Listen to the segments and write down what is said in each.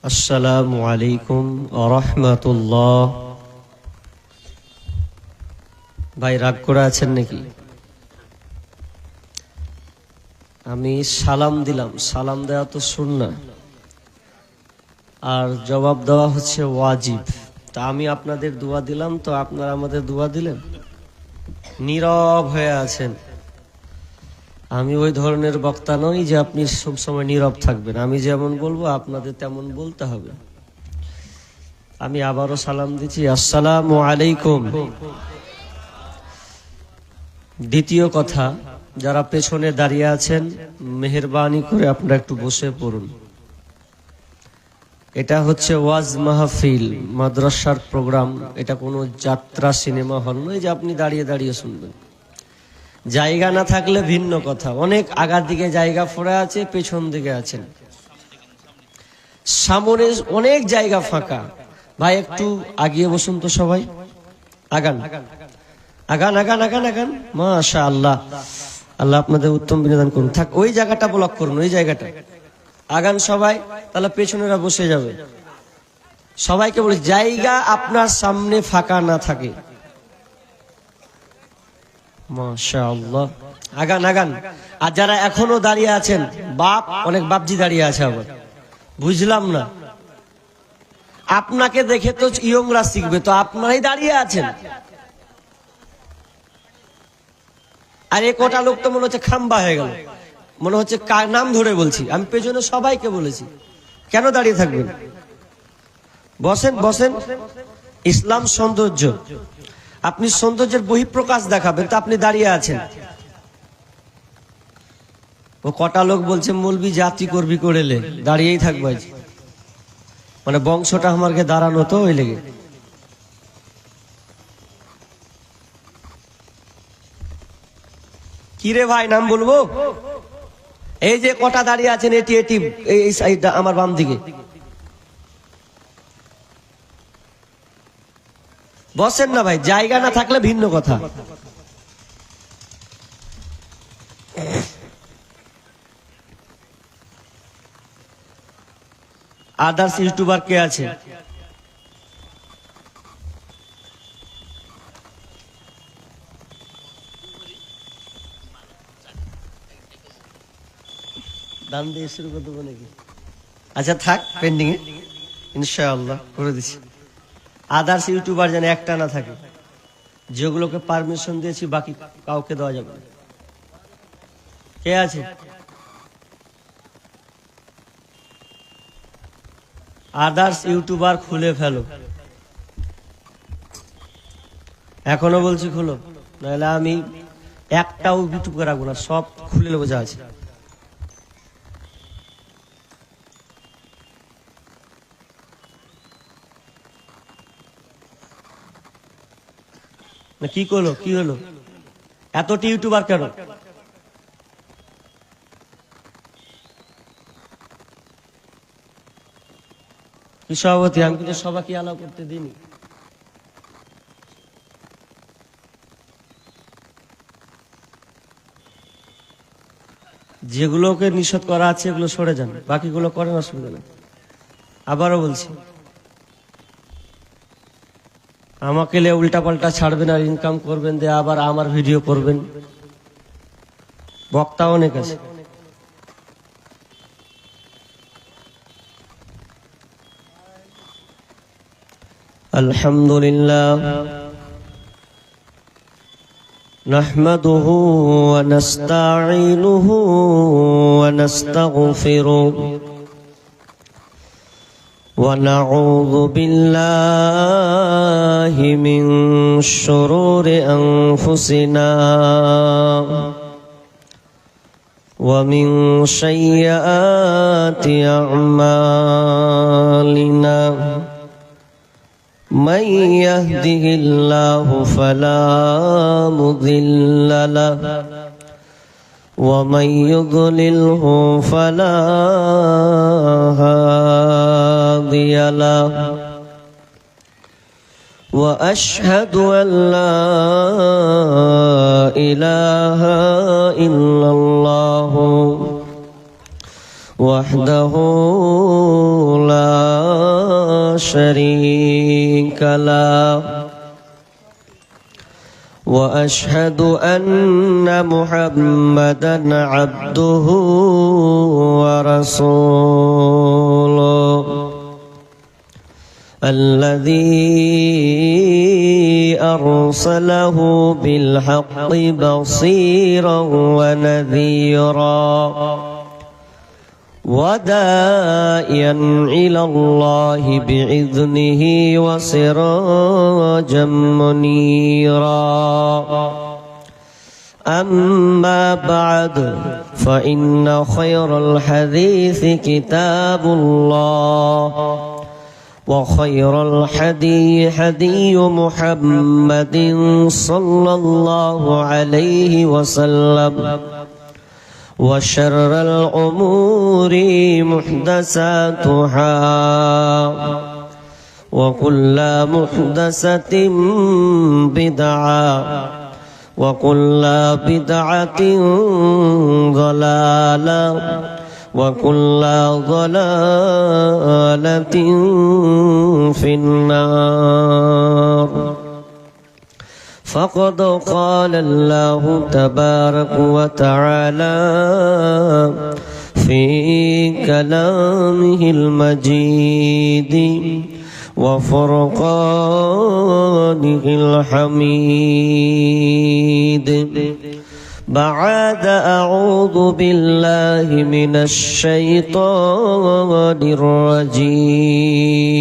আসসালামু আলাইকুম ওয়া রাহমাতুল্লাহ। ভাই রাগ করে আছেন নাকি? আমি সালাম দিলাম, সালাম দেওয়া তো সুন্নাহ আর জবাব দেওয়া হচ্ছে ওয়াজিব। তা আমি আপনাদের দোয়া দিলাম, তো আপনারা আমাদের দোয়া দিলেন। নীরব হয়ে আছেন। আমি ওই ধরনের বক্তা নই যে আপনি সবসময় নীরব থাকবেন। আমি যেমন বলবো আপনাদের তেমন বলতে হবে। আমি আবারও সালাম দিচ্ছি, আসসালামু আলাইকুম। দ্বিতীয় কথা, যারা পেছনে দাঁড়িয়ে আছেন মেহেরবানি করে আপনারা একটু বসে পড়ুন। এটা হচ্ছে ওয়াজ মাহফিল, মাদ্রাসার প্রোগ্রাম। এটা কোনো যাত্রা সিনেমা হল নয় যে আপনি দাঁড়িয়ে দাঁড়িয়ে শুনবেন। জায়গা না থাকলে ভিন্ন কথা, অনেক আগার দিকে জায়গা পড়ে আছে, পেছন দিকে আছেন, সামনে অনেক জায়গা ফাঁকা। ভাই একটু আগিয়ে বসুন তো সবাই। আগান আগান আগান আগান আগান। মাশাআল্লাহ, আল্লাহ আপনাদের উত্তম বিনোদন করুন। থাক, ওই জায়গাটা ব্লক করুন, ওই জায়গাটা আগান সবাই, তাহলে পেছনেরা বসে যাবে। সবাইকে বলি জায়গা আপনার সামনে ফাঁকা না থাকে। মাশাআল্লাহ, আগান আগান। আর যারা এখনো দাঁড়িয়ে আছেন, বাপ, অনেক বাপজি দাঁড়িয়ে আছে আবার, বুঝলাম না, আপনাকে দেখে তো ইয়ংরা শিখবে, তো আপনারাই দাঁড়িয়ে আছেন। আর এ কটা লোক তো মনে হচ্ছে খাম্বা হয়ে গেল, মনে হচ্ছে কার নাম ধরে বলছি। আমি পেছনে সবাইকে বলেছি, কেন দাঁড়িয়ে থাকবেন? বসেন বসেন। ইসলাম সৌন্দর্য, আপনি সৌন্দর্যের বহিঃপ্রকাশ দেখাবেন, তো আপনি দাঁড়িয়ে আছেন। ও কটা লোক বলছে মৌলবি জাতি করবি করেলে, দাঁড়িয়েই থাকবো, মানে বংশটা আমাকে দাঁড়ানো, তো ওই লেগে। কিরে ভাই, নাম বলবো? এই যে কটা দাঁড়িয়ে আছেন, এটি এটি এই সাইডটা আমার বাম দিকে, বসেন না ভাই। জায়গা না থাকলে ভিন্ন কথা। আদার্স ইউটিউবার কে আছে? দান দিয়ে শুরু করে দেবো নাকি? আচ্ছা থাক, পেন্ডিং এ, ইনশাআল্লাহ করে দিচ্ছি। আদার্স ইউটিউবার যেন একটা না থাকে, যেগুলোকে পারমিশন দিয়েছি বাকি কাউকে দেওয়া যাবে না। কে আছে? আদার্স ইউটিউবার খুলে ফেলো, এখনো বলছি খুলো, নাহলে আমি একটাও ইউটিউবে রাখবো না, সব খুলে নেবো যা আছে। না কি করলো, কি হলো, এতটি ইউটিউবার কেন? কি সভাপতি, আমি কিন্তু সবাইকে অ্যালাউ করতে দিইনি। যেগুলোকে নিষেধ করা আছে এগুলো সরে যান, বাকিগুলো করেন, অসুবিধা নেই। আবারও বলছি, আমাকে উল্টা পাল্টা ছাড়বেন আর ইনকাম করবেন, দিয়ে আবার আমার ভিডিও করবেন। বক্তা অনেক আছে। আলহামদুলিল্লাহ নাহমাদুহু ওয়া নাস্তাঈনুহু ওয়া নাস্তাগফিরুহু ونعوذ بالله من شرور أنفسنا ومن سيئات أعمالنا من يهده الله فلا مضل له ومن يضلله فلا هادي له وأشهد أن لا إله إلا الله وحده لا شريك له وأشهد أن محمدا عبده ورسوله الذي أرسله بالحق بصيرا ونذيرا وداعيا إلى الله بإذنه وسراجا منيرا أما بعد فإن خير الحديث كتاب الله وخير الحدي حدي محمد صلى الله عليه وسلم وشر الأمور محدثاتها وكل محدثة بدعة وكل بدعة ضلالة وكل ضلالة في النار فقد قال الله تبارك وتعالى في كلامه المجيد وفرقانه الحميد بعد أعوذ بالله من الشيطان الرجيم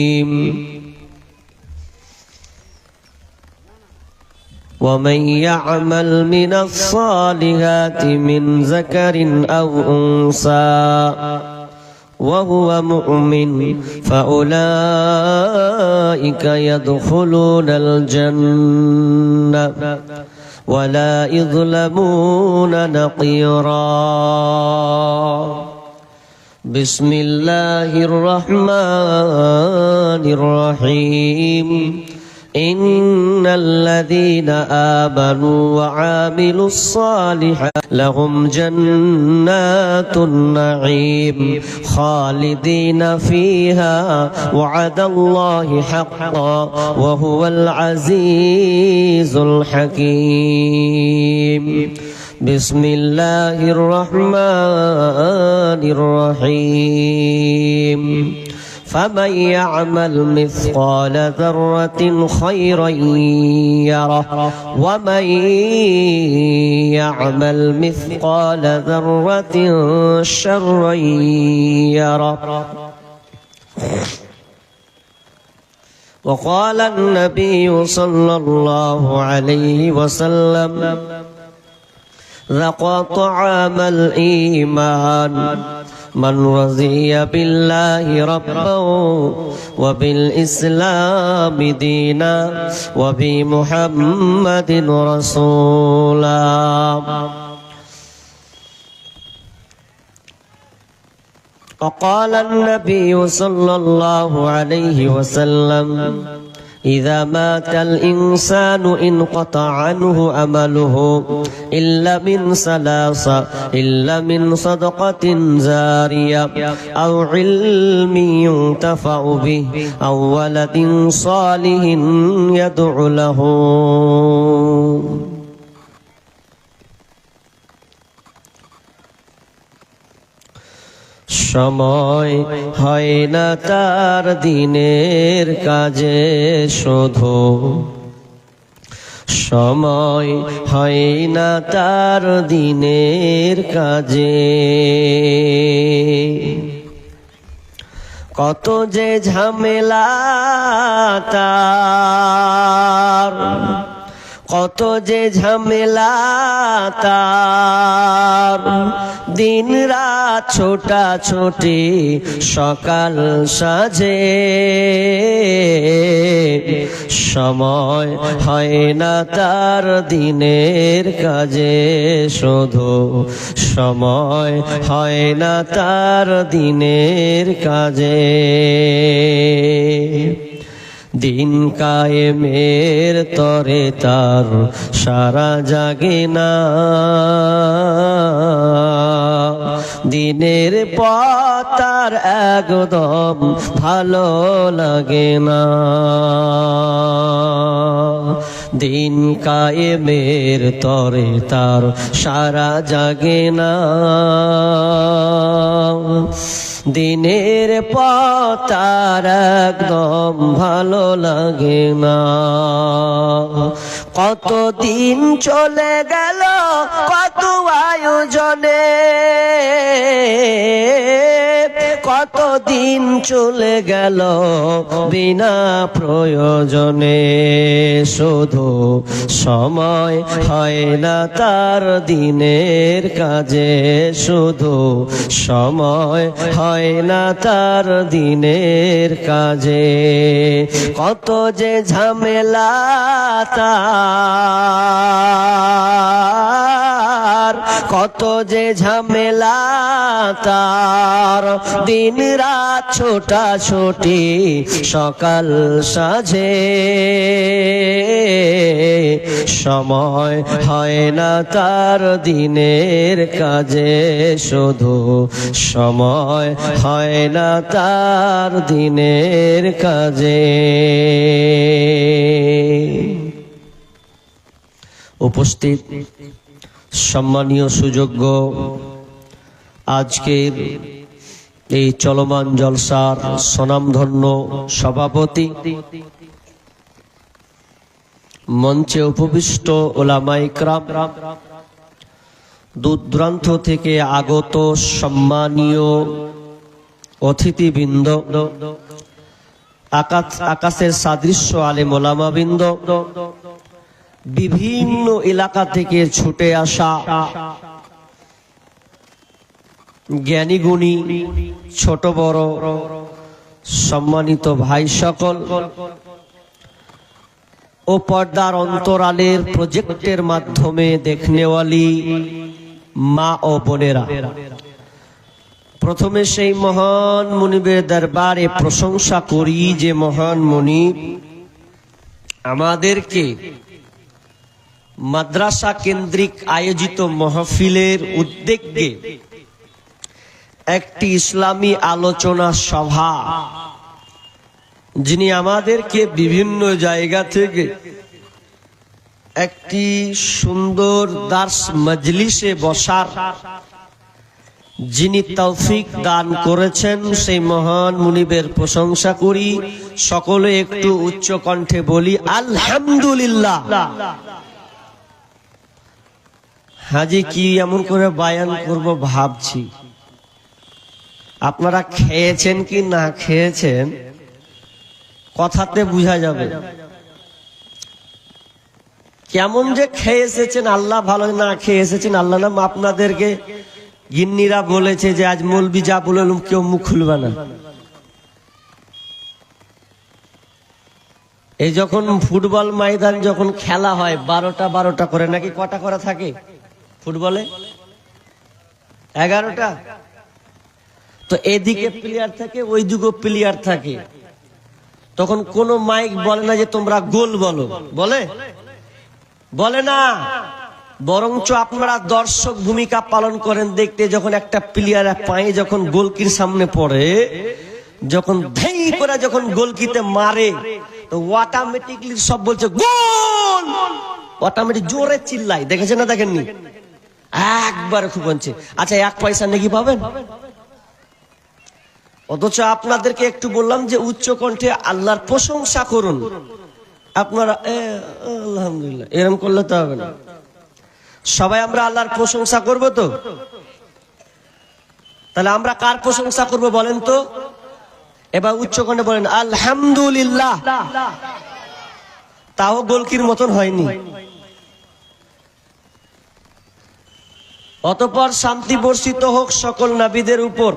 ومن يعمل من الصالحات من ذكر أو أنثى وهو مؤمن فأولئك يدخلون الجنة ولا يظلمون نقيرا بسم الله الرحمن الرحيم إن الذين آمنوا وعاملوا الصالحات لهم جنات النعيم خالدين فيها وعد الله حقا وهو العزيز الحكيم بسم الله الرحمن الرحيم فمن يعمل مثقال ذرة خيرا يره ومن يعمل مثقال ذرة شرا يره وقال النبي صلى الله عليه وسلم ذاق طعام الإيمان من رضي بالله ربا وبالإسلام دينا وبمحمد رسولا وقال النبي صلى الله عليه وسلم إذا مات الإنسان انقطع عنه عمله إلا من ثلاثة إلا من صدقة جارية أو علم ينتفع به أو ولد صالح يدعو له সময় হয় না তার দিনের কাজে শুধু সময় হয় না তার দিনের কাজে কত যে ঝামেলা তার কত যে ঝামেলা তার দিন রাত ছোটা ছোটি সকাল সাজে সময় হয় না তার দিনের কাজে শুধু সময় হয় না তার দিনের কাজে দিন কায়েমের তরে তার সারা জাগে না দিনের পথ আর একদম ভালো লাগে না। দিন কায়েমের তরে তার সারা জাগে না। দিনের পথ আর একদম ভালো লাগে না। কত দিন চলে গেল কত আয়োজনে, কত দিন চলে গেল বিনা প্রয়োজনে। শুধু সময় হয় না তার দিনের কাজে, শুধু সময় হয় না তার দিনের কাজে। কত যে ঝামেলা তার, কত যে ঝামেলা তার, দিন রাত ছোটাছুটি সকাল সাঁঝে। সময় হয় না তার দিনের কাজে, শুধু সময় হয় না তার দিনের কাজে। উপস্থিত সম্মানীয় সুযোগ্য আজকের এই চলমান জলসার স্বনামধন্য সভাপতি, মঞ্চে উপবিষ্ট ওলামায়ে কেরাম, দূর দূরান্ত থেকে আগত সম্মানীয় অতিথিবৃন্দ, আকাশের সাদৃশ্য আলেম ওলামাবৃন্দ, বিভিন্ন এলাকা থেকে ছুটে আসা জ্ঞানী গুণী ছোট বড় সম্মানিত ভাই সকল ও পর্দার অন্তরালের প্রজেক্টের মাধ্যমে দেখনেওয়ালি মা ও বোনেরা, প্রথমে সেই মহান মুনিবের দরবারে প্রশংসা করি যে মহান মুনিব আমাদেরকে মাদ্রাসা কেন্দ্রিক আয়োজিত মাহফিলের উদ্যোগে একটি ইসলামী আলোচনা সভা, যিনি আমাদেরকে বিভিন্ন জায়গা থেকে একটি সুন্দর দার্স মজলিসে বসার যিনি তৌফিক দান করেছেন, সেই মহান মুনিবের প্রশংসা করি। সকলে একটু উচ্চ কণ্ঠে বলি আলহামদুলিল্লাহ। হাজি কি এমন করে বায়ান করব ভাবছি, আপনারা খেয়েছেন কি না খেয়েছেন কথাতে বোঝা যাবে। কেমন যে খেয়ে এসেছেন আল্লাহ ভালো, না খেয়ে এসেছেন আল্লাহ নাম। আপনাদেরকে গিন্নিরা বলেছে যে আজ মৌলবি যা বললাম কেউ মুখ খুলবে না। এই যখন ফুটবল ময়দান যখন খেলা হয় 12টা করে, নাকি কটা করে থাকে ফুটবলে? 11টা। তো এদিকে প্লেয়ার থাকে, ওই দিকে প্লেয়ার থাকে। তখন কোন মাইক বলে না যে তোমরা গোল বলো, বলে? বলে না। বরঞ্চ আপনারা দর্শক ভূমিকা পালন করেন দেখতে, যখন একটা প্লেয়ার পায়ে যখন গোলকির সামনে পড়ে, যখন ধেই করে যখন গোলকিতে মারে, তো অটোমেটিকলি সব বলছে গোল, অটোমেটিক জোরে চিল্লাই। দেখেছেন না দেখেননি? একবার খুব বলছে। আচ্ছা, 1 পয়সা নাকি পাবেন? অথচ আপনাদেরকে একটু বললাম যে উচ্চ কণ্ঠে আল্লাহর প্রশংসা করুন। আপনারা আলহামদুলিল্লাহ এরকম করলে তো হবে না। সবাই আমরা আল্লাহর প্রশংসা করব তো? তাহলে আমরা কার প্রশংসা করব বলেন তো? এবার উচ্চ কণ্ঠে বলেন আলহামদুলিল্লাহ। তাও গোলকির মতন হয়নি। অতঃপর শান্তি বর্ষিত হোক সকল নবীদের উপর,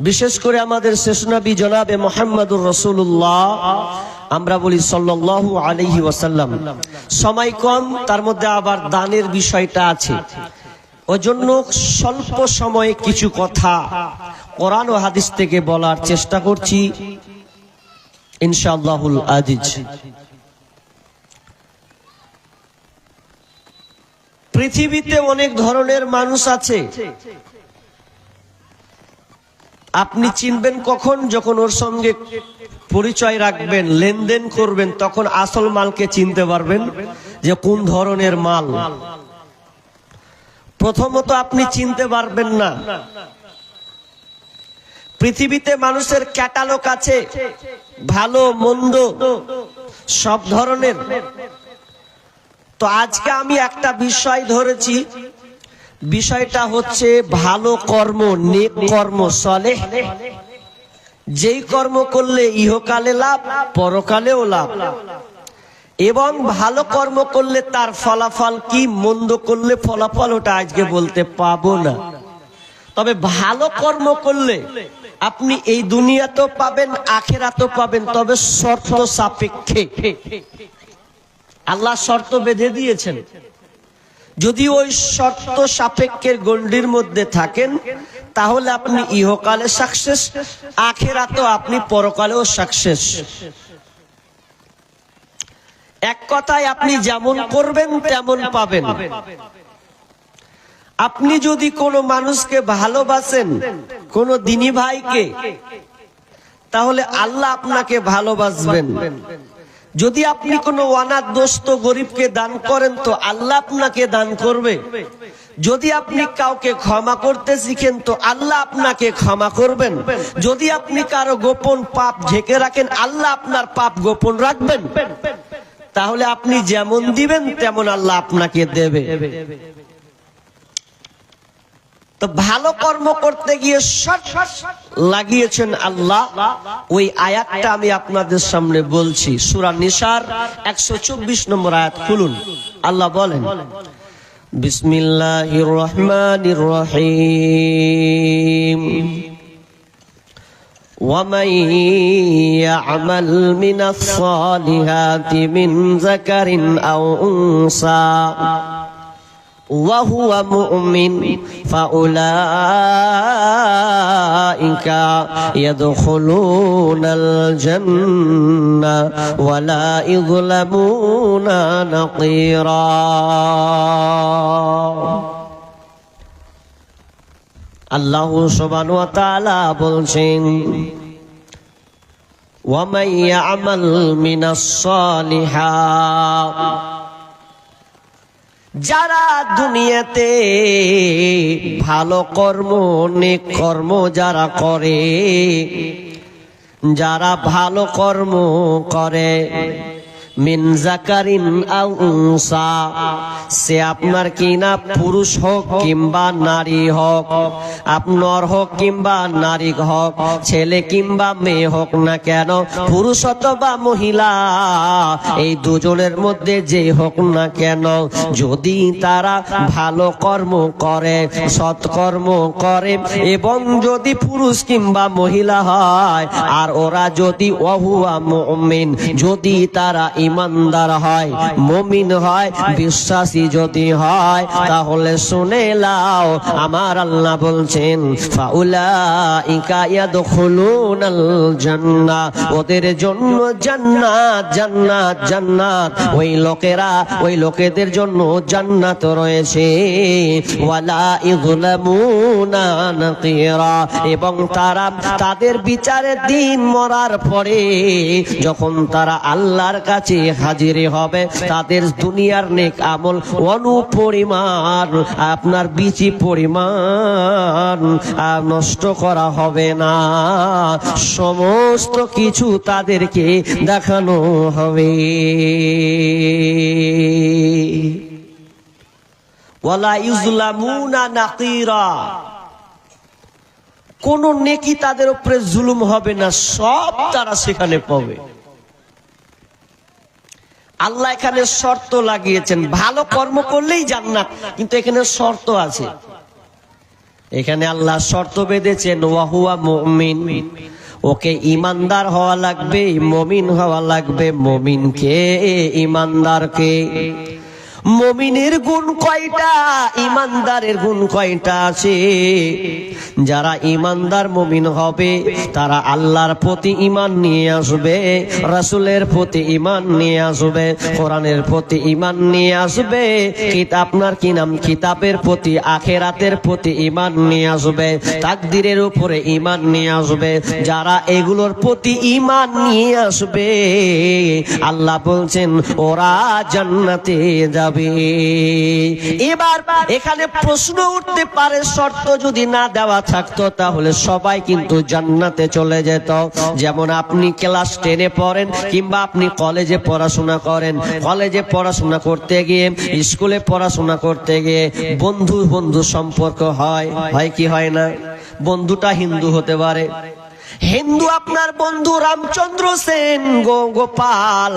বিশেষ করে আমাদের শেষ নবী জনাবে মুহাম্মদুর রাসূলুল্লাহ। আমরা বলি সাল্লাল্লাহু আলাইহি ওয়াসাল্লাম। সময় কম, তার মধ্যে আবার দানের বিষয়টা আছে, ওজন্য স্বল্প সময়ে কিছু কথা কোরআন ও হাদিস থেকে বলার চেষ্টা করছি ইনশাআল্লাহুল আজিজ। পৃথিবীতে অনেক ধরনের মানুষ আছে, আপনি চিনবেন কখন? যখন ওর সঙ্গে পরিচয় রাখবেন, লেনদেন করবেন, তখন আসল মালকে চিনতে পারবেন যে কোন ধরনের মাল। প্রথমত আপনি চিনতে পারবেন না। পৃথিবীতে মানুষের ক্যাটালগ আছে, ভালো মন্দ সব ধরনের। তো আজকে আমি একটা বিষয় ধরেছি, বিষয়টা হচ্ছে ভালো কর্ম, নেক কর্ম, সলেহ। যেই কর্ম করলে ইহকালে লাভ, পরকালেও লাভ। এবং ভালো কর্ম করলে তার ফলাফল কি, মন্দ করলে ফলাফল ওটা আজকে বলতে পাবো না। তবে ভালো কর্ম করলে আপনি এই দুনিয়াতেও পাবেন, আখিরাতেও পাবেন, তবে শর্ত সাপেক্ষে। আল্লাহ শর্ত বেঁধে দিয়েছেন। যদি ওই শর্ত সাপেক্ষের গণ্ডির মধ্যে থাকেন, তাহলে আপনি ইহকালে সাকসেস, আখিরাতেও আপনি পরকালেও সাকসেস। এক কথায় আপনি যেমন করবেন তেমন পাবেন। আপনি যদি কোনো মানুষকে ভালোবাসেন, কোনো দিনী ভাইকে, তাহলে আল্লাহ আপনাকে ভালোবাসবেন। যদি আপনি কোনো অনাথ দোস্ত গরিবকে দান করেন, তো আল্লাহ আপনাকে দান করবে। যদি আপনি কাউকে ক্ষমা করতে শিখেন, তো আল্লাহ আপনাকে ক্ষমা করবেন। যদি আপনি কারো গোপন পাপ ঢেকে রাখেন, আল্লাহ আপনার পাপ গোপন রাখবেন। তাহলে আপনি যেমন দিবেন তেমন আল্লাহ আপনাকে দেবে। তো ভালো কর্ম করতে গিয়ে শর্ত লাগিয়েছেন আল্লাহ। ওই আয়াতটা আমি আপনাদের সামনে বলছি। সূরা নিসার 124 নম্বর আয়াত খুলুন। আল্লাহ বলেন, বিসমিল্লাহির রহমানির রহিম, ومن يعمل من الصالحات من ذكر أو أنثى وهو مؤمن فأولئك يدخلون الجنة ولا يظلمون نقيرا। আল্লাহ সুবহানাহু ওয়া তাআলা বলছেন, ওয়া মান ইয়ামাল মিনাস সালিহাত, যারা দুনিয়াতে ভালো কর্ম, নেক কর্ম যারা করে, যারা ভালো কর্ম করে, মিন যাকারিন আও উনসা, সে আপনার কিনা পুরুষ হোক কিংবা নারী হোক, আপনার হোক কিংবা নারী হোক, ছেলে কিংবা মেয়ে হোক না কেন, পুরুষ অথবা মহিলা, এই দুজনের মধ্যে যে হোক না কেন, যদি তারা ভালো কর্ম করে, সৎকর্ম করে, এবং যদি পুরুষ কিংবা মহিলা হয়, আর ওরা যদি ওয়াহুয়া মুমিন, যদি তারা ইমানদার হয়, মুমিন হয়, বিশ্বাসী যদি হয়, তাহলে শুনে লাও, আমার আল্লাহ বলছেন, ফাউলাইকা ইয়াদখুলুনাল জান্নাহ, ওদের জন্য জান্নাত, জান্নাত, জান্নাত। ওই লোকেরা, ওই লোকেদের জন্য জান্নাত রয়েছে। ওয়ালা ইযলামুনা নাকিরা, এবং তারা তাদের বিচারের দিন মরার পরে যখন তারা আল্লাহর কাছে হাজির হবে, তাদের দুনিয়ার নেক আমল অনুপরিমাণ, আপনার বিচি পরিমাণ নষ্ট করা হবে না, সমস্ত কিছু তাদেরকে দেখানো হবে। ওয়ালা ইযলামুনা নাকিরা, কোন নেকি তাদের উপরে জুলুম হবে না, সব তারা সেখানে পাবে। আল্লাহ এখানে শর্ত লাগিয়েছেন, ভালো কর্ম করলেই জান্নাত, কিন্তু এখানে শর্ত আছে। এখানে আল্লাহ শর্ত বেঁধেছেন, ওয়াহুয়া মুমিন, ওকে ইমানদার হওয়া লাগবে, মুমিন হওয়া লাগবে। মুমিনকে, ইমানদারকে, মুমিনের গুণ কয়টা, ইমানদারের গুণ কয়টা আছে? যারা ইমানদার মুমিন হবে তারা আল্লাহর প্রতি ঈমান নিয়ে আসবে, রাসূলের প্রতি ঈমান নিয়ে আসবে, কোরআনের প্রতি ঈমান নিয়ে আসবে, আপনার কি নাম কিতাবের প্রতি, আখিরাতের প্রতি ঈমান নিয়ে আসবে, তাকদীরের উপরে ঈমান নিয়ে আসবে। যারা এগুলোর প্রতি ঈমান নিয়ে আসবে আল্লাহ বলছেন ওরা জান্নাতে যাবে। এবার এখানে প্রশ্ন উঠতে পারে, শর্ত যদি না দেওয়া থাকতো তাহলে সবাই কিন্তু জান্নাতে চলে যেত। যেমন আপনি ক্লাস 10-এ পড়েন কিংবা আপনি কলেজে পড়াশোনা করেন, কলেজে পড়াশোনা করতে গিয়ে, স্কুলে পড়াশোনা করতে গিয়ে বন্ধু বন্ধু সম্পর্ক হয় কি হয় না? বন্ধুটা হিন্দু হতে পারে, হিন্দু আপনার বন্ধু রামচন্দ্র সেন, গোপাল,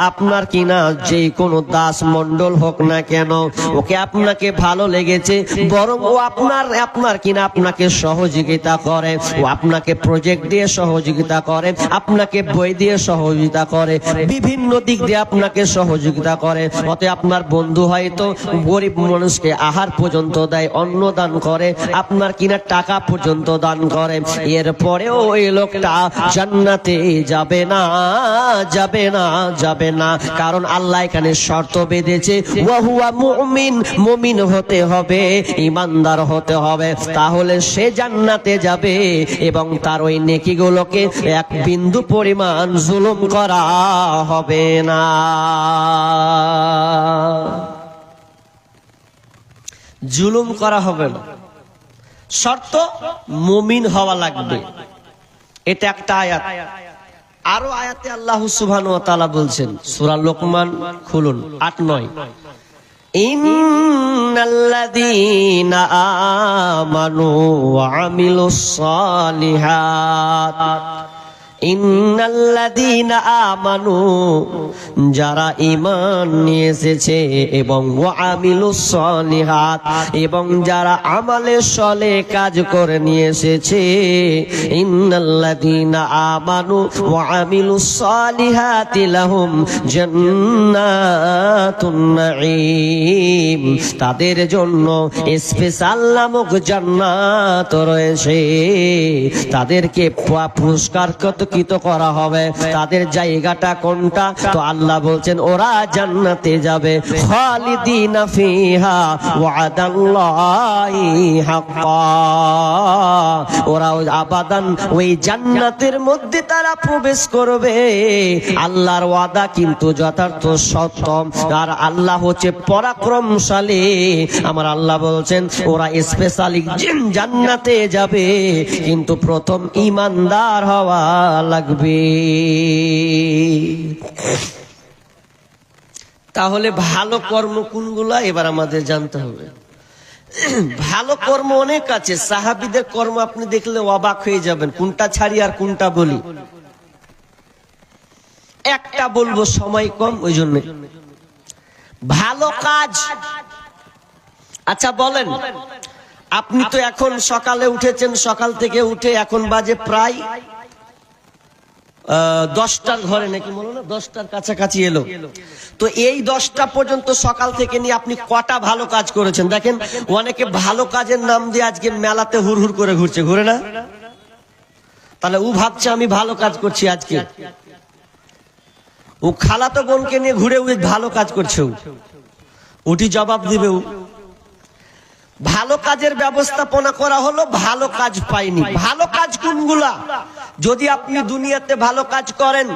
আপনার কিনা যে কোনো দাস মন্ডল হোক না কেন, ওকে আপনাকে ভালো লেগেছে, বরং ও আপনার কিনা আপনাকে সহযোগিতা করে, ও আপনাকে প্রজেক্ট দিয়ে সহযোগিতা করে, আপনাকে বই দিয়ে সহযোগিতা করে, বিভিন্ন দিক দিয়ে আপনাকে সহযোগিতা করে। অতএব আপনার বন্ধু হয়তো গরিব মানুষকে আহার পর্যন্ত দেয়, অন্ন দান করে, আপনার কিনা টাকা পর্যন্ত দান করে। এরপরেও ওই লোকটা জান্নাতে যাবে না, যাবে না, যাবে না। কারণ আল্লাহ এখানে শর্ত বেঁধেছে, ওয়া হুয়া মুমিন, মুমিন হতে হবে, ঈমানদার হতে হবে, তাহলে সে জান্নাতে যাবে এবং তার ওই নেকিগুলোকে এক বিন্দু পরিমাণ জুলুম করা হবে না। জুলুম করা হবে না, শর্ত মুমিন হওয়া লাগবে। এটা একটা আয়াত। আরো আয়াতে আল্লাহ সুবহানাহু ওয়া তাআলা বলছেন, সূরা লোকমান খুলুন ৮-৯, ইন্নাল্লাযীনা আমানু ওয়া আমিলুস সালিহাত, ইন্নাল্লাযীনা আমানু, যারা ঈমান নিয়ে এসেছে, এবং ওয়া আমিলুস সালিহাত, এবং যারা আমালে সালেহ কাজ করে নিয়ে এসেছে, ইন্নাল্লাযীনা আমানু ওয়া আমিলুস সালিহাতি লাহুম জান্নাতুন নাঈম, তাদের জন্য স্পেশাল নামক জান্নাত রয়েছে। তাদেরকে পুরস্কার করা হবে। তাদের জায়গাটা কোনটা? তো আল্লাহ বলছেন ওরা জান্নাতে যাবে, খালিদিনা ফিহা ওয়াদাল্লাহি হাক্কা, ওরা আবাদান ওই জান্নাতের মধ্যে তারা প্রবেশ করবে। আল্লাহর ওয়াদা কিন্তু যথার্থ সত্য, আর আল্লাহ হচ্ছে পরাক্রমশালী। আমার আল্লাহ বলছেন ওরা স্পেশালি জান্নাতে যাবে, কিন্তু প্রথম ঈমানদার হওয়া লাগবে। তাহলে ভালো কর্ম কোনগুলা এবার আমাদের জানতে হবে। ভালো কর্ম অনেক আছে, সাহাবীদের কর্ম আপনি দেখলে অবাক হয়ে যাবেন, কোনটা ছাড়ি আর কোনটা বলি। একটা বলবো, সময় কম ওই জন্য। ভালো কাজ, আচ্ছা বলেন, আপনি তো এখন সকালে উঠেছেন, সকাল থেকে উঠে এখন বাজে প্রায় 10টার ঘরে নাকি বলো না, 10টার কাছাকাছি এলো। তো এই 10টা পর্যন্ত সকাল থেকে নিয়ে আপনি কটা ভালো কাজ করেছেন? দেখেন অনেকে ভালো কাজের নাম দিয়ে আজকে মেলাতে হুড় হুড় করে ঘুরছে, ঘুরে না? তাহলে ও ভাবছে আমি ভালো কাজ করছি আজকে, ও খালাতো বোনকে নিয়ে ঘুরে ও ভালো কাজ করছে, ওটি জবাব দিবে। ভালো কাজের ব্যবস্থাপনা করা হলো, ভালো কাজ পাইনি। ভালো কাজ কোনগুলা? যদি আপনি দুনিয়াতে ভালো কাজ করেন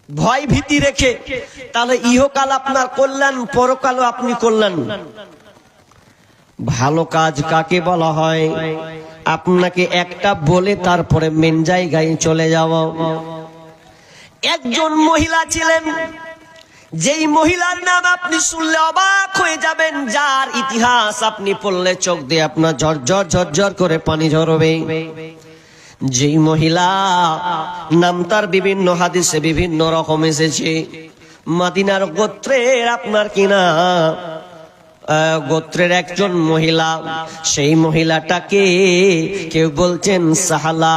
ভয় ভীতি রেখে, তাহলে ইহকাল আপনার কল্যাণ, পরকালও আপনি কল্যাণ। ভালো কাজ কাকে বলা হয়? আপনাকে একটা বলে তারপরে মেন জায়গায় চলে যাওয়া। একজন মহিলা ছিলেন, যেই মহিলার নাম আপনি শুনলে অবাক হয়ে যাবেন, যার ইতিহাস আপনি পড়লে চোখ দিয়ে আপনার ঝরঝর ঝরঝর করে পানি ঝরবে। যেই মহিলা নাম তার বিভিন্ন হাদিসে বিভিন্ন রকম এসেছে, মদিনার গোত্রের আপনার কিনা গোত্রের একজন মহিলা, সেই মহিলাটাকে কেউ বলছেন সাহালা,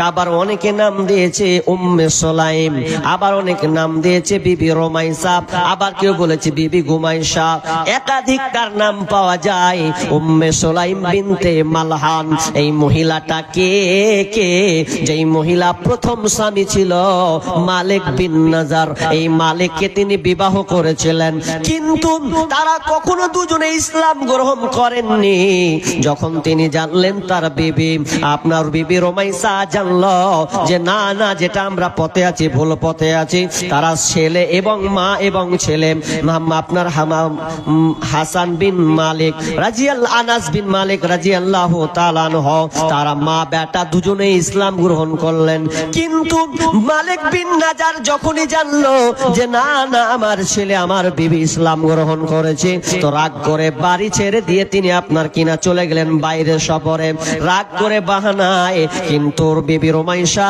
আবার অনেকে নাম দিয়েছে উম্মে সোলাইম, আবার অনেকে নাম দিয়েছে বিবি রোমাইসা, আবার কেউ বলেছে বিবি গুমাইসা, একাধিক তার নাম পাওয়া যায়। উম্মে সোলাইম বিনতে মালহান, এই মহিলাটাকে কে, যেই মহিলা প্রথম স্বামী ছিল মালিক বিন নাজার, এই মালিককে তিনি বিবাহ করেছিলেন, কিন্তু তারা কখনো দুজনে ইসলাম গ্রহণ করেননি। যখন তিনি জানলেন তার বিবি, আপনার বিবি রোমাইসা জানলো যে না না, যেটা আমরা পথে আছি ভুল পথে আছি, তারা ছেলে এবং মা এবং ছেলে আপনার হাসান বিন মালিক আনাস বিন মালিক রাদিয়াল্লাহু তাআলা আনহু, তারা মা বেটা দুজনে ইসলাম গ্রহণ করলেন। কিন্তু মালিক বিন নাজার যখনই জানলো যে না না, আমার ছেলে আমার বিবি ইসলাম গ্রহণ করেছে, তো রাগ করে বাড়ি ছেড়ে দিয়ে তিনি আপনার কিনা চলে গেলেন বাইরে সফরে, রাগ করে বাহানায়। কিন্তু বিবি রোমাইসা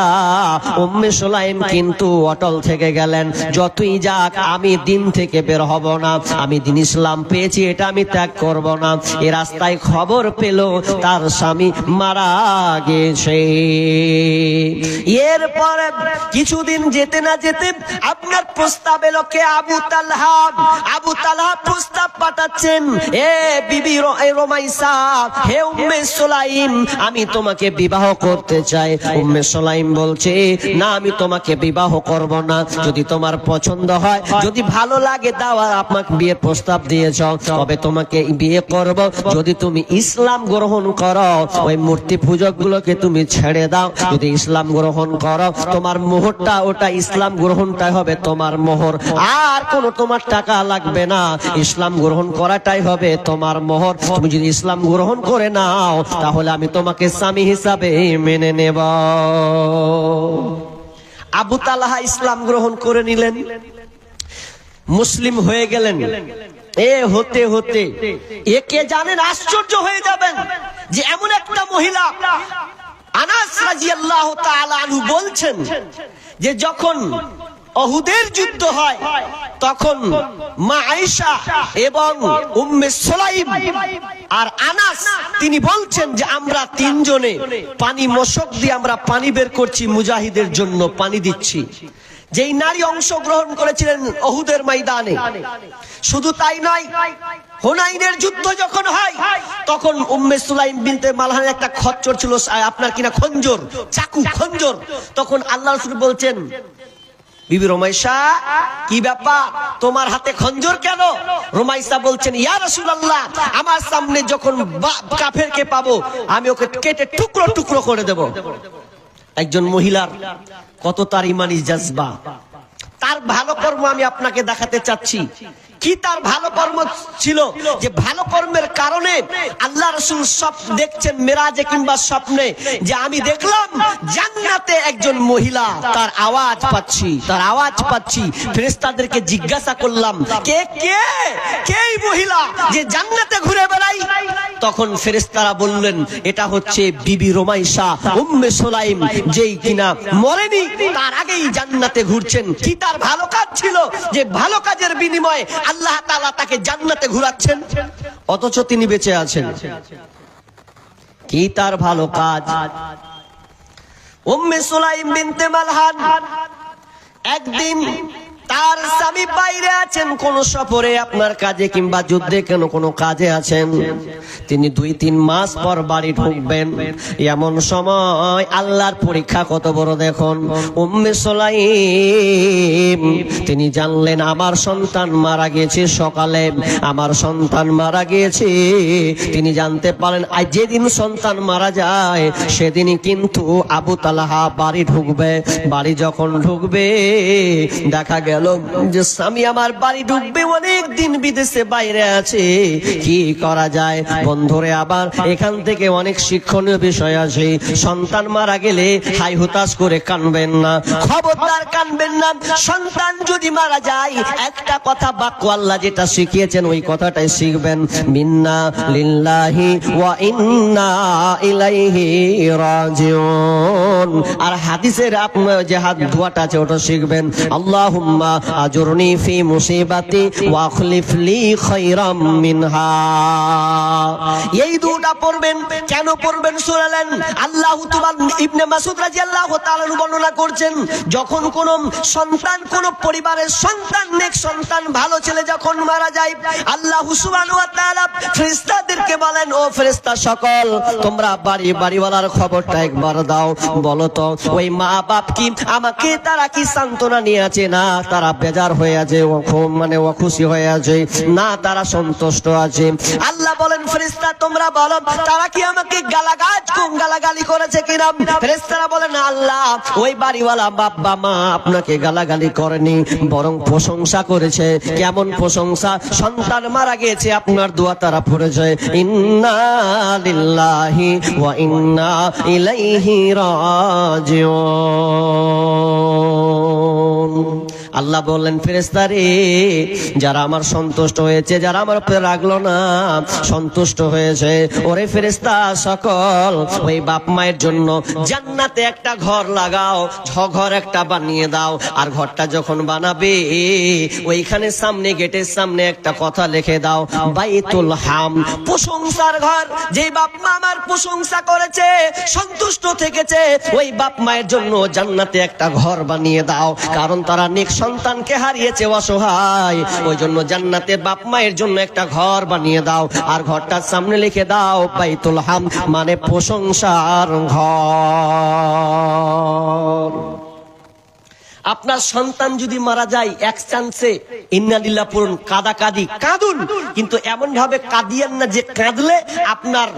উম্মে সুলাইম কিন্তু অটল থেকে গেলেন, যতই যাক আমি দিন থেকে বের হব না, আমি দিন ইসলাম পেয়েছি এটা আমি ত্যাগ করব না। এ রাস্তায় খবর পেল তার স্বামী মারা গেছে। এরপরে কিছুদিন যেতে না যেতে আপনার প্রস্তাব এলো কে, আবু তালহা। আবু তালহা প্রস্তাব পাঠাচ্ছেন, এ বিবি রোমাইসা, হে উম্মে সুলাইম, আমি তোমাকে বিবাহ করতে চাই। উম্মে সুলাইম বলছে না, আমি তোমাকে বিবাহ করব না, যদি তোমার পছন্দ হয়, যদি ভালো লাগে দাও, আপনাকে বিয়ের প্রস্তাব দিয়েছ, তবে তোমাকে বিয়ে করব। যদি তুমি ইসলাম গ্রহণ করো, ওই মূর্তি পূজক গুলোকে তুমি ছেড়ে দাও, যদি ইসলাম গ্রহণ করো, তোমার মোহরটা ওটা ইসলাম গ্রহণটাই হবে তোমার মোহর, আর কোনো তোমার টাকা লাগবে না, ইসলাম গ্রহণ করাটাই হবে তোমার মোহর। তুমি যদি ইসলাম গ্রহণ করে নাও, তাহলে আমি তোমাকে স্বামী হিসাবে মেনে নেব। আবু তালহা ইসলাম গ্রহণ করে নিলেন, মুসলিম হয়ে গেলেন। এ হতে হতে একে জানেন আশ্চর্য হয়ে যাবেন যে এমন একটা মহিলা, আনাস রাদিয়াল্লাহু তাআলা আনহু বলছেন যে যখন উহুদের যুদ্ধ হয়, তখন মা আয়েশা এবং উম্মে সুলাইম আর আনাস তিনি বলছেন যে আমরা তিনজনে পানি মশক দিয়ে আমরা পানি বের করছি, মুজাহিদের জন্য পানি দিচ্ছি। যেই নারী অংশগ্রহণ করেছিলেন উহুদের ময়দানে, শুধু তাই নয়, হুনাইনের যুদ্ধ যখন হয়, তখন উম্মে সুলাইম বিনতে মালহানের একটা খচ্চর ছিল, আপনার কিনা খঞ্জর, চাকু খঞ্জর। তখন আল্লাহ রাসূল বলছেন, বিবি রোমাইসা, কি ব্যাপার, তোমার হাতে খঞ্জর কেন? রোমাইসা বলছেন, ইয়া রাসূলুল্লাহ, আমার সামনে যখন কাফেরকে পাবো, আমি ওকে কেটে টুকরো টুকরো করে দেব। একজন মহিলার কত তার ইমানি জজবা, তার ভালো কর্ম আমি আপনাকে দেখাতে চাচ্ছি। কি তার ভালো কর্ম ছিল, যে ভালো কর্মের কারণে আল্লাহ রাসূল সব দেখছেন মেরাজে কিংবা স্বপ্নে, যে আমি দেখলাম জান্নাতে একজন মহিলা, তার আওয়াজ পাচ্ছি, তার আওয়াজ পাচ্ছি। ফেরেশতাদেরকে জিজ্ঞাসা করলাম, কে কে কে এই মহিলা যে জান্নাতে ঘুরে বেড়ায়? তখন ফেরেশতারা বললেন, এটা হচ্ছে বিবি রোমাইসা উম্মে সুলাইম, যেই কিনা মরেনি, তার আগেই জান্নাতে ঘুরছেন। কি তার ভালো কাজ ছিল, যে ভালো কাজের বিনিময়ে আল্লাহ তাআলা তাকে জান্নাতে ঘুরাচ্ছেন, অথচ তিনি বেঁচে আছেন। কি তার ভালো কাজ? উম্মে সুলাইম বিনতে মালহান একদিন তার স্বামী বাইরে আছেন কোন সফরে, আপনার কাজে কিংবা যুদ্ধে কোনো কাজে আছেন, তিনি 2-3 মাস পর বাড়ি ঢুকবেন। এমন সময় আল্লাহর পরীক্ষা কত বড় দেখুন। উম্মে সুলাইম তিনি জানলেন আমার সন্তান মারা গেছে, সকালে আমার সন্তান মারা গিয়েছে। তিনি জানতে পারেন আজ যেদিন সন্তান মারা যায় সেদিনই কিন্তু আবু তালহা বাড়ি ঢুকবে। বাড়ি যখন ঢুকবে, দেখা গেল যে স্বামী আমার বাড়ি ঢুকবে, অনেক দিন বিদেশে বাইরে আছে, কি করা যায়? বন্ধুরে, আবার এখান থেকে অনেক শিক্ষণীয় বিষয় আছে। সন্তান মারা গেলে হাই হুতাশ করে কানবেন না, খবরদার কানবেন না। সন্তান যদি মারা যায়, একটা কথা বাক্য আল্লাহ যেটা শিখিয়েছেন ওই কথাটাই শিখবেন, মিন্না লিল্লাহি ওয়া ইন্না ইলাইহি রাজিউন। আর হাদিসের আপনার যে হাত দোয়াটা আছে ওটা শিখবেন, আল্লাহুম্মা আজুরনি ফি মুসিবাতি ওয়া আখলিফ লি খায়রাম মিনহা। এই দুটা পড়বেন। কেন পড়বেন শুনলেন? আল্লাহ তোমার ইবনে মাসউদ রাদিয়াল্লাহু তাআলা বর্ণনা করছেন, যখন কোন সন্তান, কোন পরিবারের সন্তান, নেক সন্তান, ভালো ছেলে যখন মারা যায়, আল্লাহ সুবহানাহু ওয়া তাআলা ফেরেশতাদেরকে বলেন, ও ফেরেশতা সকল, তোমরা বাড়িওয়ালার খবরটা একবার দাও, বলো তো ওই মা বাপ কি আমাকে তারা কি সান্ত্বনা নিয়ে আছে, না তারা বেজার হয়ে আছে, মানে অখুশি হয়ে আছে, না তারা সন্তুষ্ট আছে? আল্লাহ বলেন, ফেরেশতা তোমরা বলো, তারা কি আমাকে গালাগালি করেছে কিনা? ফেরেশতারা বলেন, আল্লাহ ওই বাড়িওয়ালা বাবা মা আপনাকে গালাগালি করেনি, বরং প্রশংসা করেছে। কেমন প্রশংসা? সন্তান মারা গেছে, আপনার দোয়া তারা পড়েছে, ইন্না লিল্লাহি ওয়া ইন্না ইলাইহি রাজিউন। আল্লাহ বললেন, ফেরেশতা রে, যারা আমার সন্তুষ্ট হয়েছে, যারা আমার উপরে রাগলো না, সন্তুষ্ট হয়েছে, ওরে ফেরেশতা সকল, ওই বাপ মায়ের জন্য জান্নাতে একটা ঘর লাগাও, ঘর একটা বানিয়ে দাও। আর ঘরটা যখন বানাবে, ওইখানে সামনে, গেটের সামনে একটা কথা লিখে দাও, বাইতুল হাম, প্রশংসার ঘর। যে বাপ মা আমার প্রশংসা করেছে, সন্তুষ্ট থেকেছে, ওই বাপ মায়ের জন্য জান্নাতে একটা ঘর বানিয়ে দাও। কারণ তারা নেক সন্তানকে হারিয়েছে, অসহায়, ওই জন্য জান্নাতে বাপ মায়ের জন্য একটা ঘর বানিয়ে দাও। আর ঘরটার সামনে লিখে দাও বাইতুল হাম, মানে প্রশংসার ঘর। আপনার সন্তান যদি মারা যায়, এক চান্সে ইন্নালিল্লাহ পড়ুন, কাঁদুন, কিন্তু এমন ভাবে কাঁদিয়েন না যে কাঁদলে আপনার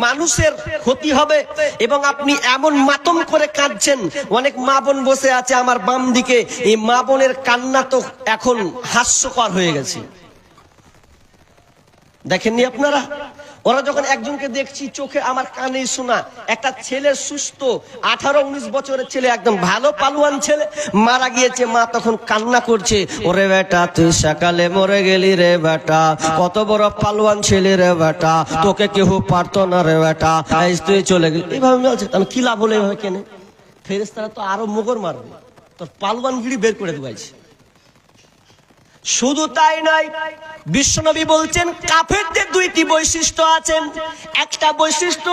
মানুষের ক্ষতি হবে, এবং আপনি এমন মাতম করে কাঁদছেন। অনেক মা বোন বসে আছে আমার বাম দিকে, এই মা বোনের কান্না তো এখন হাস্যকর হয়ে গেছে। দেখেননি আপনারা? ওরা যখন একজনকে দেখছি, চোখে আমার কানে শোনা, একটা ছেলে সুস্থ 18-19 বছরের ছেলে, একদম ভালো পালোয়ান ছেলে, মারা গিয়েছে, মা তখন কান্না করছে, ওরে বেটা তুই সকালে মরে গেলি রে বেটা, কত বড় পালোয়ান ছেলে রে বেটা, তোকে কেউ পারতো না রে বেটা, তুই চলে গেলি। এইভাবে বলছে, আমি কি লাভ হলো এইভাবে? কেন? ফেরেশতারা তো আরো মোগর মারবে, তোর পালোয়ান গিরি বের করে দেবাইছে। শুধু তাই নয়, বিশ্বনবী বলছেন, কাফেরদের দুইটি বৈশিষ্ট্য আছে। একটা বৈশিষ্ট্য,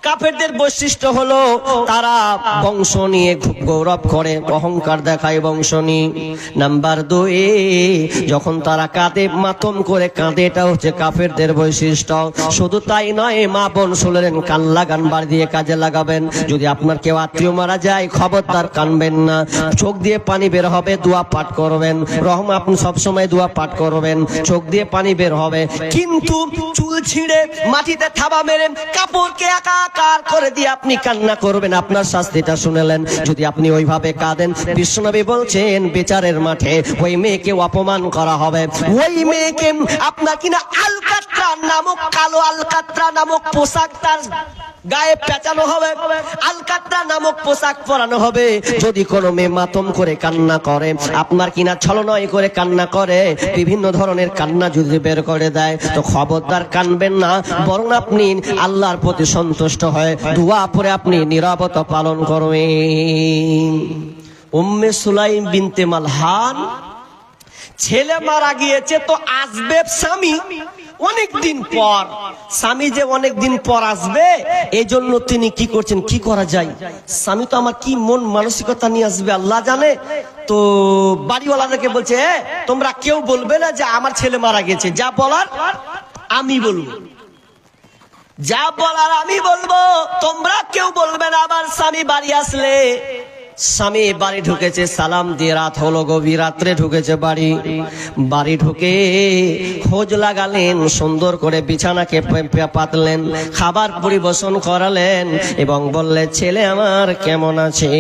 কাফেরদের বৈশিষ্ট্য হলো তারা বংশ নিয়ে খুব গৌরব করে, অহংকার দেখায় বংশ নিয়ে। নাম্বার 2, যখন তারা কাঁদে, মাতম করে কাঁদে, এটা হচ্ছে কাফেরদের বৈশিষ্ট্য। শুধু তাই নয়, মা বোন শুনলেন, কান লাগান, বাড়ি দিয়ে কাজে লাগাবেন। যদি আপনার কেউ আত্মীয় মারা যায়, খবরদার কানবেন না, চোখ দিয়ে পানি বের হবে, দোয়া পাঠ করবেন। আপনি সবসময় দোয়া পাঠ করবেন, চোখ দিয়ে পানি বের হবে, কিন্তু চুল ছিঁড়ে মাটিতে থাবা মেরে কাপড়কে একাকার করে দিয়ে আপনি কান্না করবেন, আপনার শাস্তিটা শুনলেন। যদি আপনি ওইভাবে কাঁদেন, বিশ্বনবী বলছেন, বিচারের মাঠে ওই মেয়েকে অপমান করা হবে। ওই মেয়েকে আপনার কিনা আলকাত্রা নামক, কালো আলকাত্রা নামক পোশাক তার গায়ে পেঁচানো হবে, আলকাত্রা নামক পোশাক পরানো হবে। যদি কোনো মেয়ে মাতম করে কান্না করে, আপনার কিনা ছলনয় করে কান্না করে, বিভিন্ন ধরনের কান্না যদি বের করে দেয়, তো খবরদার কানবেন না, বরং আপনি আল্লাহর প্রতি সন্তুষ্ট হয়ে দোয়া পড়ে আপনি নীরবতা পালন করবেন। উম্মে সুলাইম বিনতে মালহান, ছেলে মারা গিয়েছে, তো আসবে স্বামী অনেকদিন পর, স্বামী যে অনেকদিন পর আসবে, এই জন্য তিনি কি করছেন, কি করা যায়, স্বামী তো আমার কি মন মানসিকতা নিয়ে আসবে আল্লাহ জানে। তো বাড়িওয়ালাদেরকে বলছে, তোমরা কেউ বলবে না যে আমার ছেলে মারা গেছে, যা বলার আমি বলবো, যা বলার আমি বলবো, তোমরা কেউ বলবে না। আবার স্বামী বাড়ি আসলে, স্বামী বাড়ি ঢুকেছে, সালাম দিয়ে, রাত হলো, গভীর রাত্রে ঢুকেছে বাড়ি ঢুকে খোঁজ লাগালেন, সুন্দর করে বিছানাকে পাতলেন, খাবার পরিবেশন করালেন, এবং বললেন, ছেলে আমার কেমন আছে,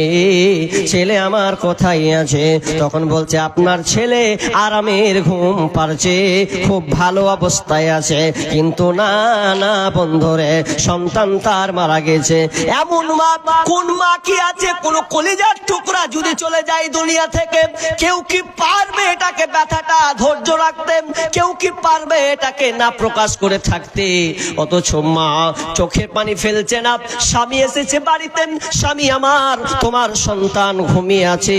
ছেলে আমার কোথায় আছে? তখন বলছে, আপনার ছেলে আরামের ঘুম পারছে, খুব ভালো অবস্থায় আছে, কিন্তু না বন্ধুরে, সন্তান তার মারা গেছে। এমন মা, কোন মা কি আছে, কোন কলিজা কলিজার টুকরা যদি চলে যায় দুনিয়া থেকে, কেউ কি পারবে এটাকে ব্যথাটা ধৈর্য রাখতে? কেউ কি পারবে এটাকে না প্রকাশ করে থাকতে? অথচ মা চোখের পানি ফেলছে না। স্বামী এসেছে বাড়িতে, স্বামী আমার তোমার সন্তান ঘুমিয়ে আছে,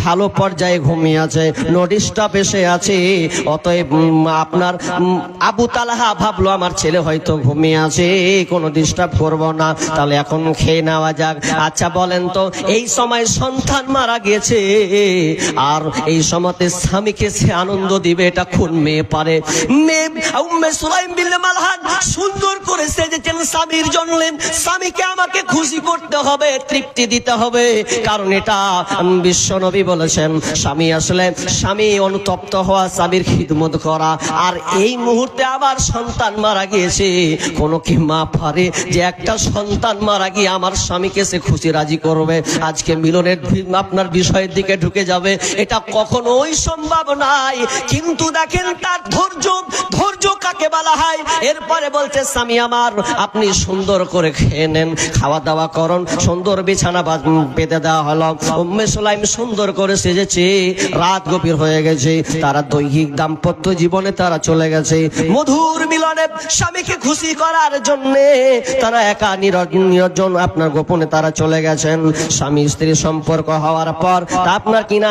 ভালো পর্যায়ে ঘুমিয়ে আছে, নো ডিস্টার্ব এসে আছে। অতএব আপনার আবু তালহা ভাবলো আমার ছেলে হয়তো ঘুমিয়ে আছে, কোনো ডিস্টার্ব করব না, তাহলে এখন খেয়ে নেওয়া যাক। আচ্ছা বলেন তো, এই সময় সন্তান মারা গেছে, আর এই সময়তে স্বামীকে সে আনন্দ দিবে, এটা কোন মেয়ে পারে? মেয়ে উম্মে সুলাইম বিনতে মালহান সুন্দর করে সেজেছেন স্বামীর জন্য। স্বামীকে আমাকে খুশি করতে হবে, তৃপ্তি দিতে হবে, কারণ এটা বিশ্ব নবী বলেছেন স্বামী আসলে স্বামী অনুতপ্ত হওয়া, স্বামীর খিদমত করা। আর এই মুহূর্তে আবার সন্তান মারা গিয়েছে, কোন কি মা পারে যে একটা সন্তান মারা গিয়ে আমার স্বামীকে সে খুশি রাজি করবে, আজকে মিলনের আপনার বিষয়ের দিকে ঢুকে যাবে? এটা কখনোই সম্ভব নাই। কিন্তু দেখেন তার ধৈর্য, ধৈর্য কাকে বলা হয়? এরপরে বলছে স্বামী আমার আপনি সুন্দর করে খেয়ে নেন, খাওয়া দাওয়া করুন। সুন্দর বিছানা পেতে দেওয়া হলো। উম্মে সুলাইম সুন্দর করে সেজেছে, রাত গভীর হয়ে গেছে, তারা দৈহিক দাম্পত্য জীবনে তারা চলে গেছে। মধুর মিলনে স্বামীকে খুশি করার জন্য তারা একা নিরঞ্জন আপনার গোপনে তারা চলে গেছেন। স্বামী স্ত্রী সম্পর্ক হওয়ার পর আপনার কিনা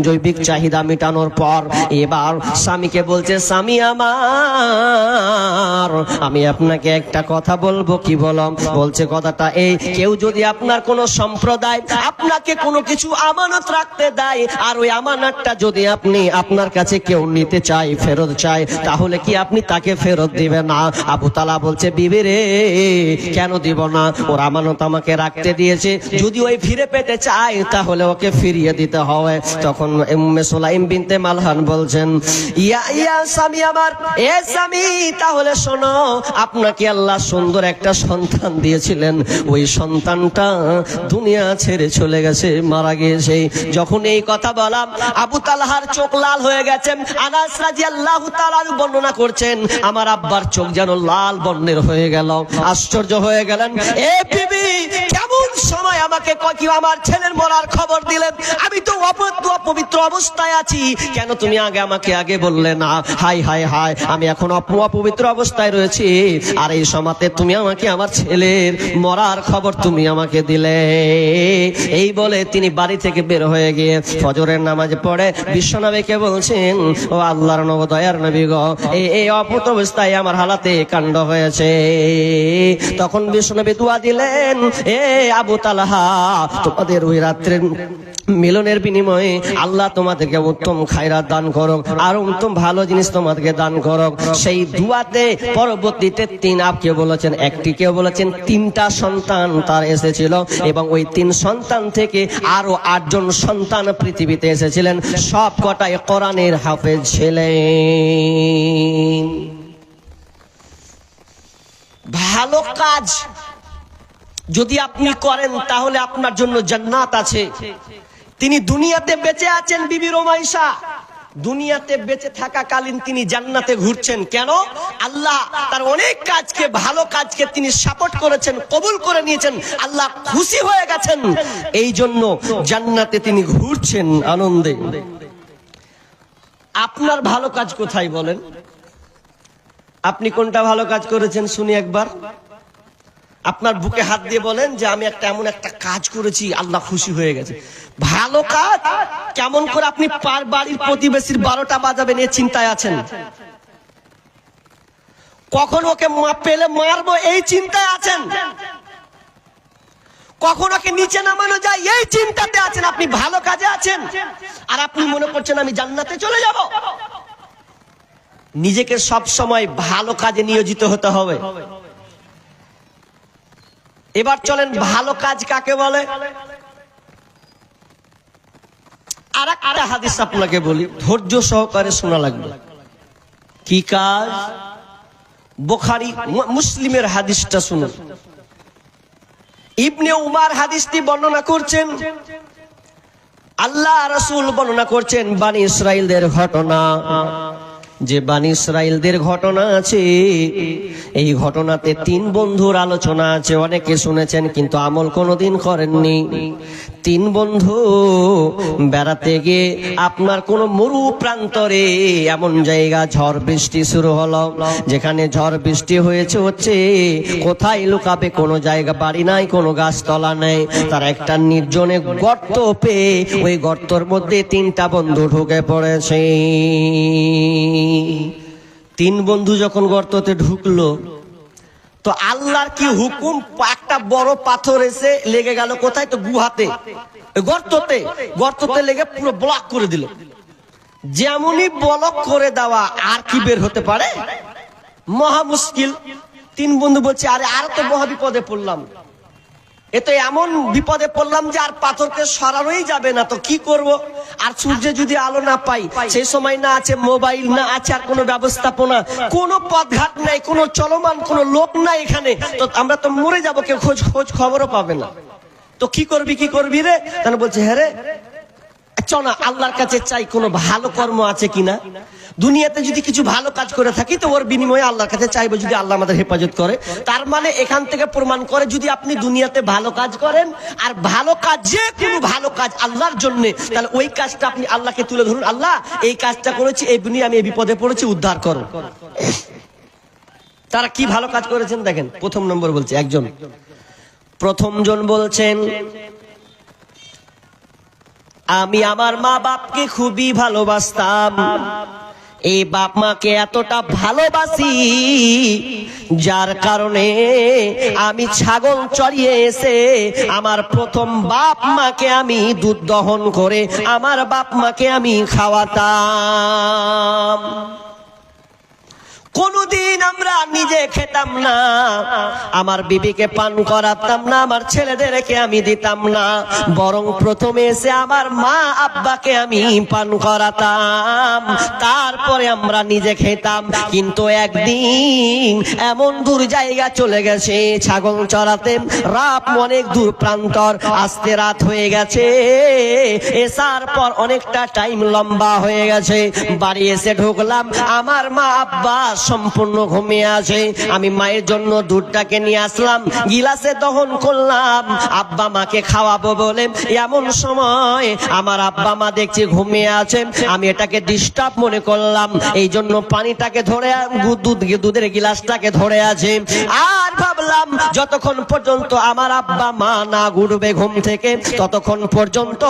জৈবিক চাহিদা মেটানোর পর এবার স্বামীকে বলছে স্বামী আমার আমি আপনাকে একটা কথা বলবো। কি বলম? বলছে কথাটা এই, কেউ যদি আপনার কোন সম্প্রদায় আপনাকে কোনো কিছু আমানত রাখতে দেয়, আর ওই আমানতটা যদি আপনি আপনার কাছে কেউ নিতে চায়, ফেরত চায়, তাহলে কি আপনি তাকে ফেরত দিবেন না? আবু তালা বলছে বিবি রে, কেন দিব না? ওর আমানত আমাকে রাখতে দিয়েছে, যদি ওই ফিরে পেতে চায় তাহলে ওকে ফিরিয়ে দিতে হবে। তখন উম্মে সুলাইম বিনতে মালহান বলছেন ইয়া স্বামী আমার, এ স্বামী তাহলে শোনো, আপনাকে আল্লাহ সুন্দর একটা সন্তান দিয়েছিলেন, ওই সন্তানটা দুনিয়া ছেড়ে চলে গেছে, মারা গিয়েছে। যখন এই কথা বললাম আবু তালহার চোখ লাল হয়ে গেছে। আনাস রাদিয়াল্লাহু তাআলা বর্ণনা করছেন আমার আব্বার চোখ যেন লাল বর্ণের হয়ে গেল, আশ্চর্য হয়ে গেলেন। এ বিবি, কেমন সময় আমাকে কি আমার ছেলের মরার খবর দিলেন? আমি তো অপবিত্র অবস্থায় আছি, কেন তুমি আমাকে আগে বললে না? হাই হাই হাই, আমি এখন অপবিত্র অবস্থায় রয়েছি, আর এই সময়তে তুমি আমাকে আমার ছেলের মরার খবর তুমি আমাকে দিলে। এই বলে তিনি বাড়ি থেকে বের হয়ে গিয়ে ফজরের নামাজ পড়ে বিশ্বনবীকে বলছেন ও আল্লাহর নবী, দয়ার নবী গো, এই অপত অবস্থায় আমার হালাতে কাণ্ড হয়েছে। তখন বিশ্বনবী দোয়া দিলেন, এ আবু তালহা, তোমাদের ওই রাত্রের মিলনের বিনিময়ে আল্লাহ তোমাদেরকে উত্তম খায়রাত দান করুক, আর উত্তম ভালো জিনিস তোমাদেরকে দান করুক। সেই দুয়াতে পরবর্তীতে কেউ বলেছেন একটি, কেউ বলেছেন 3টা সন্তান তার এসেছিল, এবং ওই 3 সন্তান থেকে আরো 8 জন সন্তান পৃথিবীতে এসেছিলেন, সব কটাই কোরআনের হাফেজ ছিলেন। ভালো কাজ যদি আপনি করেন তাহলে আপনার জন্য জান্নাত আছে। তিনি দুনিয়াতে বেঁচে আছেন, বিবি রুমাইসা দুনিয়াতে বেঁচে থাকাকালীন তিনি জান্নাতে ঘুরছেন। কেন? আল্লাহ তার অনেক কাজকে, ভালো কাজকে তিনি সাপোর্ট করেছেন, কবুল করে নিয়েছেন, আল্লাহ খুশি হয়ে গেছেন, এই জন্য জান্নাতে তিনি ঘুরছেন আনন্দে। আপনার ভালো কাজ কোথায় বলেন? আপনি কোনটা ভালো কাজ করেছেন শুনি একবার। আপনার বুকে হাত দিয়ে বলেন যে আমি এমন একটা কাজ করেছি, আল্লাহ খুশি হয়ে গেছে। ভালো কাজ কেমন করে আপনি বাড়ির প্রতিবেশীর 12টা বাজাবেন এই চিন্তায় আছেন? কখন ওকে পেলে মারবো এই চিন্তায় আছেন? কখন ওকে নিচে নামানো যায় এই চিন্তাতে আছেন? আপনি ভালো কাজে আছেন, আর আপনি মনে করছেন আমি জান্নাতে চলে যাব। নিজেকে সব সময় ভালো কাজে নিয়োজিত হতে হবে। এবার চলেন ভালো কাজ কাকে বলে। আর একটা হাদিস আপনাকে বলি, ধৈর্য সহকারে শোনা লাগবে। কি কাজ? বুখারী মুসলিমের হাদিসটা শুনুন। ইবনে উমার হাদিসটি বর্ণনা করছেন, আল্লাহ রাসূল বর্ণনা করছেন বানি ইসরাইলদের ঘটনা। যে বানি ইসরাইলদের ঘটনা আছে, এই ঘটনাতে 3 বন্ধুর আলোচনা আছে। অনেকে শুনেছেন কিন্তু আমল কোনোদিন করেননি। 3 বন্ধু বেড়াতে গিয়ে আপনার কোন মরু প্রান্তরে এমন জায়গা ঝড় বৃষ্টি শুরু হলো, যেখানে ঝড় বৃষ্টি হচ্ছে কোথায় লুকাবে, কোনো জায়গা বাড়ি নাই, কোনো গাছতলা নেই। তারা একটা নির্জনে গর্ত পেয়ে ওই গর্তর মধ্যে 3টা বন্ধু ঢুকে পড়েছে। 3 বন্ধু যখন গর্ততে ঢুকলো তো আল্লাহর কি হুকুম, একটা বড় পাথর এসে লেগে গেল কোথায়, তো গুহাতে, গর্ততে লেগে পুরো ব্লক করে দিল। যেমনই ব্লক করে দেওয়া, আর কি বের হতে পারে, মহা মুশকিল। 3 বন্ধু বলছে আরে আর তো মহা বিপদে পড়লাম, এ তো এমন বিপদে পড়লাম যে আর পাথরকে সরানোই যাবে না, তো কি করব। আর সূর্যে যদি আলো না পাই, সেই সময় না আছে মোবাইল, না আছে আর কোনো ব্যবস্থাপনা, কোনো পথঘাট নাই, কোনো চলমান কোনো লোক নাই এখানে, তো আমরা তো মরে যাবো, কেউ খোঁজ খবরও পাবে না। তো কি করবি রে? তাহলে বলছে হ্যাঁ রে, চল না আল্লাহর কাছে চাই কোনো ভালো কর্ম আছে কিনা। দুনিয়াতে যদি কিছু ভালো কাজ করে থাকি তো ওর বিনিময়ে আল্লাহর কাছে চাইবো, যদি আল্লাহ আমাদের হেফাজত করে। তার মানে এখান থেকে প্রমাণ করে যদি আপনি দুনিয়াতে ভালো কাজ করেন, আর ভালো কাজ যে কোনো ভালো কাজ আল্লাহর জন্য, তাহলে ওই কাজটা আপনি আল্লাহকে তুলে ধরুন, আল্লাহ এই কাজটা করেছি, এই দুনিয়া আমি এই বিপদে পড়েছি, উদ্ধার করো। তারা কি ভালো কাজ করেছেন দেখেন। প্রথম নম্বর বলছে, প্রথম জন বলছেন আমি আমার মা বাপকে খুবই ভালোবাসতাম, এই বাপ মাকে এতটা ভালোবাসি যার কারণে আমি ছাগল চড়িয়ে এসে আমার প্রথম বাপ মাকে আমি দুধ দহন করে আমার বাপ মাকে আমি খাওয়াতাম। কোনদিন আমরা নিজে খেতাম না, আমার বিবিকে পান করাতাম না, আমার ছেলেদেরকে আমি দিতাম না, বরং প্রথমে এসে আমার মা আব্বাকে আমি পান করাতাম, তারপরে আমরা নিজে খেতাম। কিন্তু একদিন এমন দূর জায়গা চলে গেছে ছাগল চড়াতে, রাত অনেক দূর প্রান্তর, আস্তে রাত হয়ে গেছে, এসার পর অনেকটা টাইম লম্বা হয়ে গেছে। বাড়ি এসে ঢুকলাম, আমার মা আব্বা সম্পূর্ণ ঘুমিয়ে আছে। আমি মায়ের জন্য দুধটাকে নিয়ে আসলাম, গিলাসে দহন করলাম আব্বা মাকে খাওয়াবো বলে। এমন সময় আমার আব্বা মা দেখছি ঘুমিয়ে আছে, আমি এটাকে ডিস্টার্ব মনে করলাম, এই জন্য পানিটাকে ধরে, দুধের গিলাসটাকে ধরে আছে। আর ভাবলাম যতক্ষণ পর্যন্ত আমার আব্বা মা না উঠবে ঘুম থেকে, ততক্ষণ পর্যন্ত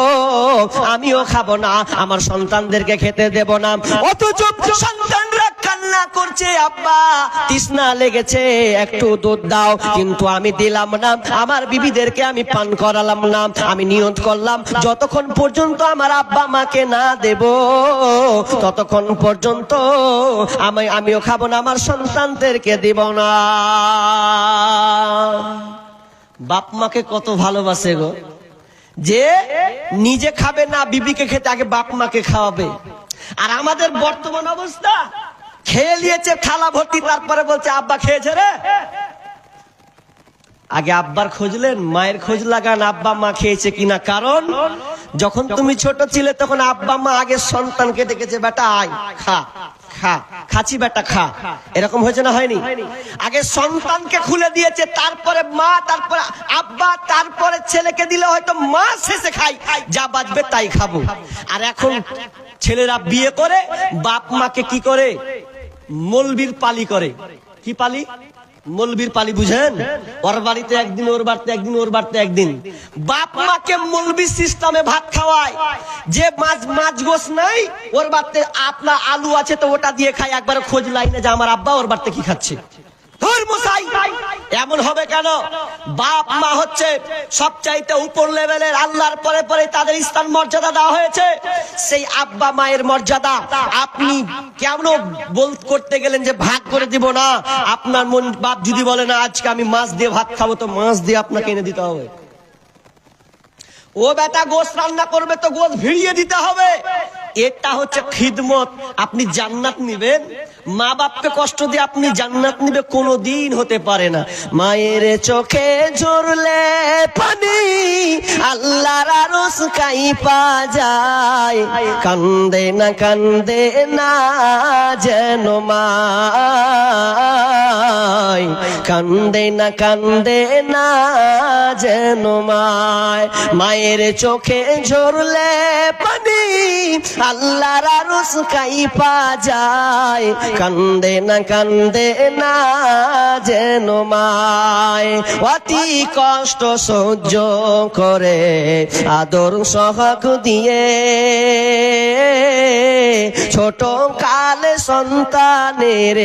আমিও খাবো না, আমার সন্তানদেরকে খেতে দেব না। অথচ সন্তানরা কান্না করছে, আব্বা তৃষ্ণা লেগেছে, একটু দুধ দাও, কিন্তু আমি দিলাম না, আমার বিবিদেরকে আমি পান করালাম না। আমি নিয়ত করলাম যতক্ষণ পর্যন্ত আমার আব্বা মাকে না দেব ততক্ষণ পর্যন্ত আমিও খাবো না, আমার সন্তানদেরকে দিব না। বাপ মাকে কত ভালোবাসে গো, যে নিজে খাবে না, বিবিকে খেতে আগে বাপ মাকে খাওয়াবে। আর আমাদের বর্তমান অবস্থা, খেয়ে নিয়েছে থালা ভর্তি, তারপরে বলছে আব্বা খেয়েছে রে। আগে আব্বার খোঁজলেন, মায়ের খোঁজ লাগান আব্বা মা খেয়েছে কিনা। কারণ যখন তুমি ছোট ছিলে তখন আব্বা মা আগে সন্তানকে ডেকেছে, বেটা আয় খা, খাচ্ছি বেটা খা, এরকম হয়েছে না হয়নি? আগে সন্তানকে খুলে দিয়েছে, তারপরে মা, তারপরে আব্বা, তারপরে ছেলেকে দিলে হয়তো মা শেষে খাই, যা বাঁচবে তাই খাবো। আর এখন ছেলেরা বিয়ে করে বাপ মাকে কি করে, মলবির পালি করে। কি পালি? মলবির পালি, বুঝেন? ওর বাড়িতে একদিন, ওর বাড়িতে একদিন, ওর বাড়িতে একদিন। বাপ মাকে মলবি সিস্টেমে ভাত খাওয়ায়, যে মাছ গোস নাই ওর বাড়িতে আপনার আলু আছে তো ওটা দিয়ে খায়, একবার খোঁজ লাইনে যে আমার আব্বা ওর বাড়িতে কি খাচ্ছে। এমন হবে কেন? বাপ মা হচ্ছে সবচাইতে উপর লেভেলের, আল্লাহর পরে পরে তাদের স্থান মর্যাদা দেওয়া হয়েছে। সেই আব্বা মায়ের মর্যাদা আপনি কেমন করতে গেলেন যে ভাগ করে দিব না। আপনার মন বাপ যদি বলে না আজকে আমি মাছ দিয়ে ভাত খাবো, তো মাছ দিয়ে আপনাকে এনে দিতে হবে। ও বেটা গোশ রান্না করবে তো গোশ ভিড়িয়ে দিতে হবে। এটা হচ্ছে খিদমত। আপনি জান্নাত নিবেন, মা বাপকে কষ্ট দিয়ে আপনি জান্নাত নিবে কোনোদিন হতে পারে না। মায়ের চোখে ঝরলে পানি আল্লাহর আরশ কাইপা যায়, কান্দে না যেন মা, কান্দে না যেন মায়। মায়ের চোখে ঝরলে পানি আল্লাহর আরশ কাইপা যায়, কান্দে না যেন মায়। অতি কষ্ট সহ্য করে আদর সহক দিয়ে ছোট কালে সন্তানের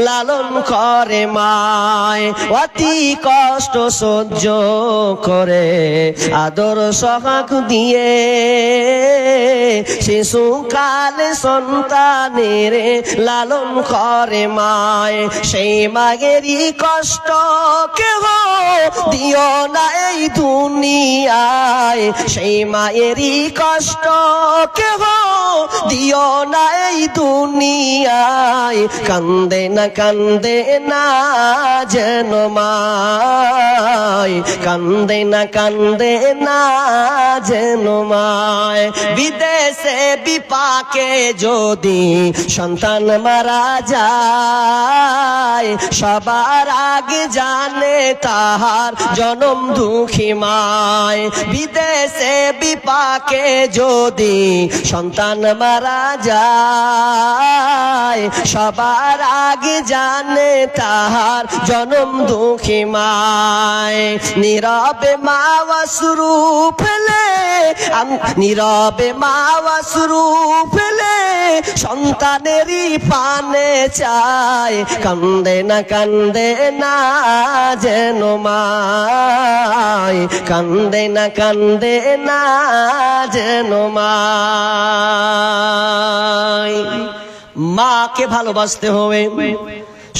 লালন করে মায়। অতি কষ্ট সহ্য করে আদর সহক দিয়ে শিশু কালে সন্তানের লালন করে মায়। সেই মায়েরই কষ্ট কেহ দিও না এই দুনিয়ায়, সেই মায়েরই কষ্ট কেহ দিও না এই দুনিয়ায়, কান্দে না যেন মায়, কান্দে না যেন মায়। বিদেশে বিপাকে যদি সন্তান মারা যায়, সবার আগে জানে তাহার জনম দুঃখী মায়। বিদেশে বিপাকে যদি সন্তান মারা যায়, সবার আগে জানে তাহার জনম দুঃখী মায়। নীরবে মা অশ্রু ফেলে, নীরবে মা অশ্রু ফেলে সন্তানেরই পানে চায়, কান্দে না যেন মায়, কান্দে না যেন মায়। মাকে ভালোবাসতে হবে।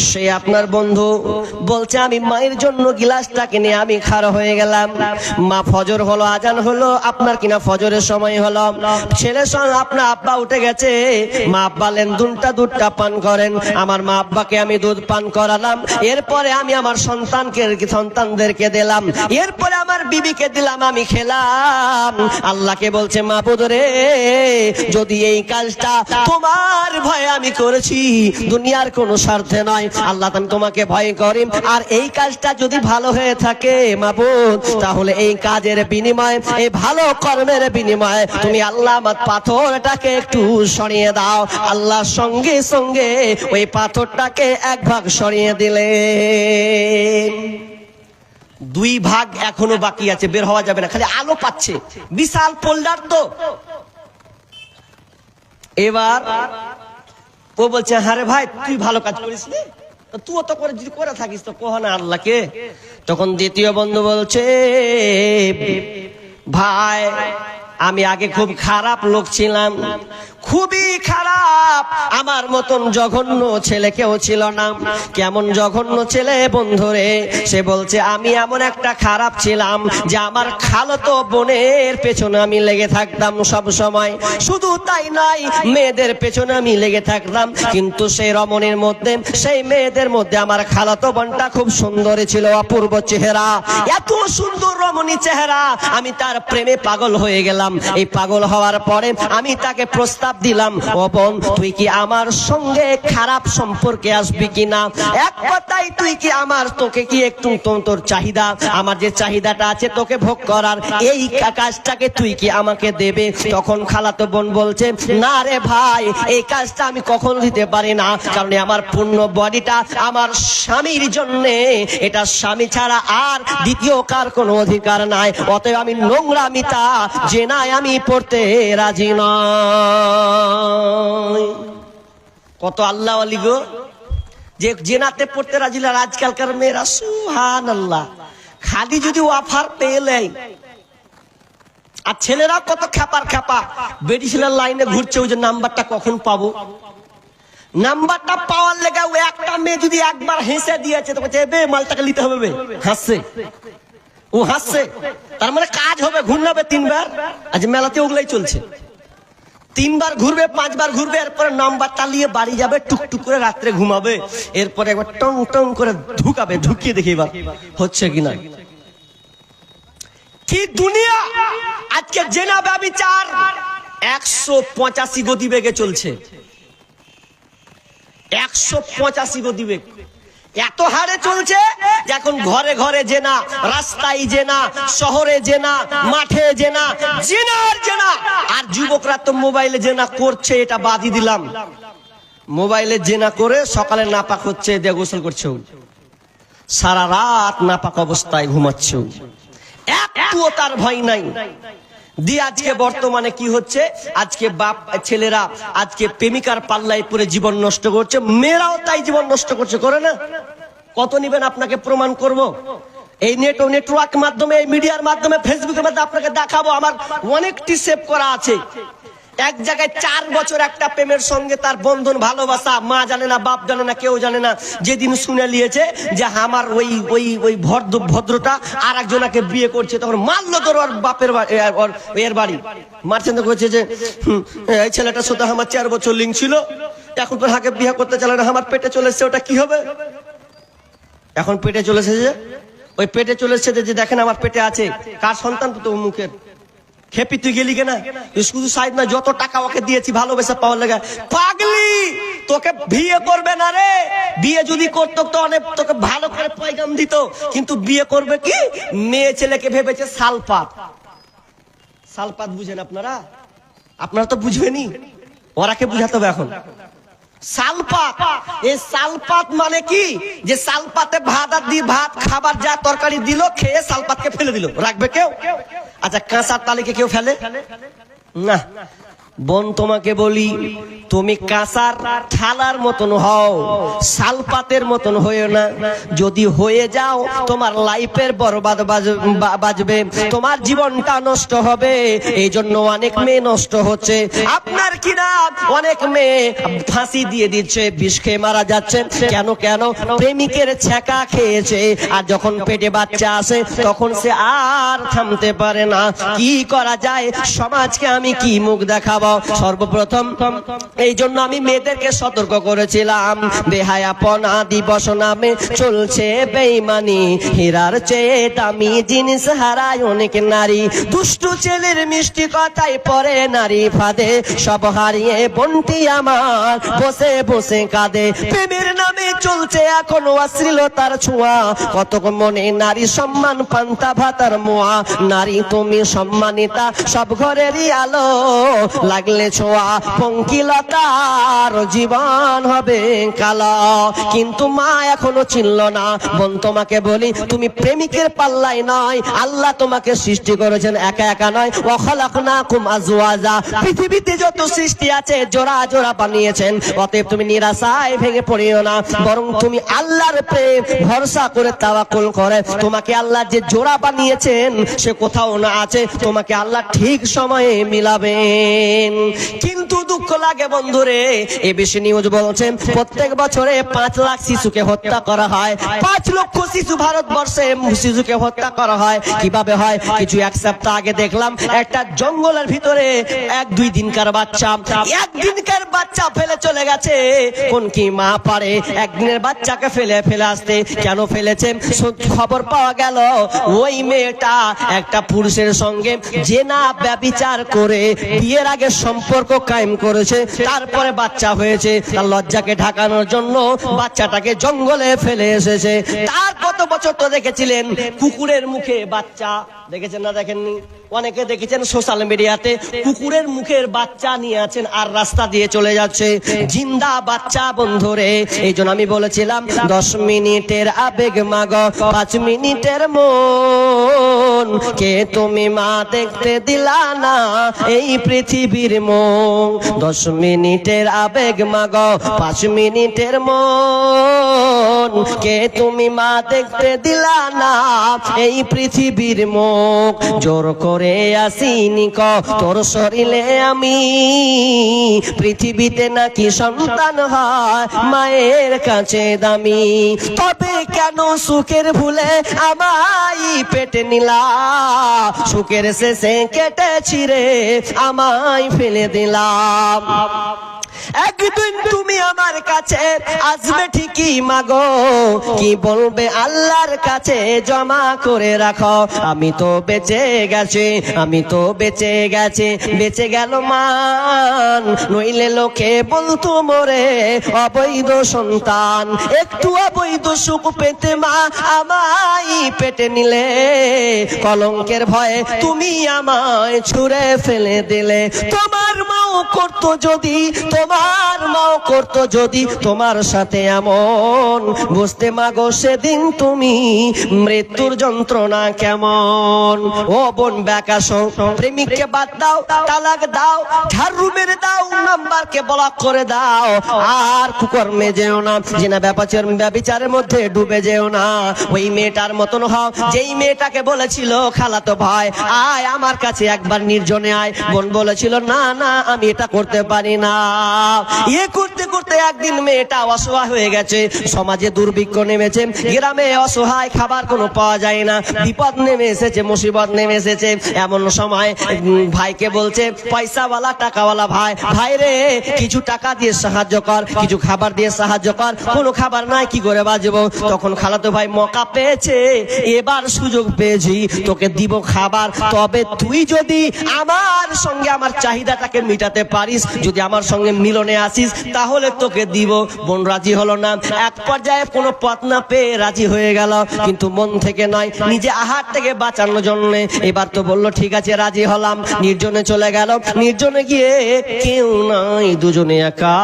সে আপনার বন্ধু বলছে আমি মায়ের জন্য গিলাসটাকে নিয়ে আমি খাড়া হয়ে গেলাম। মা ফজর হলো, আজান হলো, আপনার কিনা ফজরের সময় হলো, ছেলের সঙ্গে আপনার আব্বা উঠে গেছে। মা বলেন দুধটা পান করেন। আমার মা আব্বাকে আমি দুধ পান করালাম, এরপরে আমি আমার সন্তানদেরকে দিলাম, এরপরে আমার বিবিকে দিলাম, আমি খেলাম। আল্লাহকে বলছে মাবুদ রে, যদি এই কাজটা তোমার ভয়ে আমি করেছি, দুনিয়ার কোনো স্বার্থে নয়, আল্লাহ তোমাকে ভয় করি, আর এই কাজটা যদি ভালো হয়ে থাকে মাবুদ, তাহলে এই কাজের বিনিময়ে, এই ভালো কর্মের বিনিময়ে তুমি আল্লাহ আমার পাথরটাকে একটু সরিয়ে দাও। আল্লাহ সঙ্গে সঙ্গে ওই পাথরটাকে এক ভাগ সরিয়ে দিলেন। দুই ভাগ এখনো বাকি আছে, বের হওয়া যাবে না, খালি আলো পাচ্ছে, বিশাল পোল্ডার তো। এবার ও বলছে হারে ভাই তুই ভালো কাজ করিস, তুই তো করে যদি করে থাকিস তো কহ না আল্লাহকে। তখন দ্বিতীয় বন্ধু বলছে ভাই আমি আগে খুব খারাপ লোক ছিলাম, খুবই খারাপ, আমার মতন জঘন্য ছেলে কেউ ছিল না। কেমন জঘন্য ছেলে বন্ধুরে? সে বলছে আমি এমন একটা খারাপ ছিলাম যে আমার খালাতো বোনের পেছনে আমি লেগে থাকতাম সব সময়। শুধু তাই নয়, মেয়েদের পেছনে আমি লেগে থাকতাম, কিন্তু সেই রমণীর মধ্যে, সেই মেয়েদের মধ্যে আমার খালাতো বোনটা খুব সুন্দর ছিল, অপূর্ব চেহারা, এত সুন্দর রমণী চেহারা, আমি তার প্রেমে পাগল হয়ে গেলাম। এই পাগল হওয়ার পরে আমি তাকে প্রস্তাব দিলাম, ও বোন তুই কি আমার সঙ্গে খারাপ সম্পর্কে আসবি কিনা? এক কথাই তুই কি আমার, তোকে কি একটু তোর চাহিদা, আমার যে চাহিদাটা আছে তোকে ভোগ করার, এই কাজটাকে তুই কি আমাকে দেবে? তখন খালাতো বোন বলছে না রে ভাই, এই কাজটা আমি কখনো দিতে পারি না, কারণ আমার পূর্ণ বডিটা আমার স্বামীর জন্যে, এটা স্বামী ছাড়া আর দ্বিতীয় কার কোনো অধিকার নাই, অতএব আমি নোংরামিতা জেনায় আমি পড়তে রাজি নয়। কত আল্লাহ ওয়ালি গো যে জেনাতে পড়তে রাজি না। আজকালকার মেয়েরা সুবহানাল্লাহ, খালি যদি অফার পেলে, আর ছেলেরা কত খেপার খেপা, বেডিসিলার লাইনে ঘুরছে, ওই যে নাম্বারটা কখন পাবো, নাম্বারটা পাওয়ার লেগে ও একটা মেয়ে যদি একবার হেসে দিয়েছে তো বলছে বে মালটাকে নিতে হবে, হাসছে, ও হাসছে, তার মানে কাজ হবে, ঘূর্ণাবে তিনবার। আজ মেলাতে ওগুলাই চলছে, 3 বার ঘুরবে 5 বার ঘুরবে, এরপরে নাম্বার চালিয়ে বাড়ি যাবে, টুকটুক করে রাত্রে ঘুমাবে, এরপরে একবার টং টং করে ঢুকাবে, ঢুকিয়ে দেখি এবার হচ্ছে কিনা। কি দুনিয়া! আজকে জেনা ব্যভিচার 185 গতিবেগে চলছে, 185 গতিবেগ, এত হারে চলছে যে এখন ঘরে ঘরে জেনা, রাস্তায় জেনা, শহরে জেনা, মাঠে জেনা, জেনার জেনা। আর যুবকরা তো মোবাইলে জেনা করছে, এটা বাদই দিলাম, মোবাইলে জেনা করে সকালে নাপাক হচ্ছে, দিয়ে গোসল করছে, সারা রাত নাপাক অবস্থায় ঘুমাচ্ছে, একটুও তার ভয় নাই। দিয়ে আজকে বর্তমানে কি হচ্ছে, আজকে বাপ ছেলেরা আজকে প্রেমিকার পাল্লায় পড়ে জীবন নষ্ট করছে, মেয়েরাও তাই জীবন নষ্ট করছে, করে না? কত নিবেন আপনাকে প্রমাণ করব, এই নেটওয়ার্ক মাধ্যমে, এই মিডিয়ার মাধ্যমে, ফেসবুকের মাধ্যমে আপনাকে দেখাবো। আমার অনেকটি সেভ করা আছে। এক জায়গায় 4 বছর একটা প্রেমের সঙ্গে তার বন্ধন, ভালোবাসা, মা জানে না, বাপ জানে না, কেউ জানে না। যেদিন শুনে নিয়েছে যে আমার ওই ভদ্রটা আর একজনকে বিয়ে করছে, তখন মারলো তোর ওর বাপের এর বাড়ি, মারছেন তো, করছে যে এই ছেলেটার সাথে আমার 4 বছর লিঙ্ক ছিল, এখন তোর হাকে বিয়ে করতে চালে না, আমার পেটে চলে এসছে, ওটা কি হবে? এখন পেটে চলে এসেছে, ওই পেটে চলে এসেছে যে দেখেন আমার পেটে আছে, কার সন্তান? তো মুখের খেপি, তুই গেলি কেনা? শুধু সাইড না, যত টাকা ওকে দিয়েছি ভালোবেসে পাওয়ার লাগে, পাগলি তোকে বিয়ে করবে না রে। বিয়ে যদি করতো তো অনেক তোকে ভালো করে পয়গাম দিত, কিন্তু বিয়ে করবে কি? মেয়ে ছেলেকে ভেবেছে সালপাত। সালপাত বুঝেন আপনারা? আপনারা তো বুঝবেনই, ওরাকে বুঝাতে হবে এখন। সালপাত, এই সালপাত মানে কি? যে সালপাতে ভাত খাবার যা তরকারি দিল, খেয়ে সালপাতকে ফেলে দিল, রাখবে কেউ? আচ্ছা, কাঁচার তালিকে কেউ ফেলে না? বোন, তোমাকে বলি, তুমি কাঁচার থালার মতন হও, সালপাতের মতন হয়েও না। যদি হয়ে যাও, তোমার লাইফের বরবাদ বাজবে, তোমার জীবনটা নষ্ট হবে। এই জন্য অনেক মেয়ে নষ্ট হচ্ছে। আপনার কিনা অনেক মেয়ে ফাঁসি দিয়ে দিচ্ছে, বিষ খেয়ে মারা যাচ্ছে। কেন? প্রেমিকের ছ্যাঁকা খেয়েছে, আর যখন পেটে বাচ্চা আসে তখন সে আর থামতে পারে না। কি করা যায়? সমাজকে আমি কি মুখ দেখাবো? সর্বপ্রথম এই জন্য আমি মেয়েদেরকে সতর্ক করেছিলাম, বেহায়াপনা দিবস নামে চলছে বেঈমানি, হীরার চেয়ে দামি জিনিস হারায় অনেক নারী। দুষ্টু ছেলের মিষ্টি কথায় পড়ে নারী ফাঁদে, সব হারিয়ে বোনটি আমার বসে বসে কাঁদে। প্রেমের নামে চলছে এখন অশ্লীলতার ছোঁয়া, কত মনে নারী সম্মান পান্তা ভাতার মোয়া। নারী তুমি সম্মানিতা, সব ঘরেরই আলো, লাগলে ছোঁয়া পঙ্কিলতার জীবন হবে কালো। কিন্তু মা এখনো চিনল না। বোন, তোমাকে বলি, তুমি প্রেমিকের পাল্লায় নয়, আল্লাহ তোমাকে সৃষ্টি করেছেন একা একা নয়। ওয়া খালাকনাকুম আজওয়াজা, পৃথিবীতে যত সৃষ্টি আছে জোড়া জোড়া বানিয়েছেন। অতএব তুমি নিরাশায় ভেঙে পড়িও না, বরং তুমি আল্লাহর প্রেম ভরসা করে তাওয়াক্কুল করে, তোমাকে আল্লাহ যে জোড়া বানিয়েছেন সে কোথাও না আছে, তোমাকে আল্লাহ ঠিক সময়ে মিলাবেন। কিন্তু দুঃখ লাগে বন্ধুরে, এবিসি নিউজ বলছেন প্রত্যেক বছরে 5 লাখ শিশুকে হত্যা করা হয়। 5 লক্ষ শিশু ভারতবর্ষে শিশুকে হত্যা করা হয়। কিভাবে হয়? কিছু এক সপ্তাহ আগে দেখলাম একটা জঙ্গলের ভিতরে 1-2 দিনকার বাচ্চা, 1 দিনকার বাচ্চা ফেলে চলে গেছে। কোন কি মা পারে একদিনের বাচ্চাকে ফেলে আসতে? কেন ফেলেছে? খবর পাওয়া গেল ওই মেয়েটা একটা পুরুষের সঙ্গে জেনা ব্যভিচার করে বিয়ের আগে সম্পর্ক কায়েম করেছে, তারপরে বাচ্চা হয়েছে। তার লজ্জাকে ঢাকানোর জন্য বাচ্চাটাকে জঙ্গলে ফেলে এসেছে। তার কত বছর তো দেখেছিলেন কুকুরের মুখে বাচ্চা, দেখেছেন না দেখেননি? অনেকে দেখেছেন সোশ্যাল মিডিয়াতে, কুকুরের মুখের বাচ্চা নিয়ে আছেন আর রাস্তা দিয়ে চলে যাচ্ছে। জিন্দা বাচ্চা বন্ধুরে। এই জন্য আমি বলেছিলাম 10 মিনিটের আবেগ মাগো 5 মিনিটের মন, কে তুমি মা দেখতে দিলা না এই পৃথিবীর মন। 10 মিনিটের আবেগ মাগো 5 মিনিটের মন, কে তুমি মা দেখতে দিলা না এই পৃথিবীর মুখ। জোর করে আসিনি ক তোর শরীরে আমি, পৃথিবীতে নাকি সন্তান হয় মায়ের কাছে দামি। তবে কেন সুখের ভুলে আমায় পেটে নিলা, সুখের শেষে কেটে ছিঁড়ে আমায় ফেলে দিলাম। একদিন তুমি আমার কাছে আসবে ঠিকই মাগো, কি বলবে আল্লাহর কাছে জমা করে রাখো। আমি তো বেঁচে গেছি, আমি তো বেঁচে গেছি, বেঁচে গেল মান, নইলে লোকে বলতো মোরে অবৈধ সন্তান। একটু অবৈধ সুখ পেতে মা আমায় পেটে নিলে, কলঙ্কের ভয়ে তুমি আমায় ছুঁড়ে ফেলে দিলে। তোমার মাও করতো যদি, তোমার মাও করতো যদি তোমার সাথে এমন, বুঝতে মাগো সেদিন তুমি মৃত্যুর যন্ত্রণা কেমন। ও বোন বেকাশ, প্রেমিককে বাদ দাও, তালাক দাও, ঝাড়ু মেরে দাও, নাম্বারকে ব্লক করে দাও, আর কুকর্মে যেও না, জিনা ব্যভিচারের মধ্যে ডুবে যেও না। ওই মেয়েটার মতন হও যেই মেয়েটাকে বলেছিল খালাতো ভাই আয় আমার কাছে একবার নির্জনে আয়, বোন বলেছিল না না আমি এটা করতে পারি না। করতে করতে একদিন মেয়েটা অসহায় হয়ে গেছে, সমাজে দুর্ভিক্ষ নেমেছে, গ্রামে অসহায়, খাবার কোনো পাওয়া যায় না, বিপদ নেমে এসেছে, মুসিবত নেমে এসেছে। এমন সময় ভাইকে বলছে, পয়সাওয়ালা টাকাওয়ালা ভাই, ভাই রে কিছু টাকা দিয়ে সাহায্য কর, কিছু খাবার দিয়ে সাহায্য কর, কোনো খাবার নাই কি করে বাঁচবো। তখন খালাতো ভাই মৌকা পেয়েছে, এবার সুযোগ পেয়েছি, তোকে দিব খাবার, তবে তুই যদি আমার সঙ্গে আমার চাহিদাটাকে মিটাতে পারিস, যদি আমার সঙ্গে মিলনে আসিস তাহলে তোকে দিব। বোন রাজি হলো না, এক পর্যায়ে কোনো পথ না পেয়ে রাজি হয়ে গেল, কিন্তু মন থেকে নয়, নিজে আহার থেকে বাঁচানোর জন্য। এবার তো বললো ঠিক আছে রাজি হলাম, নির্জনে চলে গেল। নির্জনে গিয়ে কেউ নাই, দুজনে একা,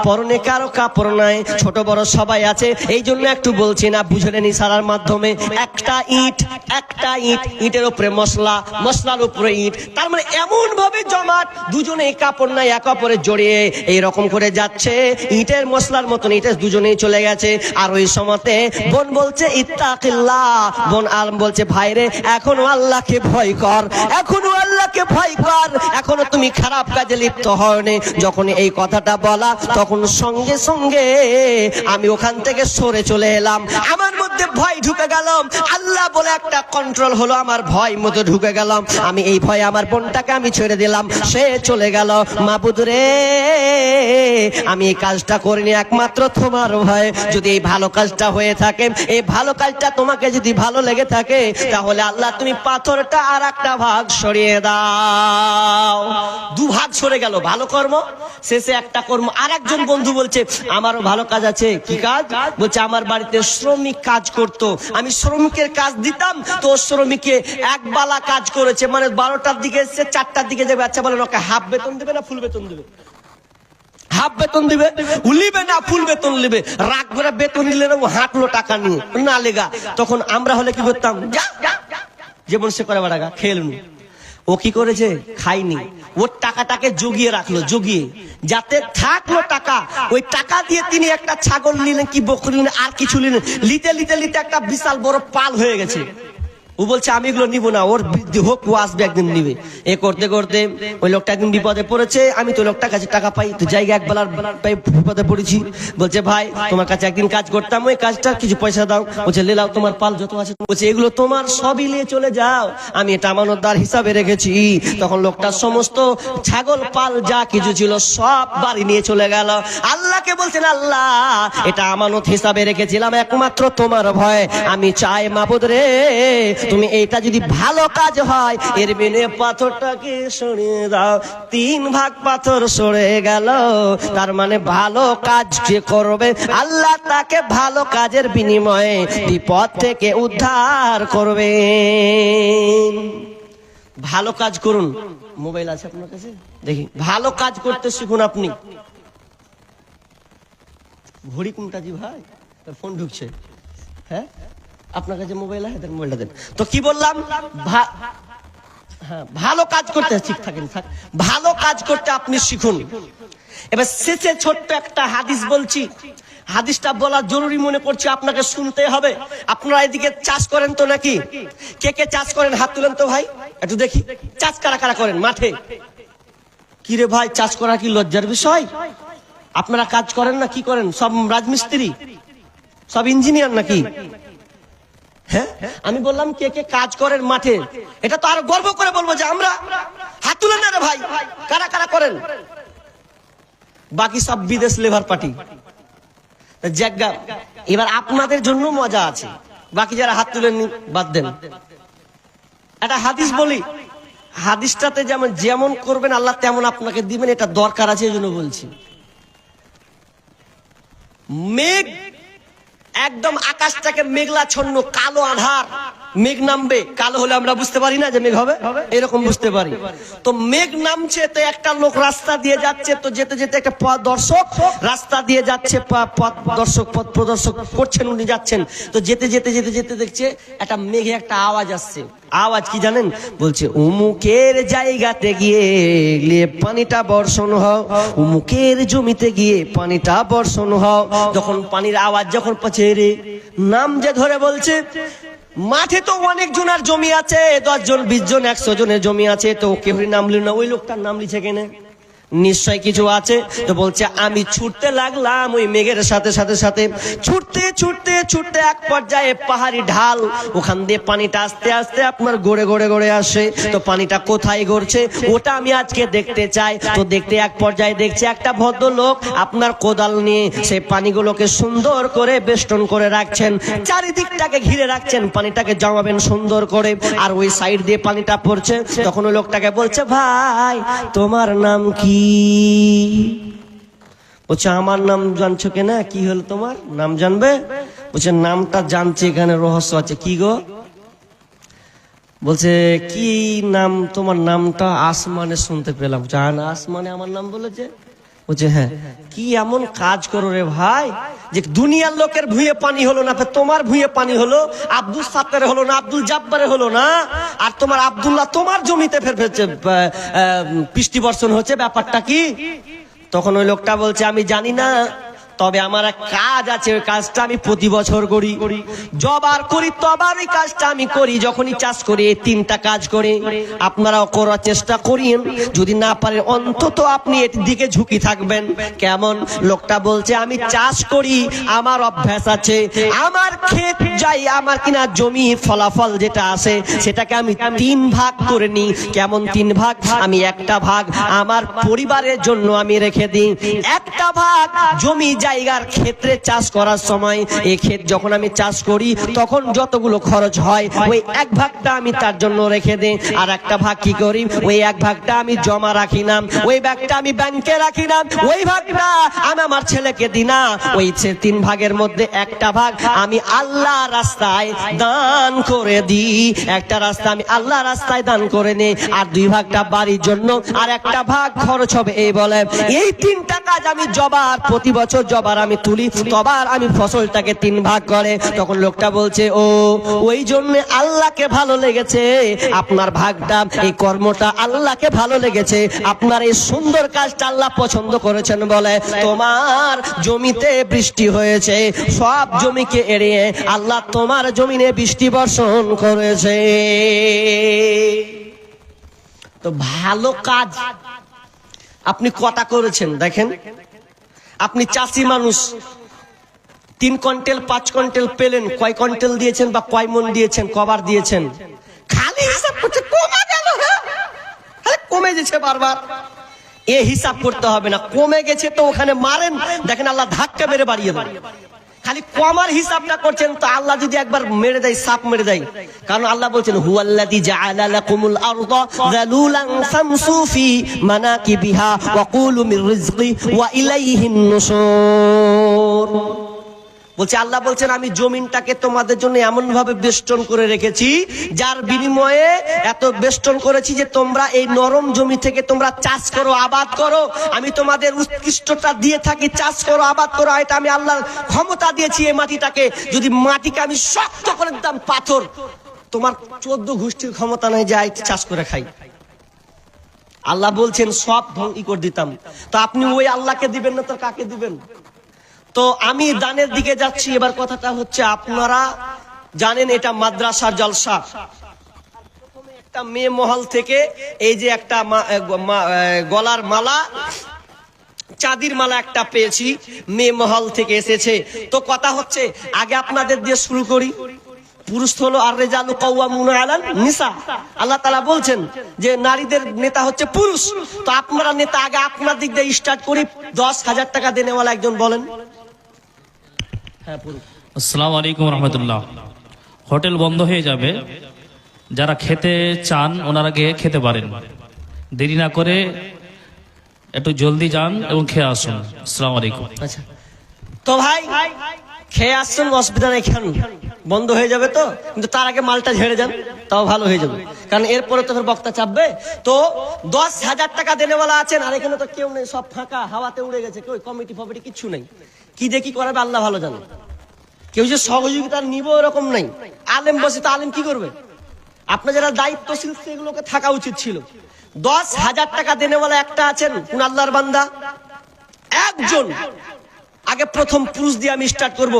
পরনে কারো কাপড় নাই, ছোট বড় সবাই আছে। এই জন্য একটু বলছি না, বুঝে নেন ইশারার মাধ্যমে। একটা ইট, একটা ইট, ইটের উপরে মশলা, মশলার উপরে ইট, তার মানে এমন ভাবে জমাট, দুজনে কাপড় নাই, এক অপরে জড়িয়ে এইরকম করে যাচ্ছে, ইটের মশলার মতন ইটে দুজনেই চলে গেছে। আর ওই সময়তে বোন বলছে ইত্তাকিল্লাহ, বোন আলম বলছে ভাইরে এখনো আল্লাহকে ভয় কর, এখনো আল্লাহকে ভয় কর, এখনো তুমি খারাপ কাজে লিপ্ত হওনি। যখন এই কথাটা বলা তখন সঙ্গে সঙ্গে আমি ওখান থেকে সরে চলে এলাম, আমার মধ্যে ভয় ঢুকে গেল, আল্লাহ বলে একটা কন্ট্রোল হলো, আমার ভয় মধ্যে ঢুকে গেলাম। আমি এই ভয় আমার বোনটাকে আমি ছেড়ে দিলাম, সে চলে গেল। মাবুদ রে আমি এই কাজটা করিনি একমাত্র তোমার ভয়। যদি এই ভালো কাজটা হয়ে থাকে, এই ভালো কাজটা তোমাকে যদি ভালো লেগে থাকে, তাহলে আল্লাহ তুমি পাথরটা আর একটা ভাগ সরিয়ে দাও। দুভাগ সরে গেল ভালো কর্ম, শেষে একটা কর্ম। আর একজন বন্ধু বলছে আমারও ভালো কাজ আছে। কি কাজ? বলছে আমার বাড়িতে শ্রমিক কাজ করতো, আমি শ্রমিকের কাজ দিতাম, তো শ্রমিকে এক বেলা কাজ করেছে, মানে 12টার দিকে এসছে, 4টার দিকে যাবে। আচ্ছা বলেন ওকে হাফ বেতন দেবে না ফুল বেতন দেবে? হাফ বেতন দিবে, উলিবে না ফুল বেতন লিবে। রাগ করে বেতন নিলে ও হাঁটলো টাকা নিয়ে না লেগা। তখন আমরা হলে কি করতাম, যেমন সে করে বাড়াগা খেলনু। ও কি করেছে, খাইনি, ওর টাকাটাকে জগিয়ে রাখলো, জগিয়ে যাতে থাকলো টাকা। ওই টাকা দিয়ে তিনি একটা ছাগল নিলেন কি বকরি নিলেন আর কিছু নিলেন, লিতে লিতে লিতে একটা বিশাল বড় পাল হয়ে গেছে। ও বলছে আমি এগুলো নিবো না, ওর বৃদ্ধি হোক, ও আসবে একদিন নিবে। এ করতে করতে ওই লোকটা একদিন বিপদে পড়েছে, আমি তো লোকটার কাছে টাকা পাই, তো জায়গা একবেলার বিপদে পড়েছি। বলছে ভাই তোমার কাছে একদিন কাজ করতাম, ওই কাজটা কিছু পয়সা দাও। বলছে লে লাও তোমার পাল যত আছে। বলছে এগুলো তোমার, সবই নিয়ে চলে যাও, আমি এটা আমানতদার হিসাবে রেখেছি। তখন লোকটার সমস্ত ছাগল পাল যা কিছু ছিল সব বাড়ি নিয়ে চলে গেল। আল্লাহকে বলছেন আল্লাহ এটা আমানত হিসাবে রেখেছিলাম একমাত্র তোমার ভয়। আমি চাই মাবুদ রে তুমি এইটা যদি ভালো কাজ হয়, এর বিনে পাথরটাকে সরিয়ে দাও। 3 ভাগ পাথর সরে গেল, তার মানে ভালো কাজ যে করবে আল্লাহ তাকে ভালো কাজের বিনিময়ে বিপদ থেকে উদ্ধার করবে। ভালো কাজ করুন। মোবাইল আছে আপনার কাছে? দেখি, ভালো কাজ করতে শিখুন। আপনি ঘড়ি কোনটা জি ভাই? ফোন ঢুকছে। হ্যাঁ আপনার কাছে মোবাইল আছে, মোবাইলটা দেন তো। কি বললাম, হ্যাঁ ভালো কাজ করতে ঠিক থাকেন, ভালো কাজ করতে আপনি শিখুন। এবার শেষে ছোট্ট একটা হাদিস বলছি, হাদিসটা বলা জরুরি মনে করছি, আপনাকে শুনতে হবে। আপনারা এদিকে চাষ করেন তো নাকি? কে কে চাষ করেন হাত তুলেন তো ভাই, একটু দেখি। চাষ কারা কারা করেন মাঠে? কি রে ভাই, চাষ করা কি লজ্জার বিষয়? আপনারা কাজ করেন না? কি করেন? সব রাজমিস্ত্রি, সব ইঞ্জিনিয়ার নাকি? হ্যাঁ, আমি বললাম কে কে কাজ করেন মাঠে, এটা তো আরো গর্ব করে বলবো যে আমরা। হাত তুলেন না রে ভাই, কারা কারা করেন? বাকি সব বিদেশ লেবার পার্টি। জায়গা এবার আপনাদের জন্য মজা আছে, বাকি যারা হাত তুলেননি বাদ দেন। একটা হাদিস বলি, হাদিসটাতে যেমন যেমন করবেন আল্লাহ তেমন আপনাকে দিবেন, এটা দরকার আছে এই জন্য বলছি। মেঘ একদম আকাশটাকে মেঘলাচ্ছন্ন, কালো আধার, মেঘ নামবে, কালো হলে আমরা বুঝতে পারি না যে মেঘ হবে, এরকম বুঝতে পারি। তো মেঘ নামছে, তো একটা লোক রাস্তা দিয়ে যাচ্ছে, তো যেতে যেতে একটা পথ দর্শক রাস্তা দিয়ে যাচ্ছে, পথ দর্শক পথ প্রদর্শক করছেন, উনি যাচ্ছেন, তো যেতে যেতে যেতে যেতে দেখছে একটা মেঘে একটা আওয়াজ আসছে। আওয়াজ কি জানেন? বলছে উমুকের জায়গাতে গিয়ে পানিটা বর্ষণ হও, উমুকের জমিতে গিয়ে পানিটা বর্ষণ হও। যখন পানির আওয়াজ যখন পাচ্ছে, রে নাম যে ধরে বলছে, মাঠে তো অনেক জনের জমি আছে, 10 জন 20 জন 100 জনের জমি আছে, তো কেউ নাম লিল না, ওই লোকটার নাম লিখে কেনে, নিশ্চয় কিছু আছে। তো বলছে আমি ছুটতে লাগলাম ওই মেঘের সাথে সাথে সাথে, ছুটতে ছুটতে ছুটতে এক পর্যায়ে পাহাড়ি ঢাল, ওখান দিয়ে পানিটা আস্তে আস্তে আপনার গড়ে গড়ে গড়ে আসে। তো পানিটা কোথায় গড়ছে ওটা আমি আজকে দেখতে চাই। তো দেখতে এক পর্যায়ে দেখছি একটা ভদ্রলোক আপনার কোদাল নিয়ে সেই পানিগুলোকে সুন্দর করে বেষ্টন করে রাখছেন, চারিদিকটাকে ঘিরে রাখছেন, পানিটাকে জমাবেন সুন্দর করে, আর ওই সাইড দিয়ে পানিটা পড়ছে। তখন ওই লোকটাকে বলছে, ভাই তোমার নাম কি? বলছে আমার নাম জানছো কেনা? কি হলো তোমার নাম জানবে? বলছে নামটা জানছি, এখানে রহস্য আছে। কি গো? বলছে কি নাম তোমার? নামটা আসমানে শুনতে পেলাম। জান আসমানে আমার নাম বলেছে? বলছে হ্যাঁ। কি এমন কাজ করো রে ভাই যে দুনিয়ার লোকের ভুঁয়ে পানি হলো না, তোমার ভুঁয়ে পানি হলো, আব্দুল সাত্তারে হলো না, আব্দুল জাব্বারে হলো না, আর তোমার আব্দুল্লাহ তোমার জমিতে ফের ফেরছে বৃষ্টি বর্ষণ হচ্ছে, ব্যাপারটা কি? তখন ওই লোকটা বলছে আমি জানি না, তবে আমার এক কাজ আছে, ওই কাজটা আমি প্রতি বছর করি, জবার করি, তবার ওই কাজটা আমি করি, যখনই চাষ করি। এই 3টা কাজ করে আপনারাও করার চেষ্টা করিন, যদি না পারেন অন্তত আপনি এর দিকে ঝুঁকি থাকবেন। কেমন? লোকটা বলছে আমি চাষ করি, আমার অভ্যাস আছে, আমার ক্ষেত যাই, আমার কিনা জমি ফলাফল যেটা আসে সেটাকে আমি 3 ভাগ করে নিই। কেমন 3 ভাগ? আমি একটা ভাগ আমার পরিবারের জন্য আমি রেখে দিই, একটা ভাগ জমি জায়গার ক্ষেত্রে চাষ করার সময়, এই ক্ষেত যখন আমি চাষ করি তখন যতগুলো খরচ হয় ওই 1 ভাগটা আমি তার জন্য রেখে দিই, আর একটা ভাগ কি করি, ওই 1 ভাগটা আমি জমা রাখি না, ওই ভাগটা আমি ব্যাংকে রাখি না, ওই ভাগটা আমি আমার ছেলেকে দিই না, ওই 3 ভাগের মধ্যে একটা ভাগ আমি আল্লাহ রাস্তায় দান করে দিই, একটা রাস্তা আমি আল্লাহ রাস্তায় দান করে নিই, আর 2 ভাগটা বাড়ির জন্য, আর একটা ভাগ খরচ হবে। এই বলে এই 3টা কাজ আমি জবার প্রতি বছর জবার আমি তুলি, তবার আমি ফসলটাকে 3 ভাগ করে। তখন লোকটা বলছে ও ওই জন্য আল্লাহকে ভালো লেগেছে, আপনার ভাগটা, এই কর্মটা আল্লাহকে ভালো লেগেছে, আপনার এই সুন্দর কাজটা আল্লাহ পছন্দ করেছেন বলে তোমার জমিতে বৃষ্টি হয়েছে, সব জমিকে এড়িয়ে আল্লাহ তোমার জমিনে বৃষ্টি বর্ষণ করেছে। তো ভালো কাজ আপনি কটা করেছেন দেখেন। আপনি চাষি মানুষ, 3 কুইন্টাল 5 কুইন্টাল পেলেন, কয় কুইন্টাল দিয়েছেন বা কয় মন দিয়েছেন, কবার দিয়েছেন? খালি হিসাব করছে কমে গেল, হ্যাঁ কমে গেছে বারবার। এ হিসাব করতে হবে না, কমে গেছে তো ওখানে মারেন, দেখেন আল্লাহ ধাক্কা মেরে বাড়িয়ে দেন। খালি কমার হিসাবটা করছেন, তো আল্লাহ যদি একবার মেরে দেয়, সাপ মেরে দেয়, কারণ আল্লাহ বলছেন হুয়াল্লাযী জাআলা লাকুমুল আরদা যালুলান ফামশু ফি মানাকিবিহা ওয়া কুলু মির রিজকি ওয়া ইলাইহিন নুশুর। বলছে আল্লাহ বলছেন আমি জমিনটাকে তোমাদের জন্য এমন ভাবে বেষ্টন করে রেখেছি, যার বিনিময়ে এত বেষ্টন করেছি যে তোমরা এই নরম জমি থেকে তোমরা চাষ করো, আবাদ করো, আমি তোমাদের উৎকৃষ্টতা দিয়ে থাকি, চাষ করো, আবাদ করো, এটা আমি আল্লাহর ক্ষমতা দিয়েছি। এই মাটিটাকে, যদি মাটিকে আমি শক্ত করে দিতাম পাথর, তোমার 14 গোষ্ঠীর ক্ষমতা নাই যে চাষ করে খাই। আল্লাহ বলছেন সব ধ্বংস করে দিতাম। তো আপনি ওই আল্লাহকে দিবেন না তো কাকে দিবেন? তো আমি দানের দিকে যাচ্ছি। এবার কথাটা হচ্ছে, আপনারা জানেন এটা মাদ্রাসার জলসা। প্রথমে একটা মেয়ে মহল থেকে এই যে একটা গলার মালা, চাঁদির মালা একটা পেয়েছি, মেয়ে মহল থেকে এসেছে। তো কথা হচ্ছে আগে আপনাদের দিয়ে শুরু করি। পুরুষ হলো আর রেজালু কাওয়ামুনা আলান নিসা। আল্লাহ তাআলা বলছেন যে নারীদের নেতা হচ্ছে পুরুষ। তো আপনারা নেতা, আগে আপনার দিক দিয়ে স্টার্ট করি। 10,000 টাকা দেনেওয়ালা একজন বলেন। হ্যাঁ, পুরুষ। আসসালামু আলাইকুম রহমতুল্লাহ। হোটেল বন্ধ হয়ে যাবে, যারা খেতে চান ওনারা গিয়ে খেতে পারেন, দেরি না করে একটু জলদি যান এবং খেয়ে আসুন। আসসালামু আলাইকুম। আচ্ছা, তো ভাই খেয়ে আসছেন, অসুবিধা নেই, খান, বন্ধ হয়ে যাবে তো, কিন্তু তার আগে মালটা ঝেড়ে যান, তাও ভালো হয়ে যাবে, কারণ এরপরে তো ফের বক্তা চাপবে। তো 10,000 টাকা দেনেওয়ালা আছেন, আর এখানে তো কেউ নেই, সব ফাঁকা, হাওয়াতে উড়ে গেছে, কেউ কমিটি ফমিটি কিচ্ছু নেই। কি দিয়ে কি করাবে আল্লাহ ভালো জানে। কেউ যে সহযোগিতা নিব এরকম নাই। আলেম বসে তো আলেম কি করবে? আপনার যারা দায়িত্বশীল সেগুলোকে থাকা উচিত ছিল। 10,000 টাকা দেনেওয়ালা একটা আছেন, কোন আল্লাহর বান্দা? একজন। আগে প্রথম পুরুষ দিয়ে আমি স্টার্ট করব।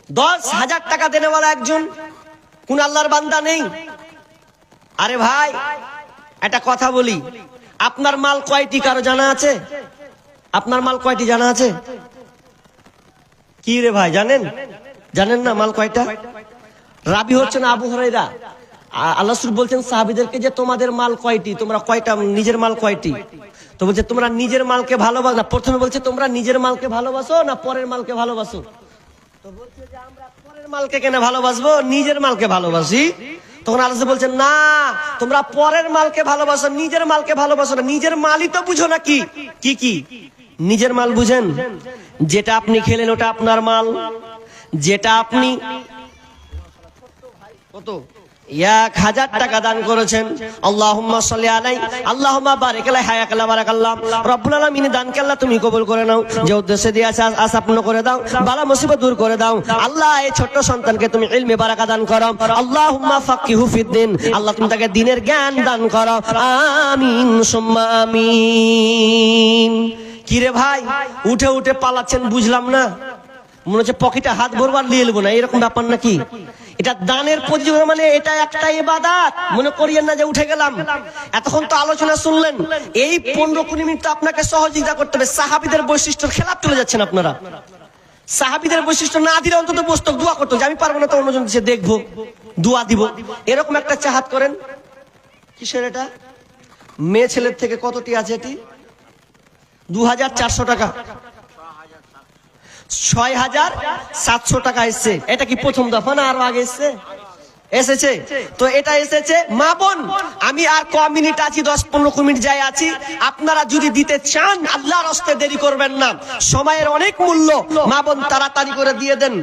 10,000 টাকা দেনেওয়ালা একজন, কোন আল্লাহর বান্দা নেই? আরে ভাই একটা কথা বলি, আপনার মাল কয়টি কারো জানা আছে? আপনার মাল কয়টি জানা আছে? কি রে ভাই, জানেন? জানেন না মাল কয়টা? রাবি হচ্ছে না আবু হুরায়রা। আল্লাহ রাসূল বলছেন সাহাবীদেরকে যে তোমাদের মাল কয়টি, তোমরা কয়টা, নিজের মাল কয়টি? তো বলছে তোমরা নিজের মালকে ভালোবাসো না। প্রথমে বলছে তোমরা নিজের মালকে ভালোবাসো না পরের মালকে ভালোবাসো? তো বলছে যে আমরা পরের মালকে কেন ভালোবাসবো, নিজের মালকে ভালোবাসি। তখন আল্লাহ বলছেন না, তোমরা পরের মালকে ভালোবাসো, নিজের মালকে ভালোবাসো না। নিজের মালই তো বুঝো না। কি কি কি নিজের মাল বুঝেন? যেটা আপনি খেলেন ওটা আপনার মাল। যেটা আপনি কত 1,000 টাকা দান করেছেন, আল্লাহুম্মা সাল্লি আলাইহি আল্লাহুম্মা বারিক আলাইহি হায়াকাল্লাহ বারাকাল্লাহ, রব্বুল আলামিন দানকে আল্লাহ তুমি কবুল করে নাও, যে উদ্দেশ্যে দিয়েছে আশা পূর্ণ করে দাও, বালা মুসিবত দূর করে দাও। আল্লাহ এই ছোট্ট সন্তানকে তুমি ইলমে বারাকা দান করো, আল্লাহুম্মা ফাক্কিহু ফিদ্দিন, আল্লাহ তুমি তাকে দ্বীনের জ্ঞান দান করো, আমিন সুম্মা আমিন। কি রে ভাই উঠে উঠে পালাচ্ছেন, বুঝলাম না। মনে হচ্ছে পকেটে হাত ভরবার নিয়ে নেবো না, এরকম ব্যাপার নাকি? এটা দানের প্রতিযোগিতা, মানে এটা একটা ইবাদত। মনে করিয়েন না যে উঠে গেলাম। এতক্ষণ তো আলোচনা শুনলেন, এই 15-20 মিনিট তো আপনাকে সহযোগিতা করতে হবে। সাহাবীদের বৈশিষ্ট্যের খেলাপ চলে যাচ্ছেন আপনারা। সাহাবীদের বৈশিষ্ট্য না দিলে অন্তত বসতো, দোয়া করতো যে আমি পারবো না তো অন্যজন দিচ্ছে, দেখবো, দোয়া দিব, এরকম একটা চাহাত করেন। কিসের এটা? মেয়ে ছেলের থেকে কতটি আছে এটি? 2,400 টাকা, 6,700 টাকা এসছে। এটা কি প্রথম দফা না আরো আগে এসেছে? তো এটা এসেছে। মা বোন আমি আর ক মিনিট আছি, 10-15 মিনিট যাই আছি। আপনারা যদি দিতে চান আল্লাহর রাস্তায় দেরি করবেন না, সময়ের অনেক মূল্য। মা বোন তাড়াতাড়ি করে দিয়ে দেন।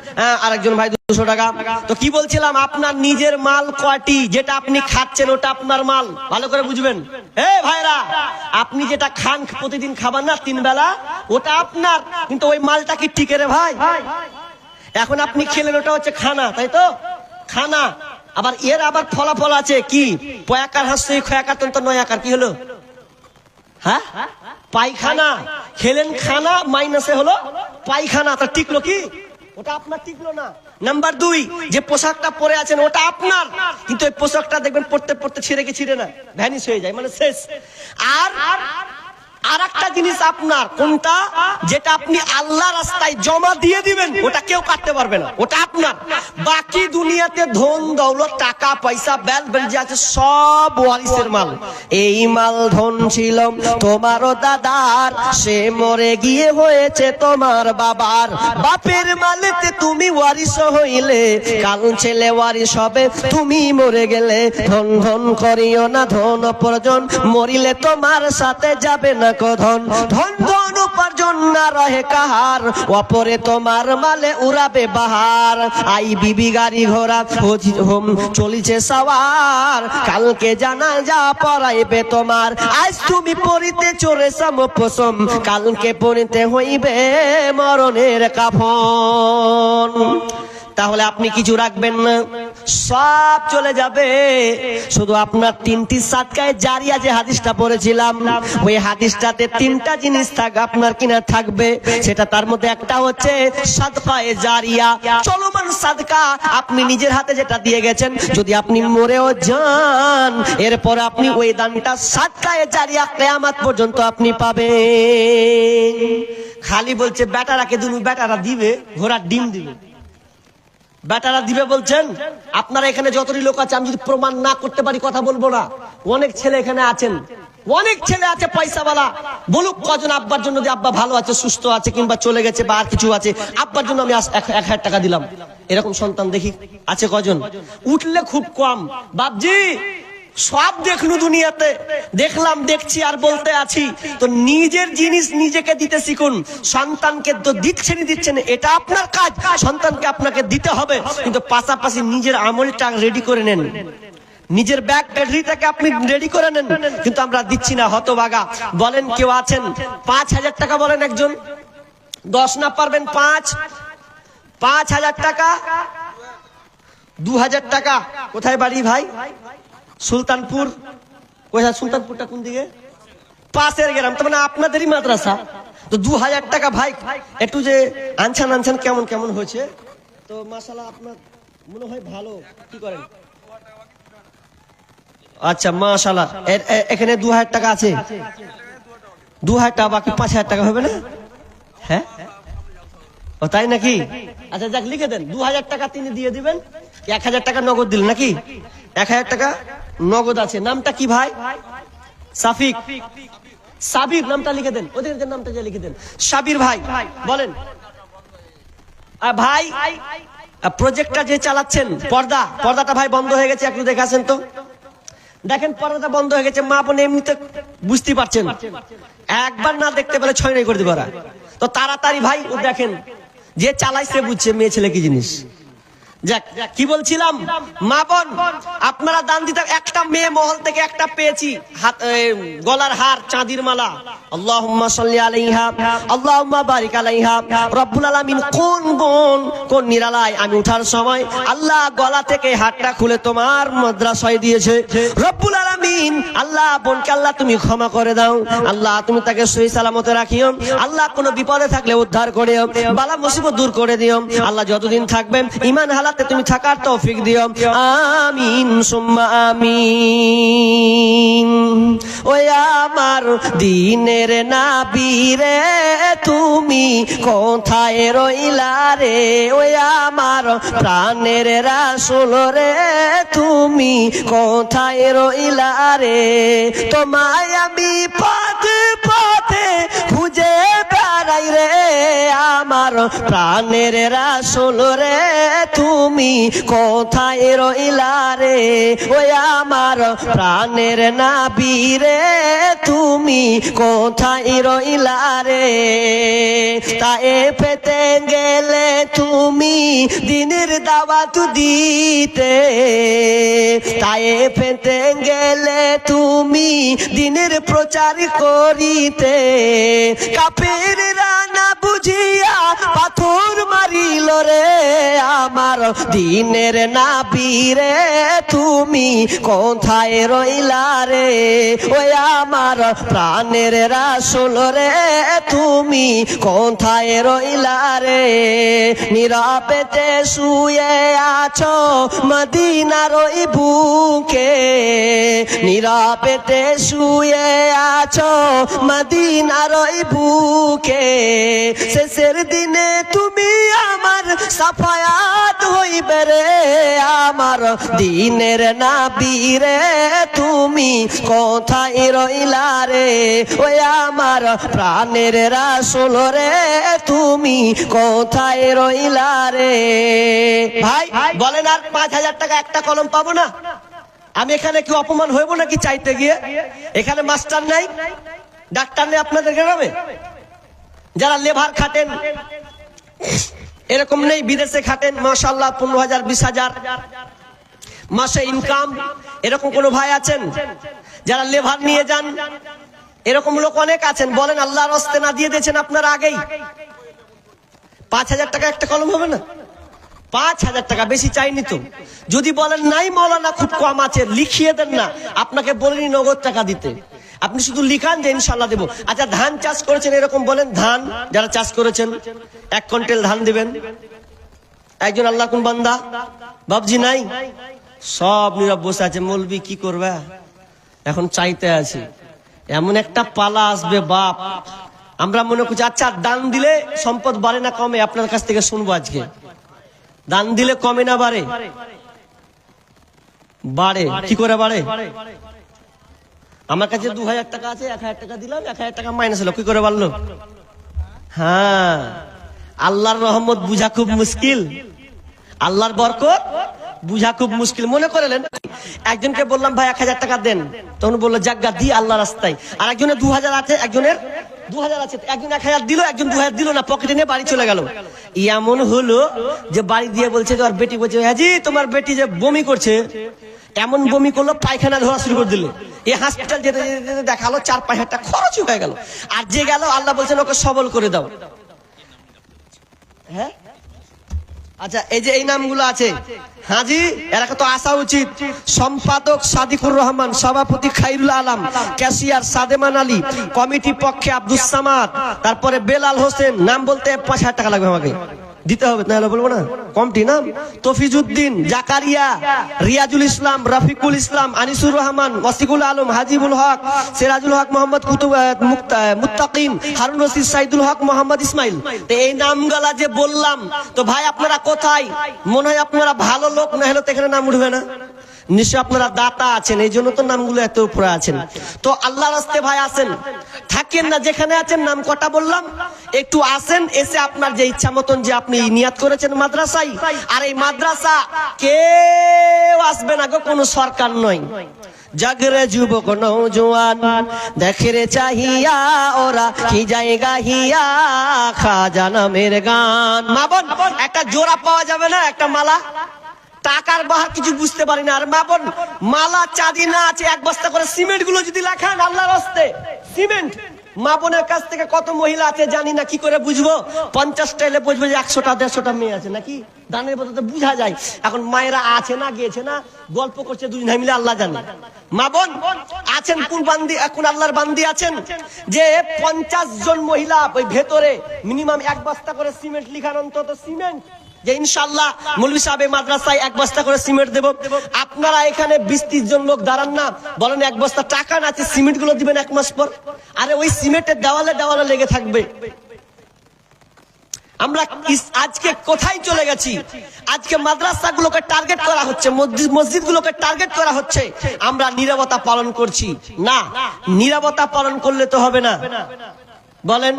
আরেকজন ভাই 200 টাকা। তো কি বলছিলাম, আপনার নিজের মাল কয়টি? যেটা আপনি খাচ্ছেন ওটা আপনার মাল, ভালো করে বুঝবেন। ভাইরা, আপনি যেটা খান, প্রতিদিন খাবার না 3 বেলা, ওটা আপনার, কিন্তু ওই মালটা কি টিকে রে ভাই? এখন আপনি খেলেন, ওটা হচ্ছে খানা, তাই তো? খানা। আবার এর আবার ফলাফল আছে কি? পয়াকার হাসছে, খয়াকার তন্ত নয়াকার, কি হলো? হ্যাঁ, পায়খানা। খেলেন খানা, মাইনাসে হলো পায়খানা। তা টিকলো কি? ওটা আপনার টিকলো না। নাম্বার 2, যে পোশাকটা পরে আছেন ওটা আপনার, কিন্তু ওই পোশাকটা দেখবেন পড়তে পড়তে ছিঁড়ে কি ছিঁড়ে না, ভ্যানিশ হয়ে যায়, মানে শেষ। আর একটা জিনিস আপনার, কোনটা? যেটা আপনি আল্লাহ রাস্তায় জমা দিয়ে দিবেন, ওটা কেউ কাটতে পারবে না, ওটা আপনার। বাকি দুনিয়াতে ধন দৌলত টাকা পয়সা বেল বেল যে আছে সব ওয়ারিসের মাল। এই মাল ধন ছিল তোমারও দাদার, সে মরে গিয়ে হয়েছে তোমার বাবার। বাপের মালেতে তুমি ওয়ারিস হইলে, কাল ছেলে ওয়ারিস হবে তুমি মরে গেলে। ধন ধন করিও না ধন উপার্জন, মরিলে তোমার সাথে যাবে না ধন। ধন ধন উপার্জন না রহে কাহার, অপরে তোমার মালে উড়াবে বাহার। আই বিবি গাড়ি ঘোড়া চলিছে সওয়ার, কালকে জানা যা পড়াইবে তোমার। আজ তুমি পড়িতে চোরে সমপসম, কালকে পড়িতে হইবে মরণের কাফন। তাহলে আপনি কিছু রাখবেন না, সব চলে যাবে। শুধু আপনার 3টি সাদকায়ে জারিয়া, যে হাদিসটা পড়েছিলাম, ওই হাদিসটাতে 3টা জিনিস আপনার কিনা থাকবে। সেটা তার মধ্যে একটা হচ্ছে সাদকায়ে জারিয়া, চলমান সাদকা। আপনি নিজের হাতে যেটা দিয়ে গেছেন, যদি আপনি মরেও যান, এরপর আপনি ওই দানটা সাদকায়ে জারিয়া কিয়ামত পর্যন্ত আপনি পাবেন। খালি বলছে বেটারাকে দিন, বেটারা দিবে, ঘোড়ার ডিম দিবে। বেটারা দিবে বলছেন। আপনারা এখানে যতটি লোক আছে, আমি যদি প্রমাণ না করতে পারি কথা বলবো না। অনেক ছেলে এখানে আছেন, অনেক ছেলে আছে পয়সাওয়ালা, বলুক কজন আব্বার জন্য, যে আব্বা ভালো আছে, সুস্থ আছে, কিংবা চলে গেছে বা আর কিছু আছে, আব্বার জন্য আমি 1,000 টাকা দিলাম। এরকম সন্তান দেখি আছে কজন? উঠলে খুব কম। বাপজি সব দেখলু দুনিয়াতে, দেখলাম, দেখছি আর বলতে আছি। তো নিজের জিনিস নিজেকে দিতে শিখুন। সন্তানকে তো দিচ্ছেন, এটা আপনার কাজ, সন্তানকে আপনাকে দিতে হবে, কিন্তু পাশাপাশি নিজের আমলটা রেডি করে নেন, নিজের ব্যাগ ব্যাটারিটাকে আপনি রেডি করে নেন। কিন্তু আমরা দিচ্ছি না, হতভাগা। বলেন কেউ আছেন 5,000 টাকা বলেন একজন? 10 না পারবেন 5,000 টাকা, 2,000 টাকা। কোথায় বাড়ি ভাই? সুলতানপুর। কোথায় সুলতানপুরটা? কোন দিকে? পাশের গ্রাম। তো মানে আপনাদেরই মাদ্রাসা। তো 2,000 টাকা ভাই, একটু যে আনছান কেমন কেমন হয়েছে? তো মাশাআল্লাহ আপনার মনে হয় ভালো। কি করেন? আচ্ছা মাশাআল্লাহ। এখানে 2,000 টাকা আছে। 2,000 টাকা, বাকি 5,000 টাকা হবে না? হ্যাঁ, ও তাই নাকি? আচ্ছা যাক, লিখে দেন 2,000 টাকা তিনি দিয়ে দিবেন। 1,000 টাকা নগদ দিলেন নাকি? 1,000 টাকা নগদ আছে। নামটা কি ভাই? সাফিক, সাবির নামটা লিখে দেন। ওদের নামটা যে লিখে দেন, সাবির ভাই। বলেন ভাই, প্রজেক্টটা যে চালাচ্ছেন, পর্দাটা ভাই বন্ধ হয়ে গেছে, একটু দেখাছেন তো। দেখেন পর্দাটা বন্ধ হয়ে গেছে, মা বোন এমনিতে বুঝতে পারছেন, একবার না দেখতে পেলে 6 করে দিবে ওরা। তো তাড়াতাড়ি ভাই ও দেখেন, যে চালাইছে বুঝছে মেয়ে ছেলে কি জিনিস। যাক, কি বলছিলাম, মা বোন আপনারা দান দিতে। একটা মেয়ে মহল থেকে একটা পেয়েছি, গলার হার, চাঁদির মালা। আল্লাহুম্মা সাল্লি আলাইহা, আল্লাহুম্মা বারিক আলাইহা। রব্বুল আলামিন কোন বোন কোন নিরালায় আমি উঠার সময় আল্লাহ গলা থেকে হারটা খুলে তোমার মাদ্রাসায় দিয়েছে। রব্বুল আলামিন আল্লাহ বোনকে আল্লাহ তুমি ক্ষমা করে দাও, আল্লাহ তুমি তাকে সহি সালামতে রাখিও, আল্লাহ কোনো বিপদে থাকলে উদ্ধার করিও, বালা মুসিবত দূর করে দিও, আল্লাহ যতদিন থাকবেন ঈমান হালাতে তুমি থাকার তৌফিক দিও। আমিন সুম্মা আমিন। ওই আমার দিনের নবী রে, তুমি কোথায় রইলা রে? ওই আমার প্রাণের রাসূল রে, তুমি কোথায় রইলা রে? তোমায় আমি পথে পথে খুঁজে বেড়াই রে, আমার প্রাণের রাসূল রে, তুমি কোথায় রইলা রে? ওই আমার প্রাণের নবী রে, তুমি কোথায় রইলা রে? তায়ে পেতে গেলে তুমি দিনের দাওয়াত দিতে, তায়ে পেতে গেলে তুমি দিনের প্রচার করিতে, কাফেররা না বুঝিয়া পাথর মারিল রে, আমার দিনের নবী রে, তুমি কোথায় রইলা রে? ওই আমার প্রাণের রাসূল রে, তুমি কোথায় রইলা রে? নীরবেতে শুয়ে আছো মদিনার ওই বুকে, নীরবেতে শুয়ে আছো মদিনার ওই বুকে, শেষের দিনে তুমি আমার সাফায়াত হইবে রে, আমার দিনের নবী রে, তুমি কোথায় রইলা রে? ওই আমার প্রাণের রাসূল রে, তুমি কোথায় রইলা রে? ভাই বলেন, আর 5,000 টাকা একটা কলম পাবো না? আমি এখানে কি অপমান হইব নাকি চাইতে গিয়ে? এখানে মাস্টার নাই, ডাক্তার নেই আপনাদের গ্রামে? যারা লেবার খাটেন এরকম নেই? বিদেশে খাটেন মাশাআল্লাহ 15,000 20,000 মাসে ইনকাম, এরকম কোন ভাই আছেন? যারা লেবার নিয়ে যান, এরকম লোক অনেক আছেন। বলেন আল্লাহর রাস্তায় না দিয়ে দিয়েছেন আপনারা আগেই? 5,000 টাকা একটা কলম হবে না? 5,000 টাকা বেশি চাইনি তো। যদি বলেন নাই মৌলানা খুব কম আছে, লিখিয়ে দেন না, আপনাকে বলিনি নগদ টাকা দিতে, আপনি শুধু লিখান যে ইনশাল্লাহ দেবো। আচ্ছা ধান চাষ করেছেন এরকম বলেন, ধান যারা চাষ করেছেন 1 কুইন্টাল ধান দিবেন। একজন আল্লাহ কোন বান্দা বাবজি নাই, সব নীরব বসে আছে। মৌলবি কি করবে এখন, চাইতে আছে। এমন একটা পালা আসবে বাপ, আমরা মনে করছি আচ্ছা দান দিলে সম্পদ বাড়ে না কমে? আপনার কাছ থেকে শুনবো আজকে। দান দিলে কমে না বাড়ে? বাড়ে। কি করে বাড়ে? আমার কাছে 2000 টাকা আছে, 1000 টাকা দিলাম, 1000 টাকা মাইনাস হলো, কি করে বাড়লো? হ্যাঁ, আল্লাহর রহমত বুঝা খুব মুশকিল, আল্লাহর বরকত বুঝা খুব মুশকিল। মনে করেলেন একজনকে বললাম ভাই 1000 টাকা দেন, তখন বললো জাগা দি আল্লাহ রাস্তায়। আর একজনের 2000 আছে, একজনের 2000 আছে, একজন 1000 দিল, একজন 2000 দিল না, পকেটে নিয়ে বাড়ি চলে গেল। এমন হলো যে বাড়ি দিয়ে বলছে যে ওর বেটি বলছে, হাজি তোমার বেটি যে বমি করছে, এমন বমি করলো পায়খানা ধরা শুরু করে দিল। এই হসপিটাল যেতে যেতে দেখালো 4-5 টাকা খরচই হয়ে গেল। আর যে গেল আল্লাহ বলছেন ওকে সবল করে দাও। হ্যাঁ, আচ্ছা, এই যে এই নামগুলো আছে হাজি, এরা তো আসা উচিত। সম্পাদক সাদিকুর রহমান, সভাপতি খাইরুল আলম, ক্যাশিয়ার সাদেমান আলী, কমিটি পক্ষে আব্দুস সামাদ, তারপরে বেলাল হোসেন। নাম বলতে 5000 টাকা লাগবে আমাকে দিতে হবে, নাহলে বলবো না। কমটি নাম তফিজউদ্দিন, জাকারিয়া, রিয়াজুল ইসলাম, রফিকুল ইসলাম, আনিসুর রহমান, ওয়াসিকুল আলম, হাজিবুল হক, সিরাজুল হক, মোহাম্মদ কুতুব মুত্তাকিন, হারুন রশিদ, সাইদুল হক, মোহাম্মদ ইসমাইল। তো এই নামগুলা যে বললাম, তো ভাই আপনারা কোথায়? মনে হয় আপনারা ভালো লোক, না হলে তো এখানে নাম উঠবে না। নিশ্চয় আপনারা দাতা আছেন, এই জন্য তো নামগুলো এত উপরে আছেন। তো আল্লাহ রাস্তে ভাই আসেন, থাকেন না যেখানে আছেন। নাম কটা বললাম, একটু আসেন, এসে আপনার যে ইচ্ছা মতন যে আপনি নিয়াত করেছেন মাদ্রাসায়, আর এই মাদ্রাসা কেউ আসবে না গো, কোনো সরকার নয়। জাগরে যুবক নৌজওয়ান, দেখে রে চাহিয়া ওরা কি জায়গা হিয়া, খাজা নামের গান। মা বোন, একটা জোড়া পাওয়া যাবে না, একটা মালা? টাকার বাহার কিছু বুঝতে পারি না। আর মা বোন, মালা চাঁদি না আছে, 1 বস্তা করে সিমেন্ট গুলো যদি লেখান আল্লাহর রাস্তে, সিমেন্ট। মা বোনের কাছ থেকে কত মহিলা আছে জানি না, কি করে বুঝবো? 50টা এলে বুঝবো যে 100টা 150টা মেয়ে আছে নাকি? দানের বদলে বোঝা যায়। এখন মায়েরা আছে না গিয়েছে না, গল্প করছে দুজন মিলে, আল্লাহ জানে। মা বোন আছেন কোন বান্দি, কোন আল্লাহর বান্দি আছেন যে 50 জন মহিলা ওই ভেতরে মিনিমাম 1 বস্তা করে সিমেন্ট লিখান, অন্তত সিমেন্ট, যে ইনশাআল্লাহ মৌলভী সাহেব মাদ্রাসায় 1 বস্তা করে সিমেন্ট দেব। আপনারা এখানে 20-30 জন লোক দাঁড়ান না, বলেন 1 বস্তা টাকা না আছে, সিমেন্ট গুলো দিবেন 1 মাস পর। আরে ওই সিমেন্টের দেওয়ালে দেওয়ালে লেগে থাকবে। আমরা আজকে কোথায় চলে গেছি? আজকে মাদ্রাসা গুলোকে টার্গেট করা হচ্ছে, মসজিদ গুলোকে টার্গেট করা হচ্ছে। আমরা নীরবতা পালন করছি না। নীরবতা পালন করলে তো হবে না। বলেন,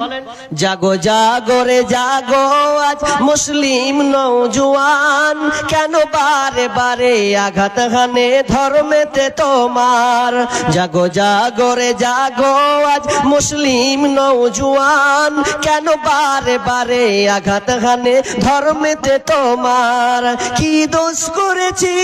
জাগো জাগো রে জাগো আজ মুসলিম নওজোয়ান, কেন বারে বারে আঘাত হানে ধর্মেতে তোমার। জাগো জাগো রে জাগো আজ মুসলিম নওজোয়ান, কেন বারে বারে আঘাত হানে ধর্মেতে তোমার। কি দোষ করেছি,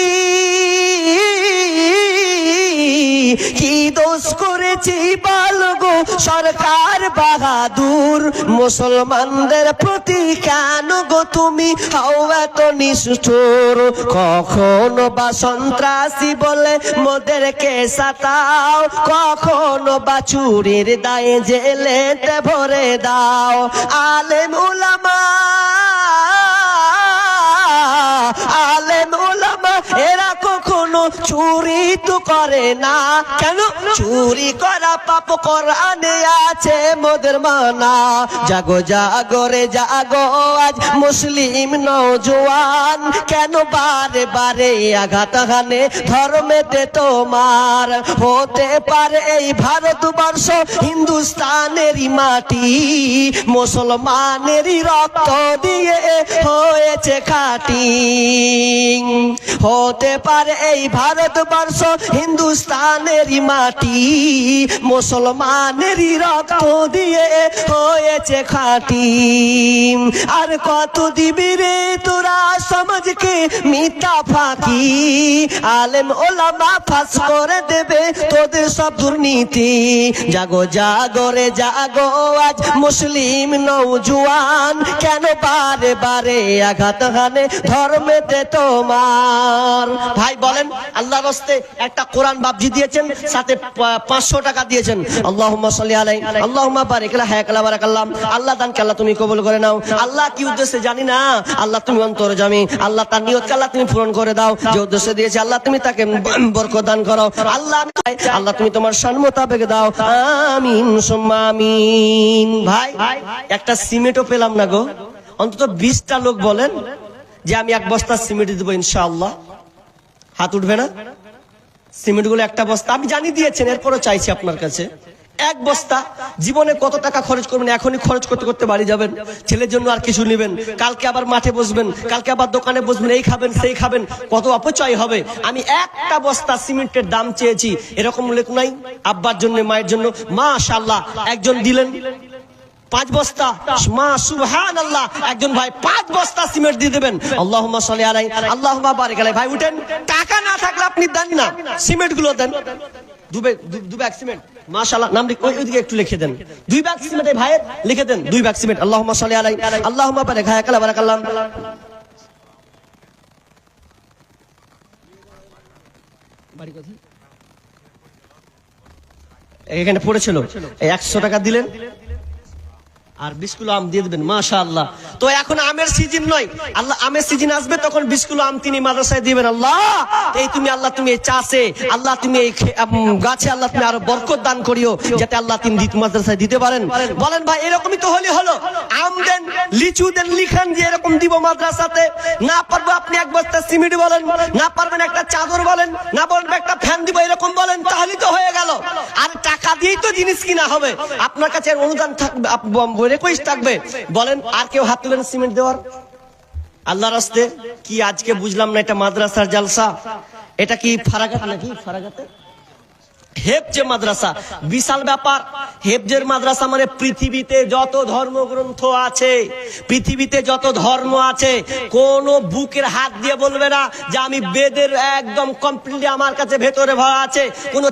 কি দোষ করেছি বলগো সরকার বাহাদুর, মুসলমানদের প্রতি কেন গো তুমি হও এত নিষ্ঠুর। কখনো বা সন্ত্রাসী বলে মোদেরকে সাতাও, কখনো বা চুরির দায়ে জেলেতে ভরে দাও। আলেম উলামা, আলেম উলামা এরা কখনো চুরি তো করে না। কেন? চুরি করা পাপ কোরআনে আছে মোদের মানা। জাগো জাগো রে জাগো আজ মুসলিম নওজোয়ান, কেন বারে বারে আঘাত হানে ধর্মেতে তোমার। হতে পারে এই ভারতবর্ষ হিন্দুস্তানেরই মাটি, মুসলমানেরই রক্ত দিয়ে হয়েছে খাঁটি। হতে পারে এই ভারতবর্ষ হিন্দুস্তানেরই মাটি, মুসলমানেরই রক্ত দিয়ে হয়েছে খাঁটি। আর কত দিবি রে তোরা সমাজকে মিথ্যা ফাঁকি, আলেম ওলামা ফাঁস করে দেবে তোদের সব দুর্নীতি। জাগো জাগো রে জাগো আজ মুসলিম নওজোয়ান, কেন বারে বারে আঘাত হানে ধর্মেতে তোমার। ভাই বলেন, আল্লাহর রাস্তে একটা কোরআন বাবজি দিয়েছেন, সাথে 500 টাকা দিয়েছেন। আল্লাহুম্মা সাল্লি আলাইহি, আল্লাহুম্মা বারিক লা হায়াকাল্লা বারাকাল্লাহ। আল্লাহ দানকে আল্লাহ তুমি কবুল করে নাও। আল্লাহ কি উদ্দেশ্যে জানি না, আল্লাহ তুমি অন্তর্যামী। আল্লাহ তার নিয়তকে আল্লাহ তুমি পূরণ করে দাও। যে উদ্দেশ্যে দিয়েছে আল্লাহ তুমি তাকে বরকত দান করো। আল্লাহ আল্লাহ তুমি তোমার শান মোতাবেক দাও। আমিন সুম্মা আমিন। ভাই একটা সিমেন্টও পেলাম না গো, অন্তত 20টা লোক বলেন যে আমি 1 বস্তা সিমেন্ট দেবো ইনশাআল্লাহ? হাত উঠবে না? সিমেন্ট গুলো একটা বস্তা আমি জানি দিয়েছেন, এরপরও চাইছি আপনার কাছে 1 বস্তা। জীবনে কত টাকা খরচ করবেন, এখনই খরচ করতে করতে বাড়ি যাবেন, ছেলের জন্য আর কিছু নেবেন, কালকে আবার মাঠে বসবেন, কালকে আবার দোকানে বসবেন, এই খাবেন সেই খাবেন, কত অপচয় হবে। আমি 1টা বস্তা সিমেন্টের দাম চেয়েছি, এরকম লেখ নাই আব্বার জন্য মায়ের জন্য। মাশাআল্লাহ, একজন দিলেন 5 বস্তা, মা সুবহানাল্লাহ, একজন ভাই 5 বস্তা সিমেন্ট দিয়ে দেবেন। আল্লাহুম্মা সাল্লি আলাইহি আল্লাহুম্মা বারিক আলাইহি। ভাই উঠেন, টাকা না থাকলে আপনি দেন না, সিমেন্ট গুলো দেন। 2 ব্যাগ সিমেন্ট, মাশাআল্লাহ। নাম ওইদিকে একটু লিখে দেন, 2 ব্যাগ সিমেন্ট এই ভাইয়ের লিখে দেন, 2 ব্যাগ সিমেন্ট। আল্লাহুম্মা সাল্লি আলাইহি আল্লাহুম্মা বারিক আলাইহি বারাকাল্লাহ। বাড়ি কোথায়? এখানে পড়েছিল। 100 টাকা দিলেন আর 20 কিলো আম দিয়ে দেবেন। মাশাআল্লাহ। তো এখন আমের সিজন নয়, আল্লাহ আমের সিজন আসবে তখন 20 কিলো আম তিনি মাদ্রাসায় দিবেন। আল্লাহ এই তুমি, আল্লাহ তুমি এই চাষে, আল্লাহ তুমি এই গাছে, আল্লাহ তুমি আরো বরকত দান করিও, যাতে আল্লাহ তিনি মাদ্রাসায় দিতে পারেন। বলেন ভাই, এরকমই তো হলো। আম দেন, লিচু দেন, লিখান যে এরকম দিব মাদ্রাসাতে। না পারবো আপনি 1 বস্তা সিমেন্ট বলেন, না পারবেন একটা চাদর বলেন, না পারবেন একটা ফ্যান দিব, এরকম বলেন, তাহলেই তো হয়ে গেল। আর টাকা দিয়েই তো জিনিস কিনা হবে। আপনার কাছে অনুদান থাকবে, রিকোয়েস্ট থাকবে। বলেন আর কেউ হাত তুলেন সিমেন্ট দেওয়ার আল্লাহর রাস্তে? কি আজকে বুঝলাম না, এটা মাদ্রাসার জালসা? এটা কি ফারাগাত নাকি? ফারাগাতে হেফজে মাদ্রাসা, বিশাল ব্যাপার। হেফজের মাদ্রাসা মানে পৃথিবীতে যত ধর্মগ্রন্থ আছে, পৃথিবীতে যত ধর্ম আছে, কোন বুকের হাত দিয়ে বলবে না যে আমি বেদের একদম কমপ্লিটলি আমার কাছে ভেতরে ভরা আছে। কোন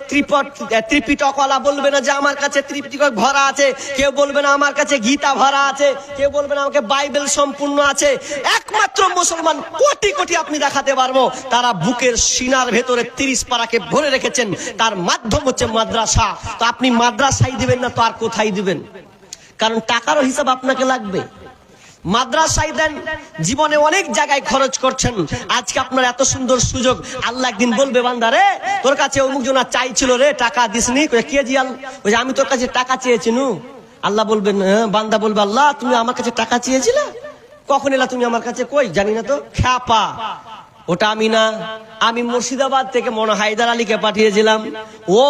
ত্রিপিটকওয়ালা বলবে না যে আমার কাছে ত্রিপিটক ভরা আছে। কেউ বলবে না আমার কাছে গীতা ভরা আছে। কেউ বলবে না আমাকে বাইবেল সম্পূর্ণ আছে। একমাত্র মুসলমান কোটি কোটি আপনি দেখাতে পারবো, তারা বুকের সিনার ভেতরে 30 পারাকে ভরে রেখেছেন। তার মাধ্যম হচ্ছে মাদ্রাসা। তো আপনি মাদ্রাসায় দিবেন না তো আর কোথায় দিবেন? কারণ টাকারও হিসাব আপনাকে লাগবে। মাদ্রাসায় দেন, জীবনে অনেক জায়গায় খরচ করছেন। আজকে আপনার এত সুন্দর সুযোগ, আল্লাহ একদিন বলবে বান্দা রে, তোর কাছে অমুক জনা চাইছিল রে, টাকা দিসনি। কে জিয়াল? ওই আমি তোর কাছে টাকা চেয়েছি নু। আল্লাহ বলবেন, বান্দা বলবে, আল্লাহ তুমি আমার কাছে টাকা চেয়েছিলে, কখন এলা তুমি আমার কাছে? কই জানি না তো। খ্যাপা, ওটা আমি না, আমি মুর্শিদাবাদ থেকে মনে হায়দার আলীকে পাঠিয়েছিলাম। ও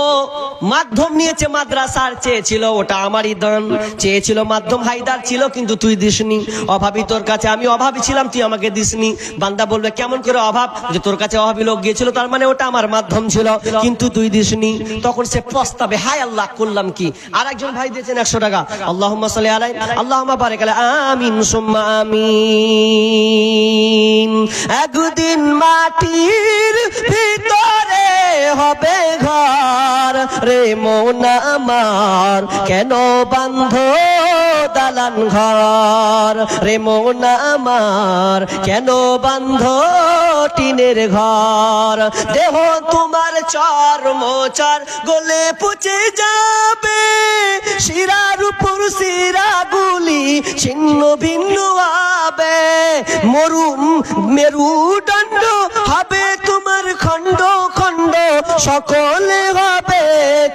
মাধ্যম নিয়েছে, মাদ্রাসার চেয়েছিল, ওটা আমারই দান। চেয়েছিল মাধ্যম, হায়দার ছিল, কিন্তু তুই দিসনি। অভাবী তোর কাছে, আমি অভাবী ছিলাম, তুই আমাকে দিসনি। বান্দা বলবে কেমন করে অভাব? যে তোর কাছে অভাবী লোক গিয়েছিল, তার মানে ওটা আমার মাধ্যম ছিল, কিন্তু তুই দিসনি। তখন সে পস্তাবে, হায় আল্লাহ করলাম কি। আর একজন ভাই দিয়েছেন 100 টাকা। আল্লাহুম্মা সাল্লি আলাইহি আল্লাহুম্মা বারিক আলাইহি আমিন সুম্মা আমিন। একদিন মাটির ভিতরে হবে ঘর রে মন আমার, কেন বান্ধ দালান ঘর রে মন আমার, কেন বান্ধ টিনের ঘর। দেহ তোমার চর্মচার গলে পচে যাবে, শিরার উপর শিরাগুলি ছিন্ন ভিন্ন হবে, মেরুদণ্ড হবে তোমার খণ্ড খণ্ড, সকলে হবে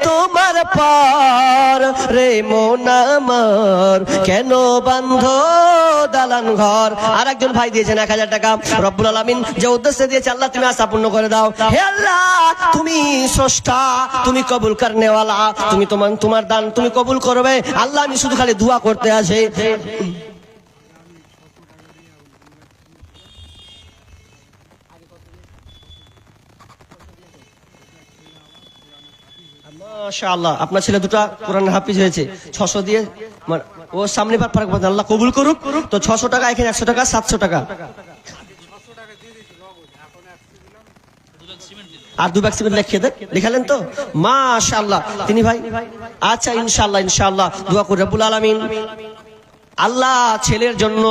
তোমার পার রে মন আমার, কেন বান্ধ দালান ঘর। আর একজন ভাই দিয়েছেন 1000 টাকা। রব্বুল আলামিন যে উদ্দেশ্যে দিয়েছে, আল্লাহ তুমি আশা পূর্ণ করে দাও। হে আল্লাহ, তুমি স্রষ্টা, তুমি কবুল করনেওয়ালা, তুমি তোমার দান তুমি কবুল করবে। আল্লাহ আমি শুধু খালি দোয়া করতে আসি। মাশাআল্লাহ, আপনার ছেলে দুটো কোরআন হাফিজ হয়েছে। 600 দিয়ে ও সামনে বার ফারাক, আল্লাহ কবুল করুক। তো 600 টাকা, এখানে 100 টাকা, 700 টাকা। আর 2 ব্যাগ সিমেন্ট লিখে দেন, লিখালেন তো? মাশাআল্লাহ। তিনি ভাই, আচ্ছা ইনশাআল্লাহ ইনশাআল্লাহ দোয়া করি। রব্বুল আলামিন আল্লাহ ছেলের জন্য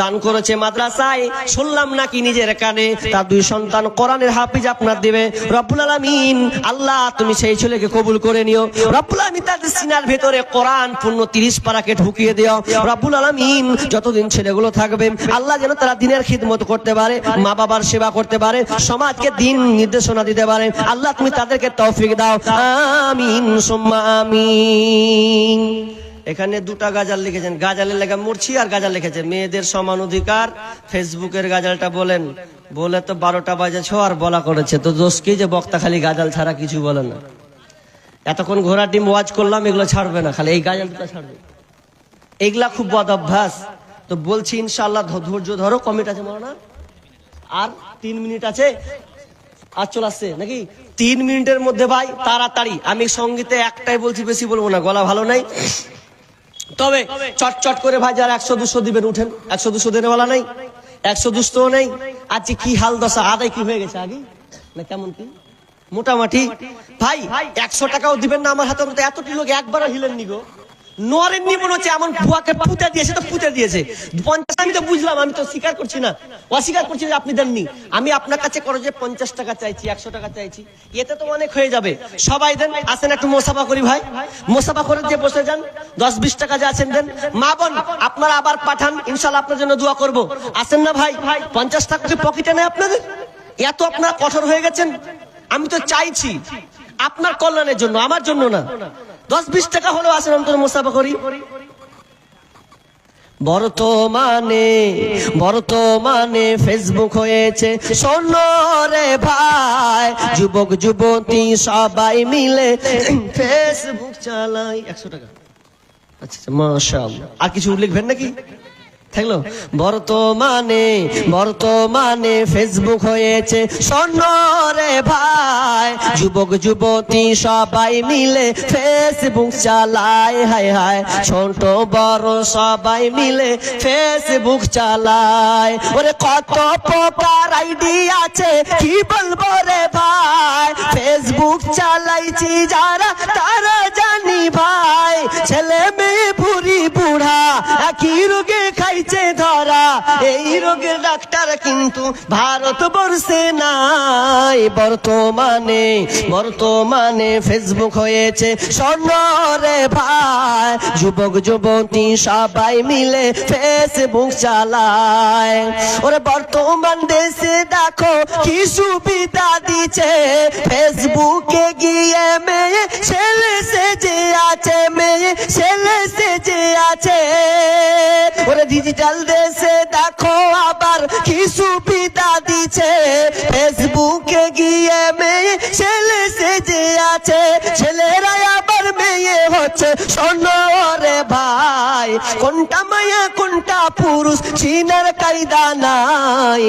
দান করেছে মাদ্রাসায়, শুনলাম নাকি নিজের কানে তার 2 সন্তান কোরআনের হাফিজ আপনার দিবে। রব্বুল আলামিন আল্লাহ তুমি সেই ছেলেকে কবুল করে নিও। রব্বুল আলামিন তাদের সিনার ভেতরে কোরআন পূর্ণ 30 পারাকে ঢুকিয়ে দিও। রব্বুল আলামিন যতদিন ছেলেগুলো থাকবে, আল্লাহ যেন তারা দ্বীনের খিদমত করতে পারে, মা বাবার সেবা করতে পারে, সমাজকে দ্বীন নির্দেশনা দিতে পারে। আল্লাহ তুমি তাদেরকে তৌফিক দাও, আমিন সুম্মা আমিন। এখানে দুটা গাজাল লিখেছেন, গাজালের লেখা মরছি আর গাজাল লিখেছে মেয়েদের সমান অধিকার, ফেসবুকের গাজালটা বলেন। বলে তো 12টা বাজেছো আর বলা করেছে, তো দোষ কি যে বক্তা খালি গাজাল ছাড়া কিছু বলে না। এতক্ষণ ঘোড়া ডিম ওয়াজ করলাম, এগুলো ছাড়বে না, খালি এই গাজালটা ছাড়বে। এগুলা খুব বদ অভ্যাস। তো বলছি ইনশাআল্লাহ ধৈর্য ধরো, কমিট আছে মনে না, আর 3 মিনিট আছে, আর চলে আসছে নাকি 3 মিনিটের মধ্যে ভাই তাড়াতাড়ি। আমি সঙ্গীতে একটাই বলছি, বেশি বলবো না, গলা ভালো নাই। তবে চটচট করে ভাই যারা 100-200 দিবেন উঠেন, 100-200 দেনেওয়ালা নাই, 100-200 নেই। আজকে কি হাল দশা, আদায় কি হয়ে গেছে আগে না কেমন কি মোটামুটি ভাই 100 টাকাও দিবেন না আমার হাতে, এতটি লোক একবারও হিলেন নি গো, নরেননি মনে হচ্ছে, এমন ভুয়াকে পুঁতে দিয়েছে তো পুঁতে দিয়েছে। 50 আমি তো বুঝলাম, আমি তো স্বীকার করছি না, অস্বীকার করছি যে আপনি দেননি। আমি আপনার কাছে করো যে 50 টাকা চাইছি, 100 টাকা চাইছি, এতে তো অনেক হয়ে যাবে। সবাই দেন, আসেন একটু মোসাফা করি ভাই, মোসাফা করে দিয়ে বসে যান। 10-20 টাকা যা আছেন দেন। মা বোন আপনারা আবার পাঠান, ইনশাআল্লাহ আপনার জন্য দোয়া করব। আসেন না ভাই, 50 টাকা কি পকেটে নেই আপনাদের? এত আপনারা কঠোর হয়ে গেছেন। আমি তো চাইছি আপনার কল্যাণের জন্য, আমার জন্য না। 10-20 টাকা হলেও আসেন, অন্তত মোসাফা করি। বর্তমানে ফেসবুক হয়েছে শোনো রে ভাই, যুবক যুবতী সবাই মিলে ফেসবুক চালাই। 100 টাকা, আচ্ছা মাশাআল্লাহ। আর কিছু লিখবেন নাকি? থাকলো। বর্তমানে ফেসবুক হয়েছে শোনো রে ভাই, যুবক যুবতী সবাই মিলে ফেসবুক চালায়। হায় হায়, ছোট বড় সবাই মিলে ফেসবুক চালায়। ওরে কত প্রকার আইডি আছে কি বলবো রে ভাই, ফেসবুক চালাইছি যারা তারা জানি ভাই। ছেলে মেয়ে বুড়ি বুড়া একই রোগে খাইছে ধরা, এই রোগের ডাক্তার কিন্তু ভারতবর্ষে নাই। বর্তমানে ফেসবুক হয়েছে শোনো রে ভাই, যুবক যুবতী সবাই মিলে ফেসবুক চালায়। ওরে বর্তমান দেশে দেখো কি সুবিধা দিচ্ছে, ফেসবুকে গিয়ে মেয়ে ছেলে সেজে আছে, মেয়ে ছেলে সেজে আছে। ওরে ডিজিটাল দেশে দেখো আবার কি সুবিধা দিচ্ছে, ফেসবুকে গিয়ে মেয়ে ছেলে সেজে আছে। ছেলেরা আবার মেয়ে হচ্ছে শোনো রে ভাই, কোনটা মায়া কোনটা পুরুষ চিনার কায়দা নাই।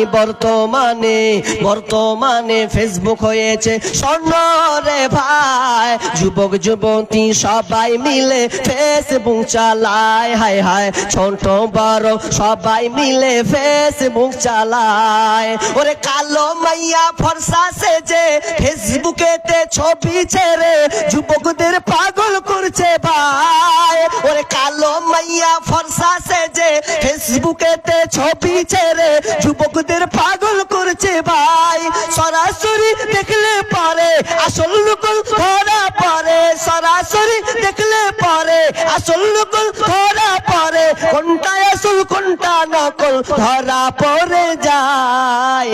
বর্তমানে ফেসবুক হয়েছে শোনো রে ভাই, যুবক যুবতী সবাই মিলে ফেসবুক চালায়। হায় হায়, ছোট বড় সবাই মিলে ফেসবুক চালায়। ওরে কালো মাইয়া ফর্সা সেজে ফেসবুকেতে ছবি ছেড়ে যুবকদের পাগল করছে ভাই। ওরে কালো মাইয়া ফর্সা সেজে ফেসবুকেতে ছবি ছেড়ে যুবকদের পাগল করছে ভাই। সরাসরি দেখলে পরে আসল নকল ধরা পড়ে, সরাসরি দেখলে পরে আসল নকল ধরা পড়ে, কোনটা আসল কোনটা নকল ধরা পড়ে যায়।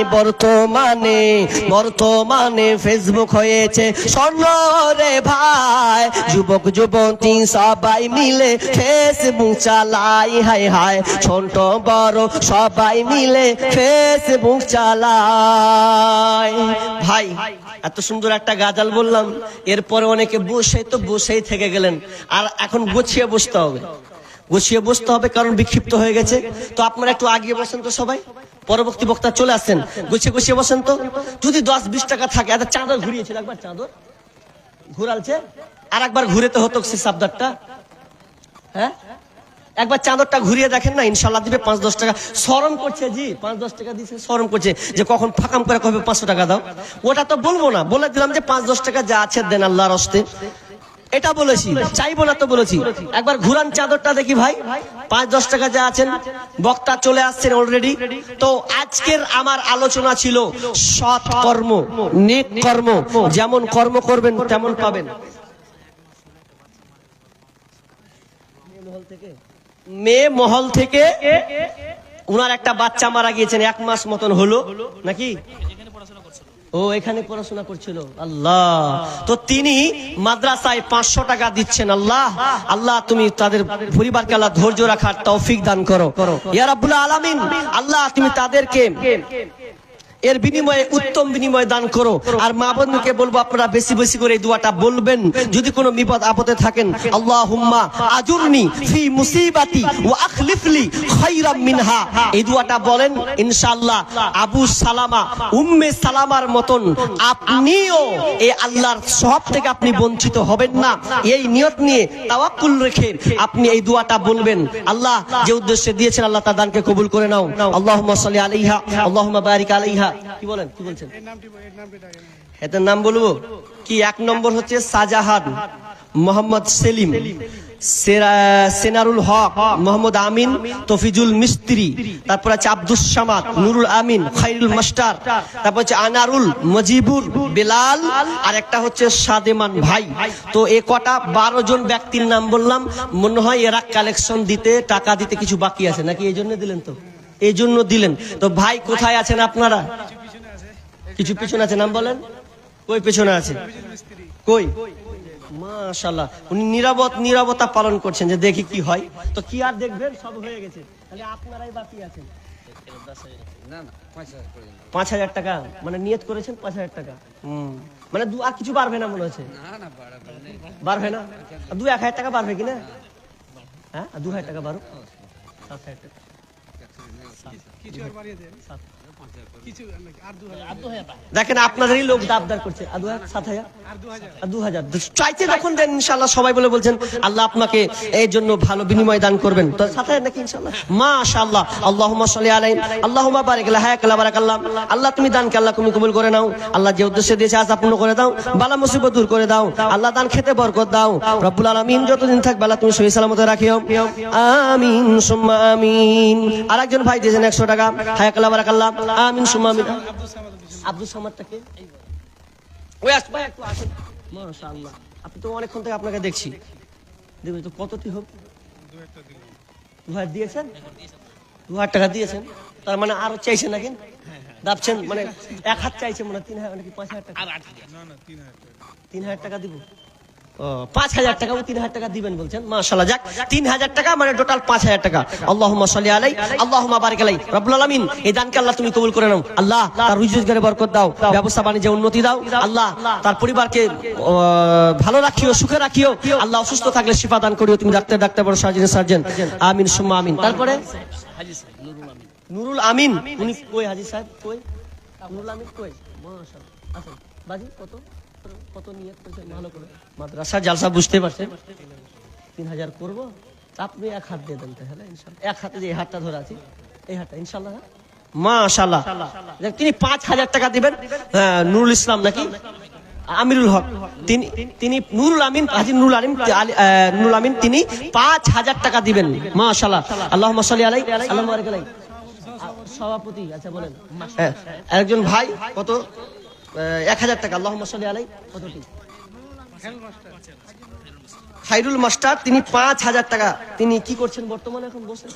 বর্তমানে ফেসবুক হয়েছে শোনো রে ভাই, যুবক যুবতী সবাই মিলে ফেসবুক চালাই। হায় হায়, ছোট বড় সবাই মিলে ফেসবুক চালায়। ভাই এত সুন্দর একটা গাজাল বললাম, এরপরে অনেকে বসেই থেকে গেলেন। আর এখন গুছিয়ে বসতে হবে, কারণ বিক্ষিপ্ত হয়ে গেছে। তো আপনারা একটু আগিয়ে বসেন তো সবাই, পরবর্তী বক্তা চলে আসছেন। গুছিয়ে বসেন তো। যদি 10-20 টাকা থাকে, একটা চাদর ঘুরিয়েছিল, একবার চাদর ঘুরালছে, আর একবার ঘুরেতে হতো সে সাবদারটা। হ্যাঁ, একবার চাদরটা ঘুরিয়ে দেখেন না, ইনশাল্লাহ দিবে 5-10 টাকা। শরম করছে জি, 5-10 টাকা দিচ্ছে, শরম করছে যে কখন ফাঁকাম করে কবে 500 টাকা দাও। ওটা তো বলবো না, বলে দিলাম যে 5-10 টাকা যা আছে দেন আল্লাহর হস্তে, এটা বলেছি, চাইবো না তো বলেছি। একবার ঘুরান চাদরটা দেখি ভাই, 5-10 টাকা যা আছেন। বক্তা চলে আসছেন অলরেডি। তো আজকের আমার আলোচনা ছিল সৎ কর্ম, নেক কর্ম, যেমন কর্ম করবেন তেমন পাবেন। মেয়ে মহল থেকে উনার একটা বাচ্চা মারা গিয়েছেন, 1 মাস মতন হলো নাকি, ও এখানে পড়াশোনা করছিল। আল্লাহ, তো তিনি মাদ্রাসায় 500 টাকা দিচ্ছেন। আল্লাহ, আল্লাহ তুমি তাদের পরিবারকে আল্লাহ ধৈর্য রাখার তৌফিক দান করো ইয়া রাব্বুল আলামিন। আল্লাহ তুমি তাদেরকে এর বিনিময়ে উত্তম বিনিময় দান করো। আর মা বন্ধুকে বলবো আপনারা বেশি বেশি করে এই দোয়াটা বলবেন যদি কোনো বিপদ আপদে থাকেন। আল্লাহুম্মা আজুরনি ফি মুসিবাতি ওয়া আখলিফলি খায়রাম মিনহা, এই দোয়াটা বলেন ইনশাআল্লাহ আবু সালামা উম্মে সালামার মতন আপনিও এই আল্লাহর সওয়াব থেকে আপনি বঞ্চিত হবেন না। এই নিয়ত নিয়ে তাওয়াক্কুল রেখে আপনি এই দোয়াটা বলবেন। আল্লাহ যে উদ্দেশ্যে দিয়েছেন আল্লাহ তার দানকে কবুল করে নাও। আল্লাহুম্মা সাল্লি আলাইহা আল্লাহুম্মা বারিক আলাইহা। কি বলেন, কি বলছেন? এটার নাম বলবো কি? 1 নম্বর হচ্ছে শাহজাহান মোহাম্মদ সেলিম, সেনারুল হক, মোহাম্মদ আমিন, তফিজুল মিস্ত্রি, তারপর আছে আব্দুস সামাদ, নুরুল আমিন, খাইরুল মাস্টার, তারপর হচ্ছে আনারুল, মজিবুর, বেলাল, আর একটা হচ্ছে সাদেমান ভাই। তো এ কটা 12 জন ব্যক্তির নাম বললাম। মনে হয় এরা কালেকশন দিতে টাকা দিতে কিছু বাকি আছে নাকি, এই জন্য দিলেন? তো এই জন্য দিলেন। তো ভাই কোথায় আছেন আপনারা? কিছু পিছনে আছে, নাম বলেন। কই পেছনে আছে? কই? মাশাআল্লাহ, উনি নীরবতা পালন করছেন যে দেখি কি হয়। তো কি আর দেখবেন, সব হয়ে গেছে, তাহলে আপনারাই বাকি আছেন। 5,000 টাকা মানে নিয়ত করেছেন 5,000 টাকা। মানে আর কিছু বাড়বে না মনে হচ্ছে? বাড়বে না, 1,000 টাকা বাড়বে কিনা? হ্যাঁ 2,000 টাকা বাড়ুক, 7,000 টাকা। দেখেন আপনাদেরই লোক দাবদার করছে। 2,000 চাইতে যখন দেন ইনশাআল্লাহ সবাই বলে বলছেন আল্লাহ আপনাকে এই জন্য ভালো বিনিময় দান করবেন। তো 7,000 নাকি ইনশাআল্লাহ? মাশাআল্লাহ, আল্লাহুম্মা সাল্লি আলাইহি আল্লাহুম্মা বারিক লাহায়াকাল্লাহ বারাকাল্লাহ। আল্লাহ তুমি দানকে আল্লাহ তুমি কবুল করে নাও। আল্লাহ যে উদ্দেশ্যে দিয়েছে আশা পূর্ণ করে দাও, বালা মুসিবত দূর করে দাও। আল্লাহ দান খেতে বরকত দাও রব্বুল আলামিন। যতদিন থাকবে আল্লাহ তুমি সহি সালামতে রাখিও, আমিন সুম্মা আমিন। আরেকজন ভাই দিয়েছেন 100 টাকা, হায়াকাল্লাহ বারাকাল্লাহ, আমিন সুম্মা আমিন। আব্দুস সামাদটাকে ওই আসবে একটু আসেন। মাশাআল্লাহ, আপনি তো অনেকক্ষণ থেকে আপনাকে দেখছি। দেখবেন তো কতটি হোক? 2,000 দিয়েছেন? 2,000 টাকা দিয়েছেন, তার মানে আরো চাইছেন নাকি? দাবছেন মানে 1 হাত চাইছে মনে 3,000 নাকি 5,000 টাকা? 3,000 টাকা দিব। 5,000 টাকা ও 3,000 টাকা দিবেন বলছেন। মাশাআল্লাহ, যাক 3,000 টাকা মানে টোটাল 5,000 টাকা। আল্লাহুম্মা সাল্লি আলাইহি আল্লাহুম্মা বারিক আলাইহি। রব্বুল আলামিন এই দানকে আল্লাহ তুমি কবুল করে নাও। আল্লাহ তার রুজি-রোজগারে বরকত দাও, ব্যবসা বাণিজ্যে উন্নতি দাও। আল্লাহ তার পরিবারকে ভালো রাখিও, সুখে রাখিও। আল্লাহ অসুস্থ থাকলে শিফা দান করিও তুমি। ডাক্তার বড় সার্জন, আমিন সুম্মা আমিন। তারপরে নুরুল আমিন, উনি কই? হাজী সাহেব কই? নুরুল আমিন কই? মাশাআল্লাহ, আচ্ছা বাজি কত নিয়ত করেছেন? ভালো করে মাদ্রাসা জালসা বুঝতে পারছেন। 3,000 করবো, আপনি 1 হাত দিয়ে দেন তাহলে ইনশাআল্লাহ। 1 হাতে যে এই হাতটা ধরে আছি, এই হাতটা ইনশাআল্লাহ। মাশাআল্লাহ, তিনি 5,000 টাকা দিবেন। নুরুল ইসলাম নাকি আমিরুল হক, তিনি নুরুল আমিন, হাজী নুরুল আমিন, তিনি 5,000 টাকা দিবেন। মাশাআল্লাহ, আল্লাহুম্মা সাল্লি আলাইহি আল্লাহুম্মা বারিক আলাইহি। সভাপতি আচ্ছা বলেন। একজন ভাই কত? 1,000 টাকা। আল্লাহুম্মা সাল্লি আলাইহি। কতটি? খাইরুল মাস্টার, তিনি 5,000 টাকা। তিনি কি করছেন বর্তমানে? এখন বসেন,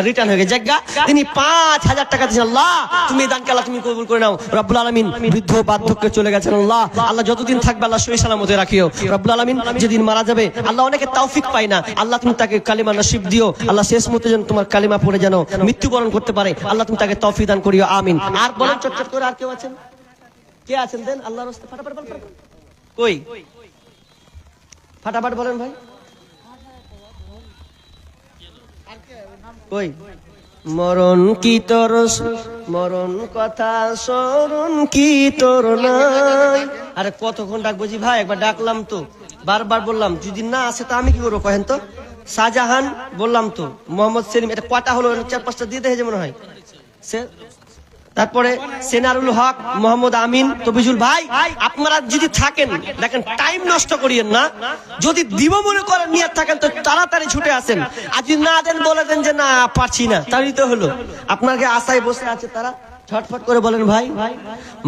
রিটার্ন হয়ে গেছে জায়গা। তিনি 5,000 টাকা দিয়েছেন। আল্লাহ তুমি দানকে আল্লাহ তুমি কবুল করে নাও রব্বুল আলামিন। বৃদ্ধ বার্ধক্যে চলে গেছেন, আল্লাহ আল্লাহ যতদিন থাকবে আল্লাহ সহি সালামতে রাখিও রব্বুল আলামিন। যেদিন মারা যাবে আল্লাহ অনেকে তৌফিক পায় না, আল্লাহ তুমি তাকে কালিমা নসিব দিও। আল্লাহ শেষ মুহূর্তে যেন তোমার কালিমা পড়ে যেন মৃত্যুবরণ করতে পারে, আল্লাহ তুমি তাকে তৌফিক দান করিও, আমিন। আর বলেন চটচট করে, আর কেউ আছেন? কে আছেন দেন আল্লাহর রাস্তায়? ফাটাফাট বলেন। কই? ফাটাফাট বলেন ভাই। কই? মরণ কি তোর, মরণ কথা স্মরণ কি তোর নাই। আরে কতক্ষণ ডাকবো জি ভাই? একবার ডাকলাম তো, বারবার বললাম, যদি না আসে তা আমি কি করবো কহেন তো? শাহজাহান বললাম তো, মোহাম্মদ সেলিম, এটা কটা হলো? 4-5টা দিয়ে দেখে মনে হয়। তারপরে সেনারুল হক, মোহাম্মদ আমিন, তফিজুল ভাই। আপনারা যদি থাকেন দেখেন, টাইম নষ্ট করিয়েন না। যদি দিব মনে করেন নিয়ত থাকেন তো তাড়াতাড়ি ছুটে আসেন। আর যদি না দেন বলে দেন যে না পারছি না, তাহলেই তো হলো। আপনাকে আশায় বসে আছে তারা, ছটফট করে বলেন ভাই।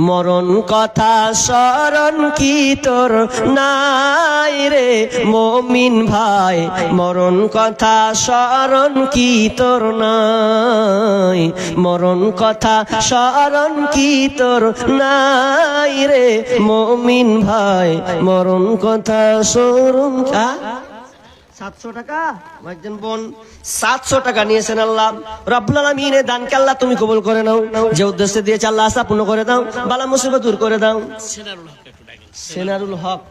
মরণ কথা স্মরণ কি তোর নাই রে মুমিন ভাই, মরণ কথা স্মরণ কি তোর নাই, মরণ কথা স্মরণ কি তোর নাই রে মুমিন ভাই, মরণ কথা স্মরণ। 700 টাকা একজন বোন 700 টাকা নিয়েছেন। আল্লাহ রাব্বুল আলামিনের দানকে আল্লাহ তুমি কবুল করে নাও, যে উদ্দেশ্যে দিয়েছে আল্লাহ আশা পূর্ণ করে দাও, বালা মুসিবত দূর করে দাও। সেনারুল হক,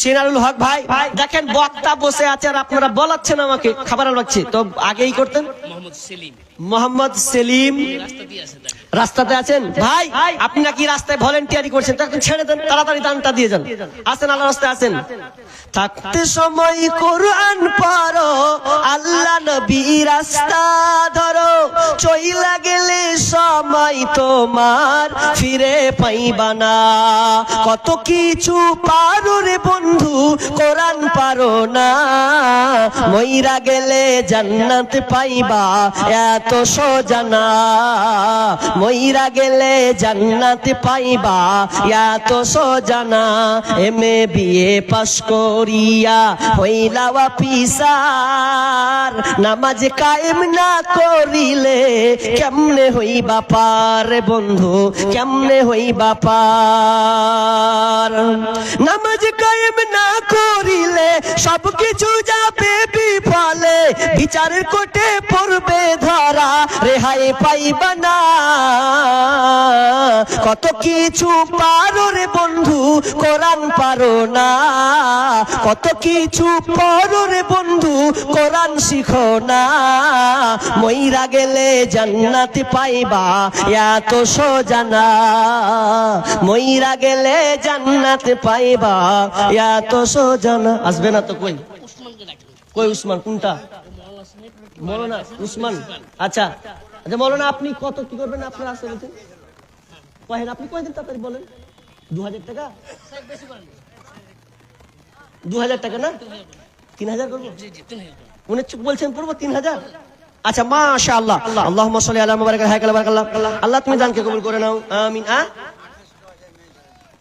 সেনারুল হক ভাই দেখেন বক্তা বসে আছে আর আপনারা বলাচ্ছেন আমাকে, খাবার লাগছে তো আগেই করতেন। মোহাম্মদ সেলিম রাস্তাতে আছেন ভাই, আপনি নাকি রাস্তায় ভলেন্টিয়ারি করছেন, তাকে ছেড়ে দেন, তাড়াতাড়ি দানটা দিয়ে যান। আসেন আল্লাহ রাস্তায় আসেন, থাকতে সময় কোরআন পড়ো, আল্লাহ নবী রাস্তা ধরো, চইলা গেলে সময় তোমার ফিরে পাইবা না, কত কিছু পারো রে বন্ধু কোরআন পারো না, মইরা গেলে জান্নাত পাইবা এত সোজা না, মইরা গেলে জান্নাত পাইবা এত সোজা না, এমএ বিএ পাস করিয়া হইলা অফিসার, নামাজ কায়েম না করিলে কেমনে হইবা পার বন্ধু, কেমনে হইবা পার, নামাজ কায়েম না করিলে সবকিছু যাবে বিফলে, বিচারের কোটে পড়বে ধরা, রেহাই পাইবা না, কত কিছু পারো রে বন্ধু কোরআন পারো না, কত কিছু পড়ো রে বন্ধু কোরআন শিখো না, মইরা গেলে জান্নাত পাইবা এত সোজা না, মইরা গেলে জান্নাত পাইবা এত সোজা না। আসবে না তো কই, কই উসমান কোনটা? মৌলানা উসমান। আচ্ছা আচ্ছা মৌলানা আপনি কত কি করবেন আপনার আসতে বলছেন? কহেন আপনি কয়দিন তাড়াতাড়ি বলেন। 2000 টাকা, 2000 টাকা না 3000 করবো? উনি বলছেন পড়বো 3000। আচ্ছা মাশাআল্লাহ, আল্লাহুম্মা সাল্লি আলা মুবারাক হায়াকাল বারাকাল্লাহ। আল্লাহ তুমি দানকে কবুল করে নাও, আমিন।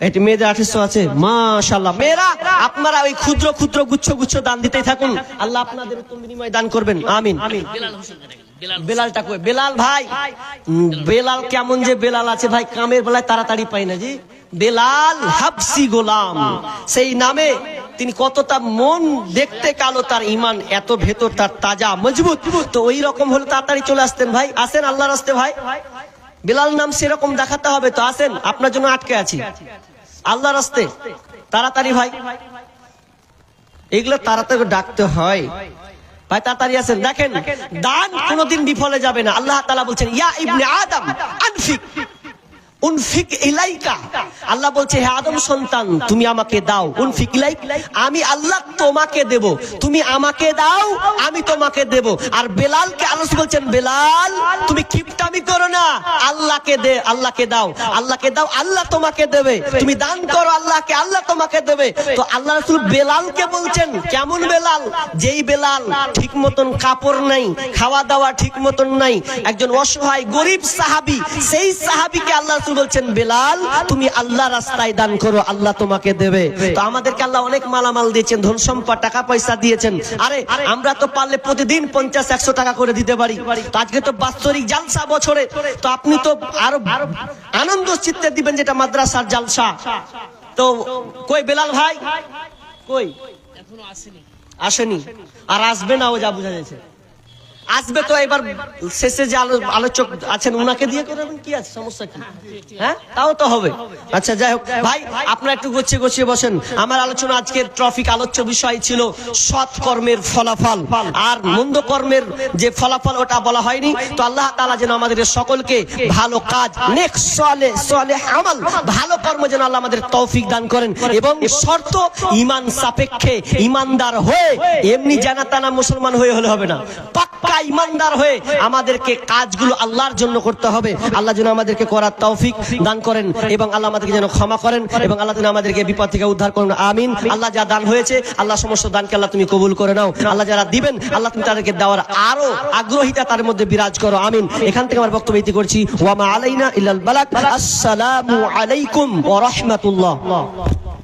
এটি মেয়েদের 2800 আছে মাশাআল্লাহ। মেয়েরা আপনারা ওই ক্ষুদ্র ক্ষুদ্র গুচ্ছ গুচ্ছ দান দিতেই থাকুন, আল্লাহ আপনাদের উত্তম বিনিময় দান করবেন, আমিন। বেলালটা কই? বেলাল ভাই, বেলাল কেমন যে বেলাল আছে ভাই, কামের বেলায় তাড়াতাড়ি পাই না জি। বেলাল হাবসি গোলাম, সেই নামে তিনি কতটা মন দেখতে কালো, তার ইমান এত ভেতর তার তাজা মজবুত, তো ওই রকম হলে তাড়াতাড়ি চলে আসতেন ভাই। আসেন আল্লাহর রাস্তে ভাই, বেলাল নাম সেরকম দেখাতে হবে তো, আসেন আপনার জন্য আটকে আছি আল্লাহর রাস্তে, তাড়াতাড়ি ভাই, এগুলো তাড়াতাড়ি ডাকতে হয় ভাই, তাড়াতাড়ি আসেন। দেখেন দান কোনোদিন বিফলে যাবে না। আল্লাহ তাআলা বলছেন ইয়া ইবনে আদম আনফিক উনফিক ইলাইকা, আল্লাহ বলছে হে আদম সন্তান তুমি আমাকে দাও, উনফিক ইলাইক আমি আল্লাহ তোমাকে দেব, তুমি আমাকে দাও আমি তোমাকে দেব। আর বেলালকে আল্লাহ বলছেন বেলাল তুমি কিপটামি করো না, আল্লাহকে দে, আল্লাহকে দাও, আল্লাহকে দাও, আল্লাহ তোমাকে দেবে, তুমি দান করো আল্লাহকে, আল্লাহ তোমাকে দেবে। তো আল্লাহ রাসূল বেলালকে বলছেন কেমন বেলাল? যেই বেলাল ঠিক মতন কাপড় নাই, খাওয়া দাওয়া ঠিক মতন নাই, একজন অসহায় গরিব সাহাবী, সেই সাহাবীকে আল্লাহ বলছেন বেলাল তুমি আল্লাহ রাস্তায় দান করো, আল্লাহ তোমাকে দেবে। তো আমাদেরকে আল্লাহ অনেক মালামাল দিয়েছেন, ধন সম্পদ টাকা পয়সা দিয়েছেন, আরে আমরা তো পারলে প্রতিদিন 50-100 টাকা করে দিতে পারি। তো আজকে তো বাৎসরিক জালসা বছরে, তো আপনি তো আরো আনন্দ চিত্তে দিবেন যেটা মাদ্রাসার জালসা। তো কই বেলাল ভাই কই? এখনো আসেনি আর আসবে না, ও যা বোঝা যাচ্ছে। আসবে তো এবার শেষে যে আলোচক আছেন ওনাকে দিয়ে করবেন, কি আছে সমস্যা কি? হ্যাঁ তাও তো হবে। আচ্ছা যাই হোক ভাই আপনারা একটু গুছিয়ে গুছিয়ে বসেন। আমার আলোচনা আজকের টপিক আলোচ্য বিষয় ছিল সৎ কর্মের ফলাফল, আর মন্দ কর্মের যে ফলাফল ওটা বলা হয়নি। তো আল্লাহ তাআলা যেন আমাদের সকলকে ভালো কাজ, নেক সালেহ আমল, ভালো কর্ম যেন আল্লাহ আমাদের তৌফিক দান করেন, এবং শর্ত ঈমান সাপেক্ষে, ঈমানদার হয়ে, এমনি জানা তানা মুসলমান হয়ে হলে হবে না, পাক্কা ইমানদার হয়ে আমাদেরকে কাজগুলো আল্লাহর জন্য করতে হবে। আল্লাহ যেন আমাদেরকে করার তৌফিক দান করেন এবং আল্লাহ আমাদেরকে যেন ক্ষমা করেন এবং আল্লাহ যেন আমাদেরকে বিপদ থেকে উদ্ধার করুন, আমিন। আল্লাহ যা দান হয়েছে আল্লাহ সমস্ত দানকে আল্লাহ তুমি কবুল করে নাও। আল্লাহ যারা দিবেন আল্লাহ তুমি তাদেরকে দেওয়ার আরো আগ্রহিতা তার মধ্যে বিরাজ করো, আমিন। এখান থেকে আমার বক্তব্য ইতি করছি। ওয়া মা আলাইনা ইল্লাল বালাগ। আসসালামু আলাইকুম ওয়া রাহমাতুল্লাহ।